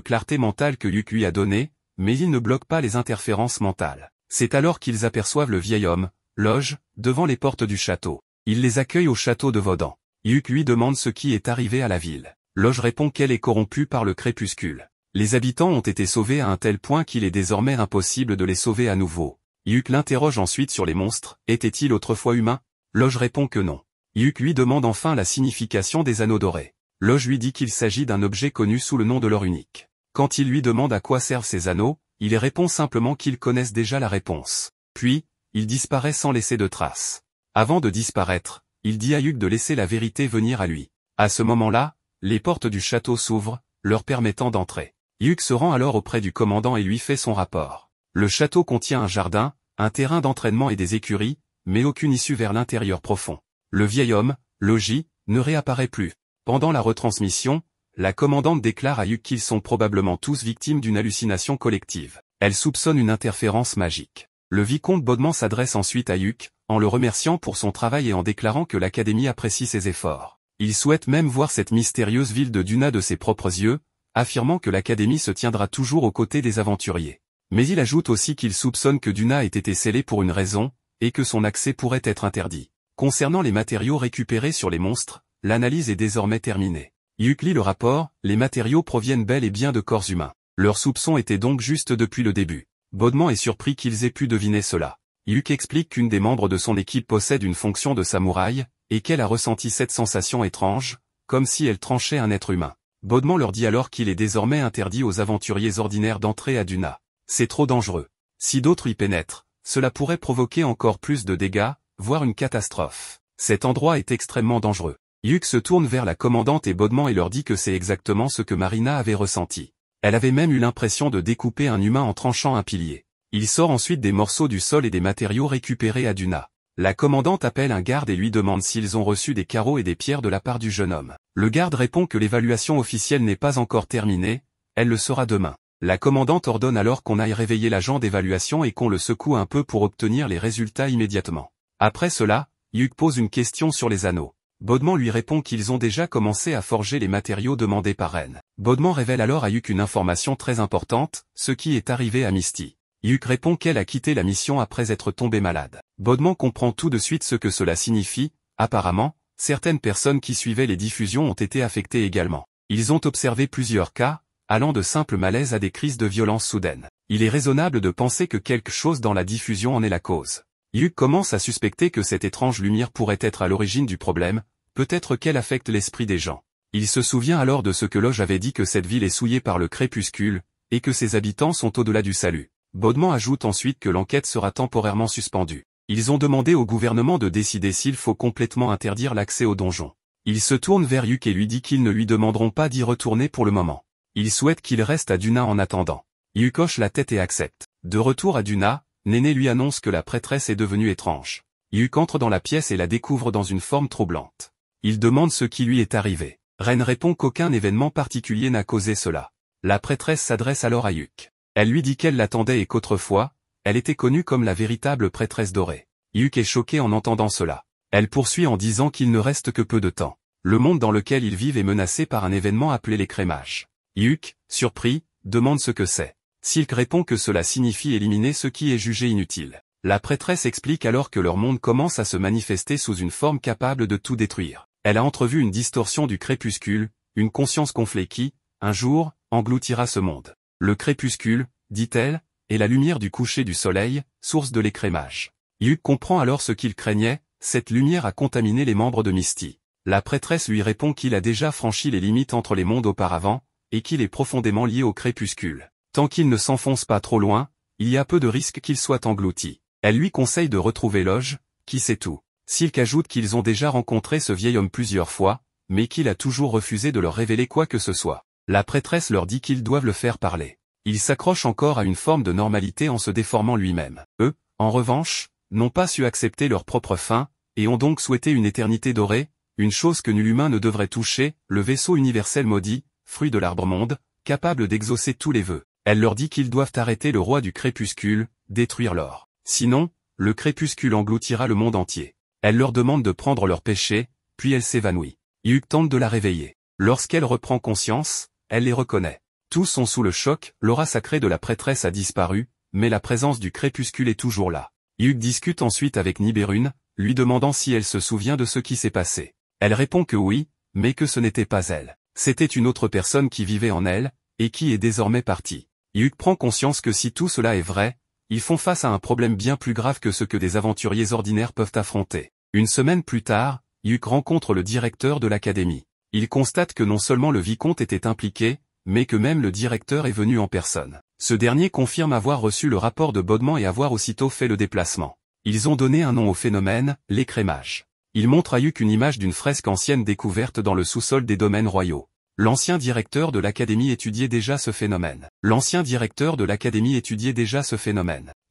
clarté mentale que Yuk lui a donné, mais il ne bloque pas les interférences mentales. C'est alors qu'ils aperçoivent le vieil homme, Loge, devant les portes du château. Il les accueille au château de Vaudan. Yuk lui demande ce qui est arrivé à la ville. Loge répond qu'elle est corrompue par le crépuscule. Les habitants ont été sauvés à un tel point qu'il est désormais impossible de les sauver à nouveau. Yuk l'interroge ensuite sur les monstres, étaient-ils autrefois humains? Loge répond que non. Yuk lui demande enfin la signification des anneaux dorés. Loge lui dit qu'il s'agit d'un objet connu sous le nom de l'or unique. Quand il lui demande à quoi servent ces anneaux, il répond simplement qu'ils connaissent déjà la réponse. Puis, il disparaît sans laisser de traces. Avant de disparaître, il dit à Yuk de laisser la vérité venir à lui. À ce moment-là, les portes du château s'ouvrent, leur permettant d'entrer. Yuk se rend alors auprès du commandant et lui fait son rapport. Le château contient un jardin, un terrain d'entraînement et des écuries, mais aucune issue vers l'intérieur profond. Le vieil homme, Logi, ne réapparaît plus. Pendant la retransmission, la commandante déclare à Yuk qu'ils sont probablement tous victimes d'une hallucination collective. Elle soupçonne une interférence magique. Le vicomte Bodman s'adresse ensuite à Yuk, en le remerciant pour son travail et en déclarant que l'Académie apprécie ses efforts. Il souhaite même voir cette mystérieuse ville de Duna de ses propres yeux, affirmant que l'Académie se tiendra toujours aux côtés des aventuriers. Mais il ajoute aussi qu'il soupçonne que Duna ait été scellée pour une raison, et que son accès pourrait être interdit. Concernant les matériaux récupérés sur les monstres, l'analyse est désormais terminée. Yuk lit le rapport, les matériaux proviennent bel et bien de corps humains. Leur soupçon était donc juste depuis le début. Bodman est surpris qu'ils aient pu deviner cela. Yuk explique qu'une des membres de son équipe possède une fonction de samouraï, et qu'elle a ressenti cette sensation étrange, comme si elle tranchait un être humain. Bodman leur dit alors qu'il est désormais interdit aux aventuriers ordinaires d'entrer à Duna. C'est trop dangereux. Si d'autres y pénètrent, cela pourrait provoquer encore plus de dégâts, voire une catastrophe. Cet endroit est extrêmement dangereux. Yuk se tourne vers la commandante et Bodman et leur dit que c'est exactement ce que Marina avait ressenti. Elle avait même eu l'impression de découper un humain en tranchant un pilier. Il sort ensuite des morceaux du sol et des matériaux récupérés à Duna. La commandante appelle un garde et lui demande s'ils ont reçu des carreaux et des pierres de la part du jeune homme. Le garde répond que l'évaluation officielle n'est pas encore terminée, elle le sera demain. La commandante ordonne alors qu'on aille réveiller l'agent d'évaluation et qu'on le secoue un peu pour obtenir les résultats immédiatement. Après cela, Yuk pose une question sur les anneaux. Bodman lui répond qu'ils ont déjà commencé à forger les matériaux demandés par Ren. Bodman révèle alors à Yuk une information très importante, ce qui est arrivé à Misty. Yuk répond qu'elle a quitté la mission après être tombée malade. Bodman comprend tout de suite ce que cela signifie. Apparemment, certaines personnes qui suivaient les diffusions ont été affectées également. Ils ont observé plusieurs cas, allant de simples malaises à des crises de violence soudaines. Il est raisonnable de penser que quelque chose dans la diffusion en est la cause. Yuk commence à suspecter que cette étrange lumière pourrait être à l'origine du problème, peut-être qu'elle affecte l'esprit des gens. Il se souvient alors de ce que Loge avait dit, que cette ville est souillée par le crépuscule, et que ses habitants sont au-delà du salut. Bodement ajoute ensuite que l'enquête sera temporairement suspendue. Ils ont demandé au gouvernement de décider s'il faut complètement interdire l'accès au donjon. Il se tourne vers Yuk et lui dit qu'ils ne lui demanderont pas d'y retourner pour le moment. Il souhaite qu'il reste à Duna en attendant. Yuk hoche la tête et accepte. De retour à Duna, Néné lui annonce que la prêtresse est devenue étrange. Yuk entre dans la pièce et la découvre dans une forme troublante. Il demande ce qui lui est arrivé. Ren répond qu'aucun événement particulier n'a causé cela. La prêtresse s'adresse alors à Yuk. Elle lui dit qu'elle l'attendait et qu'autrefois, elle était connue comme la véritable prêtresse dorée. Yuk est choqué en entendant cela. Elle poursuit en disant qu'il ne reste que peu de temps. Le monde dans lequel ils vivent est menacé par un événement appelé l'écrémage. Yuk, surpris, demande ce que c'est. Silk répond que cela signifie éliminer ce qui est jugé inutile. La prêtresse explique alors que leur monde commence à se manifester sous une forme capable de tout détruire. Elle a entrevu une distorsion du crépuscule, une conscience gonflée qui, un jour, engloutira ce monde. Le crépuscule, dit-elle, est la lumière du coucher du soleil, source de l'écrémage. Yuk comprend alors ce qu'il craignait, cette lumière a contaminé les membres de Misty. La prêtresse lui répond qu'il a déjà franchi les limites entre les mondes auparavant, et qu'il est profondément lié au crépuscule. Tant qu'il ne s'enfonce pas trop loin, il y a peu de risque qu'il soit englouti. Elle lui conseille de retrouver Loge, qui sait tout. Silk ajoute qu'ils ont déjà rencontré ce vieil homme plusieurs fois, mais qu'il a toujours refusé de leur révéler quoi que ce soit. La prêtresse leur dit qu'ils doivent le faire parler. Il s'accroche encore à une forme de normalité en se déformant lui-même. Eux, en revanche, n'ont pas su accepter leur propre fin, et ont donc souhaité une éternité dorée, une chose que nul humain ne devrait toucher, le vaisseau universel maudit, fruit de l'arbre-monde, capable d'exaucer tous les vœux. Elle leur dit qu'ils doivent arrêter le roi du crépuscule, détruire l'or. Sinon, le crépuscule engloutira le monde entier. Elle leur demande de prendre leur péché, puis elle s'évanouit. Yuk tente de la réveiller. Lorsqu'elle reprend conscience, elle les reconnaît. Tous sont sous le choc, l'aura sacrée de la prêtresse a disparu, mais la présence du crépuscule est toujours là. Yuk discute ensuite avec Nibérune, lui demandant si elle se souvient de ce qui s'est passé. Elle répond que oui, mais que ce n'était pas elle. C'était une autre personne qui vivait en elle, et qui est désormais partie. Yuk prend conscience que si tout cela est vrai, ils font face à un problème bien plus grave que ce que des aventuriers ordinaires peuvent affronter. Une semaine plus tard, Yuk rencontre le directeur de l'académie. Il constate que non seulement le vicomte était impliqué, mais que même le directeur est venu en personne. Ce dernier confirme avoir reçu le rapport de Bodement et avoir aussitôt fait le déplacement. Ils ont donné un nom au phénomène, l'écrémage. Il montre à Yuk une image d'une fresque ancienne découverte dans le sous-sol des domaines royaux. L'ancien directeur de l'académie étudiait déjà ce phénomène.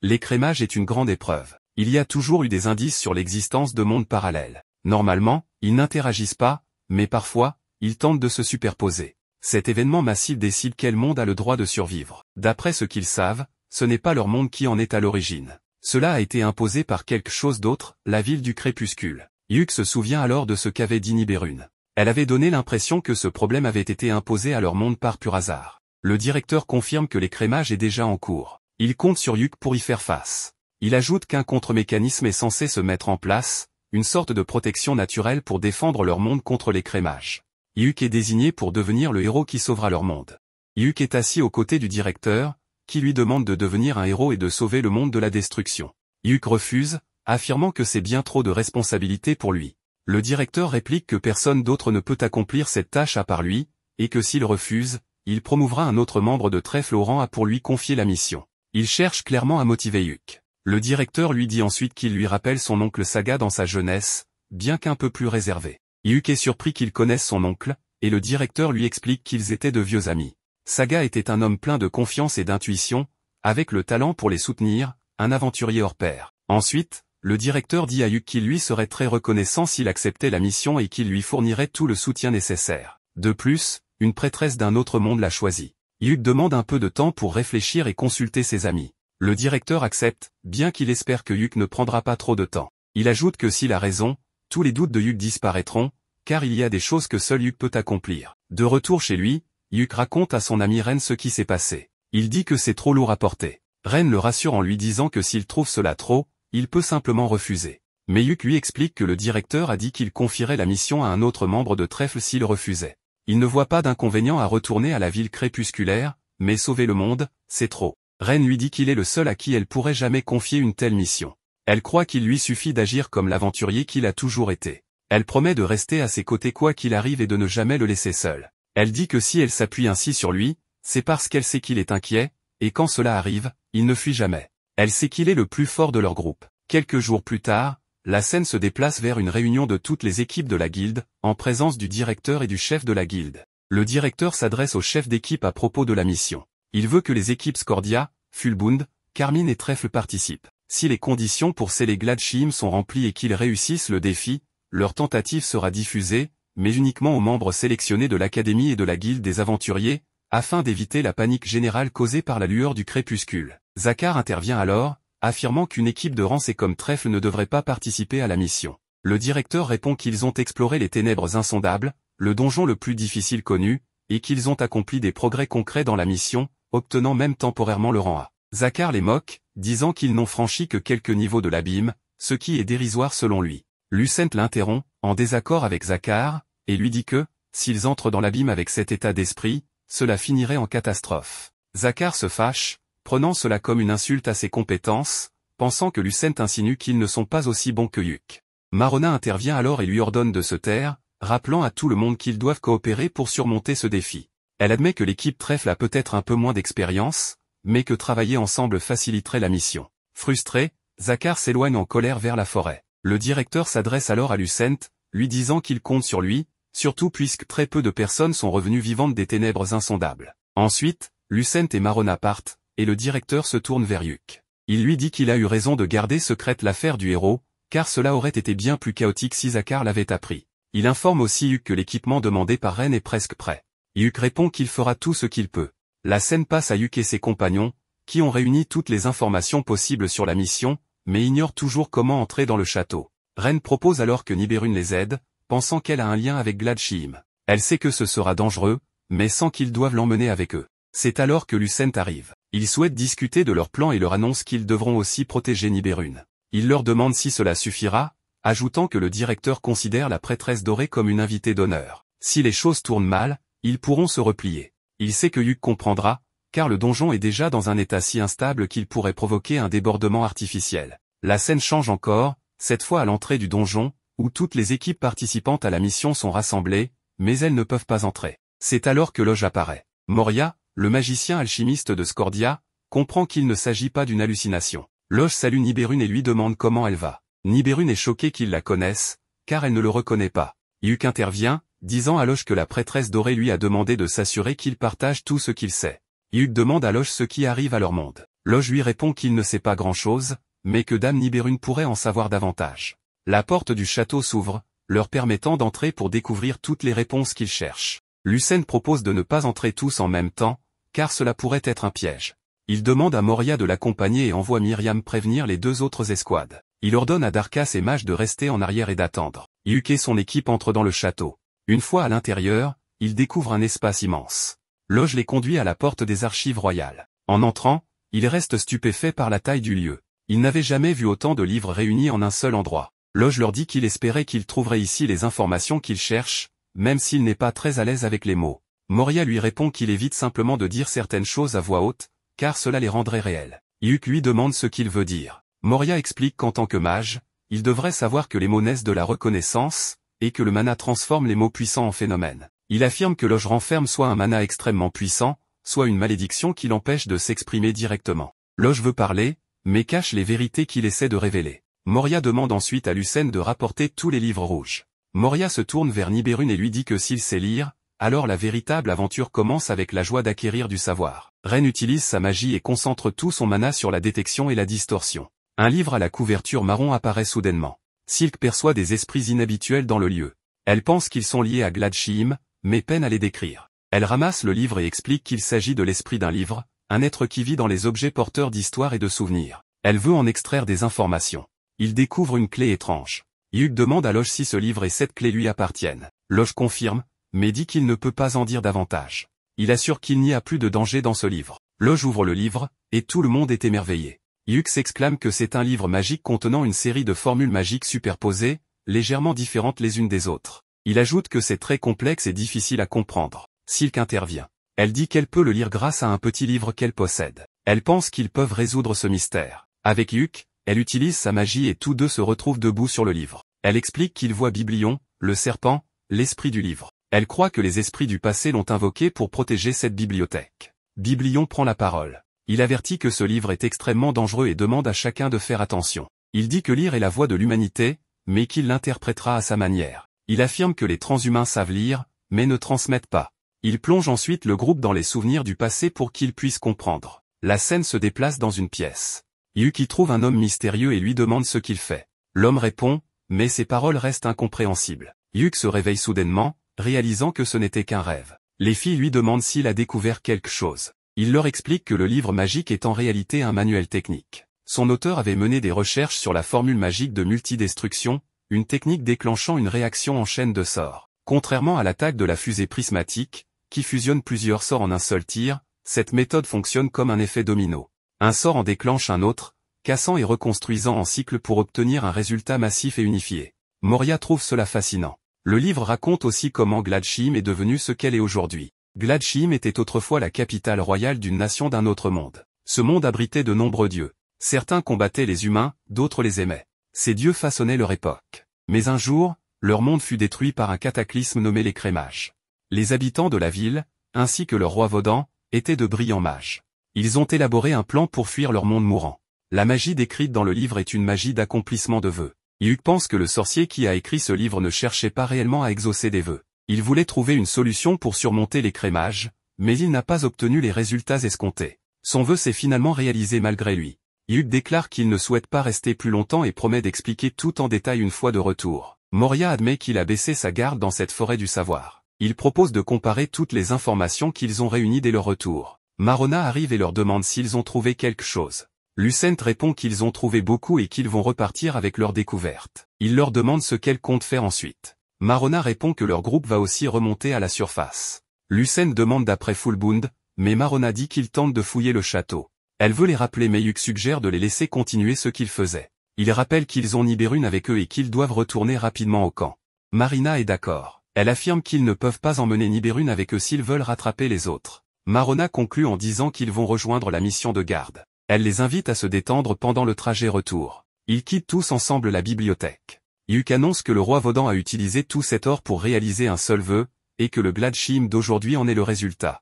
L'écrémage est une grande épreuve. Il y a toujours eu des indices sur l'existence de mondes parallèles. Normalement, ils n'interagissent pas, mais parfois, ils tentent de se superposer. Cet événement massif décide quel monde a le droit de survivre. D'après ce qu'ils savent, ce n'est pas leur monde qui en est à l'origine. Cela a été imposé par quelque chose d'autre, la ville du crépuscule. Yuk se souvient alors de ce qu'avait dit Nibérune. Elle avait donné l'impression que ce problème avait été imposé à leur monde par pur hasard. Le directeur confirme que l'écrémage est déjà en cours. Il compte sur Yuk pour y faire face. Il ajoute qu'un contre-mécanisme est censé se mettre en place, une sorte de protection naturelle pour défendre leur monde contre l'écrémage. Yuk est désigné pour devenir le héros qui sauvera leur monde. Yuk est assis aux côtés du directeur, qui lui demande de devenir un héros et de sauver le monde de la destruction. Yuk refuse, affirmant que c'est bien trop de responsabilité pour lui. Le directeur réplique que personne d'autre ne peut accomplir cette tâche à part lui, et que s'il refuse, il promouvra un autre membre de trèfle au rang A pour lui confier la mission. Il cherche clairement à motiver Yuk. Le directeur lui dit ensuite qu'il lui rappelle son oncle Saga dans sa jeunesse, bien qu'un peu plus réservé. Yuk est surpris qu'il connaisse son oncle, et le directeur lui explique qu'ils étaient de vieux amis. Saga était un homme plein de confiance et d'intuition, avec le talent pour les soutenir, un aventurier hors pair. Ensuite, le directeur dit à Yuk qu'il lui serait très reconnaissant s'il acceptait la mission et qu'il lui fournirait tout le soutien nécessaire. De plus, une prêtresse d'un autre monde l'a choisi. Yuk demande un peu de temps pour réfléchir et consulter ses amis. Le directeur accepte, bien qu'il espère que Yuk ne prendra pas trop de temps. Il ajoute que s'il a raison, tous les doutes de Yuk disparaîtront, car il y a des choses que seul Yuk peut accomplir. De retour chez lui, Yuk raconte à son ami Ren ce qui s'est passé. Il dit que c'est trop lourd à porter. Ren le rassure en lui disant que s'il trouve cela trop, il peut simplement refuser. Mais Yuk lui explique que le directeur a dit qu'il confierait la mission à un autre membre de trèfle s'il refusait. Il ne voit pas d'inconvénient à retourner à la ville crépusculaire, mais sauver le monde, c'est trop. Ren lui dit qu'il est le seul à qui elle pourrait jamais confier une telle mission. Elle croit qu'il lui suffit d'agir comme l'aventurier qu'il a toujours été. Elle promet de rester à ses côtés quoi qu'il arrive et de ne jamais le laisser seul. Elle dit que si elle s'appuie ainsi sur lui, c'est parce qu'elle sait qu'il est inquiet, et quand cela arrive, il ne fuit jamais. Elle sait qu'il est le plus fort de leur groupe. Quelques jours plus tard, la scène se déplace vers une réunion de toutes les équipes de la guilde, en présence du directeur et du chef de la guilde. Le directeur s'adresse au chef d'équipe à propos de la mission. Il veut que les équipes Scordia, Fulbund, Carmine et Trèfle participent. Si les conditions pour sceller Gladshim sont remplies et qu'ils réussissent le défi, leur tentative sera diffusée, mais uniquement aux membres sélectionnés de l'Académie et de la Guilde des Aventuriers, afin d'éviter la panique générale causée par la lueur du crépuscule. Zakar intervient alors, affirmant qu'une équipe de Rance et comme Trèfle ne devrait pas participer à la mission. Le directeur répond qu'ils ont exploré les ténèbres insondables, le donjon le plus difficile connu, et qu'ils ont accompli des progrès concrets dans la mission, obtenant même temporairement le rang A. Zakar les moque, disant qu'ils n'ont franchi que quelques niveaux de l'abîme, ce qui est dérisoire selon lui. Lucent l'interrompt, en désaccord avec Zakar, et lui dit que, s'ils entrent dans l'abîme avec cet état d'esprit, cela finirait en catastrophe. Zakar se fâche, prenant cela comme une insulte à ses compétences, pensant que Lucent insinue qu'ils ne sont pas aussi bons que Yuk. Marona intervient alors et lui ordonne de se taire, rappelant à tout le monde qu'ils doivent coopérer pour surmonter ce défi. Elle admet que l'équipe Trèfle a peut-être un peu moins d'expérience, mais que travailler ensemble faciliterait la mission. Frustré, Zakar s'éloigne en colère vers la forêt. Le directeur s'adresse alors à Lucent, lui disant qu'il compte sur lui, surtout puisque très peu de personnes sont revenues vivantes des ténèbres insondables. Ensuite, Lucent et Marona partent, et le directeur se tourne vers Yuk. Il lui dit qu'il a eu raison de garder secrète l'affaire du héros, car cela aurait été bien plus chaotique si Zakar l'avait appris. Il informe aussi Yuk que l'équipement demandé par Ren est presque prêt. Yuk répond qu'il fera tout ce qu'il peut. La scène passe à Yuk et ses compagnons, qui ont réuni toutes les informations possibles sur la mission, mais ignorent toujours comment entrer dans le château. Ren propose alors que Niberune les aide, pensant qu'elle a un lien avec Gladshim. Elle sait que ce sera dangereux, mais sans qu'ils doivent l'emmener avec eux. C'est alors que Lucent arrive. Ils souhaitent discuter de leur plan et leur annonce qu'ils devront aussi protéger Niberune. Il leur demande si cela suffira, ajoutant que le directeur considère la prêtresse dorée comme une invitée d'honneur. Si les choses tournent mal, ils pourront se replier. Il sait que Yuk comprendra, car le donjon est déjà dans un état si instable qu'il pourrait provoquer un débordement artificiel. La scène change encore, cette fois à l'entrée du donjon, où toutes les équipes participantes à la mission sont rassemblées, mais elles ne peuvent pas entrer. C'est alors que Loge apparaît. Moria, le magicien alchimiste de Scordia, comprend qu'il ne s'agit pas d'une hallucination. Loge salue Niberune et lui demande comment elle va. Niberune est choquée qu'il la connaisse, car elle ne le reconnaît pas. Yuk intervient, disant à Loge que la prêtresse dorée lui a demandé de s'assurer qu'il partage tout ce qu'il sait. Yuk demande à Loge ce qui arrive à leur monde. Loge lui répond qu'il ne sait pas grand-chose, mais que Dame Niberune pourrait en savoir davantage. La porte du château s'ouvre, leur permettant d'entrer pour découvrir toutes les réponses qu'ils cherchent. Lucent propose de ne pas entrer tous en même temps, car cela pourrait être un piège. Il demande à Moria de l'accompagner et envoie Myriam prévenir les deux autres escouades. Il ordonne à Darkas et Mage de rester en arrière et d'attendre. Yuk et son équipe entrent dans le château. Une fois à l'intérieur, ils découvrent un espace immense. Loge les conduit à la porte des archives royales. En entrant, ils restent stupéfaits par la taille du lieu. Ils n'avaient jamais vu autant de livres réunis en un seul endroit. Loge leur dit qu'il espérait qu'ils trouveraient ici les informations qu'ils cherchent, même s'il n'est pas très à l'aise avec les mots. Moria lui répond qu'il évite simplement de dire certaines choses à voix haute, car cela les rendrait réelles. Yuk lui demande ce qu'il veut dire. Moria explique qu'en tant que mage, il devrait savoir que les mots naissent de la reconnaissance, et que le mana transforme les mots puissants en phénomènes. Il affirme que Loge renferme soit un mana extrêmement puissant, soit une malédiction qui l'empêche de s'exprimer directement. Loge veut parler, mais cache les vérités qu'il essaie de révéler. Moria demande ensuite à Lucent de rapporter tous les livres rouges. Moria se tourne vers Niberune et lui dit que s'il sait lire, alors la véritable aventure commence avec la joie d'acquérir du savoir. Ren utilise sa magie et concentre tout son mana sur la détection et la distorsion. Un livre à la couverture marron apparaît soudainement. Silk perçoit des esprits inhabituels dans le lieu. Elle pense qu'ils sont liés à Gladshim, mais peine à les décrire. Elle ramasse le livre et explique qu'il s'agit de l'esprit d'un livre, un être qui vit dans les objets porteurs d'histoire et de souvenirs. Elle veut en extraire des informations. Il découvre une clé étrange. Yuk demande à Loge si ce livre et cette clé lui appartiennent. Loge confirme, mais dit qu'il ne peut pas en dire davantage. Il assure qu'il n'y a plus de danger dans ce livre. Loge ouvre le livre, et tout le monde est émerveillé. Yuk s'exclame que c'est un livre magique contenant une série de formules magiques superposées, légèrement différentes les unes des autres. Il ajoute que c'est très complexe et difficile à comprendre. Silk intervient. Elle dit qu'elle peut le lire grâce à un petit livre qu'elle possède. Elle pense qu'ils peuvent résoudre ce mystère. Avec Yuk, elle utilise sa magie et tous deux se retrouvent debout sur le livre. Elle explique qu'il voit Biblion, le serpent, l'esprit du livre. Elle croit que les esprits du passé l'ont invoqué pour protéger cette bibliothèque. Biblion prend la parole. Il avertit que ce livre est extrêmement dangereux et demande à chacun de faire attention. Il dit que lire est la voix de l'humanité, mais qu'il l'interprétera à sa manière. Il affirme que les transhumains savent lire, mais ne transmettent pas. Il plonge ensuite le groupe dans les souvenirs du passé pour qu'ils puissent comprendre. La scène se déplace dans une pièce. Yuki trouve un homme mystérieux et lui demande ce qu'il fait. L'homme répond, mais ses paroles restent incompréhensibles. Yuki se réveille soudainement, réalisant que ce n'était qu'un rêve. Les filles lui demandent s'il a découvert quelque chose. Il leur explique que le livre magique est en réalité un manuel technique. Son auteur avait mené des recherches sur la formule magique de multidestruction, une technique déclenchant une réaction en chaîne de sorts. Contrairement à l'attaque de la fusée prismatique, qui fusionne plusieurs sorts en un seul tir, cette méthode fonctionne comme un effet domino. Un sort en déclenche un autre, cassant et reconstruisant en cycle pour obtenir un résultat massif et unifié. Moria trouve cela fascinant. Le livre raconte aussi comment Gladshim est devenue ce qu'elle est aujourd'hui. Gladshim était autrefois la capitale royale d'une nation d'un autre monde. Ce monde abritait de nombreux dieux. Certains combattaient les humains, d'autres les aimaient. Ces dieux façonnaient leur époque. Mais un jour, leur monde fut détruit par un cataclysme nommé les Crémages. Les habitants de la ville, ainsi que leur roi Vodan, étaient de brillants mages. Ils ont élaboré un plan pour fuir leur monde mourant. La magie décrite dans le livre est une magie d'accomplissement de vœux. Yuki pense que le sorcier qui a écrit ce livre ne cherchait pas réellement à exaucer des vœux. Il voulait trouver une solution pour surmonter les Crémages, mais il n'a pas obtenu les résultats escomptés. Son vœu s'est finalement réalisé malgré lui. Yuki déclare qu'il ne souhaite pas rester plus longtemps et promet d'expliquer tout en détail une fois de retour. Moria admet qu'il a baissé sa garde dans cette forêt du savoir. Il propose de comparer toutes les informations qu'ils ont réunies dès leur retour. Marona arrive et leur demande s'ils ont trouvé quelque chose. Lucent répond qu'ils ont trouvé beaucoup et qu'ils vont repartir avec leur découverte. Il leur demande ce qu'elle compte faire ensuite. Marona répond que leur groupe va aussi remonter à la surface. Lucent demande d'après Fulbund, mais Marona dit qu'ils tentent de fouiller le château. Elle veut les rappeler mais Yuki suggère de les laisser continuer ce qu'ils faisaient. Il rappelle qu'ils ont Nibérune avec eux et qu'ils doivent retourner rapidement au camp. Marina est d'accord. Elle affirme qu'ils ne peuvent pas emmener Nibérune avec eux s'ils veulent rattraper les autres. Marona conclut en disant qu'ils vont rejoindre la mission de garde. Elle les invite à se détendre pendant le trajet retour. Ils quittent tous ensemble la bibliothèque. Yuki annonce que le roi Vodan a utilisé tout cet or pour réaliser un seul vœu, et que le Gladshim d'aujourd'hui en est le résultat.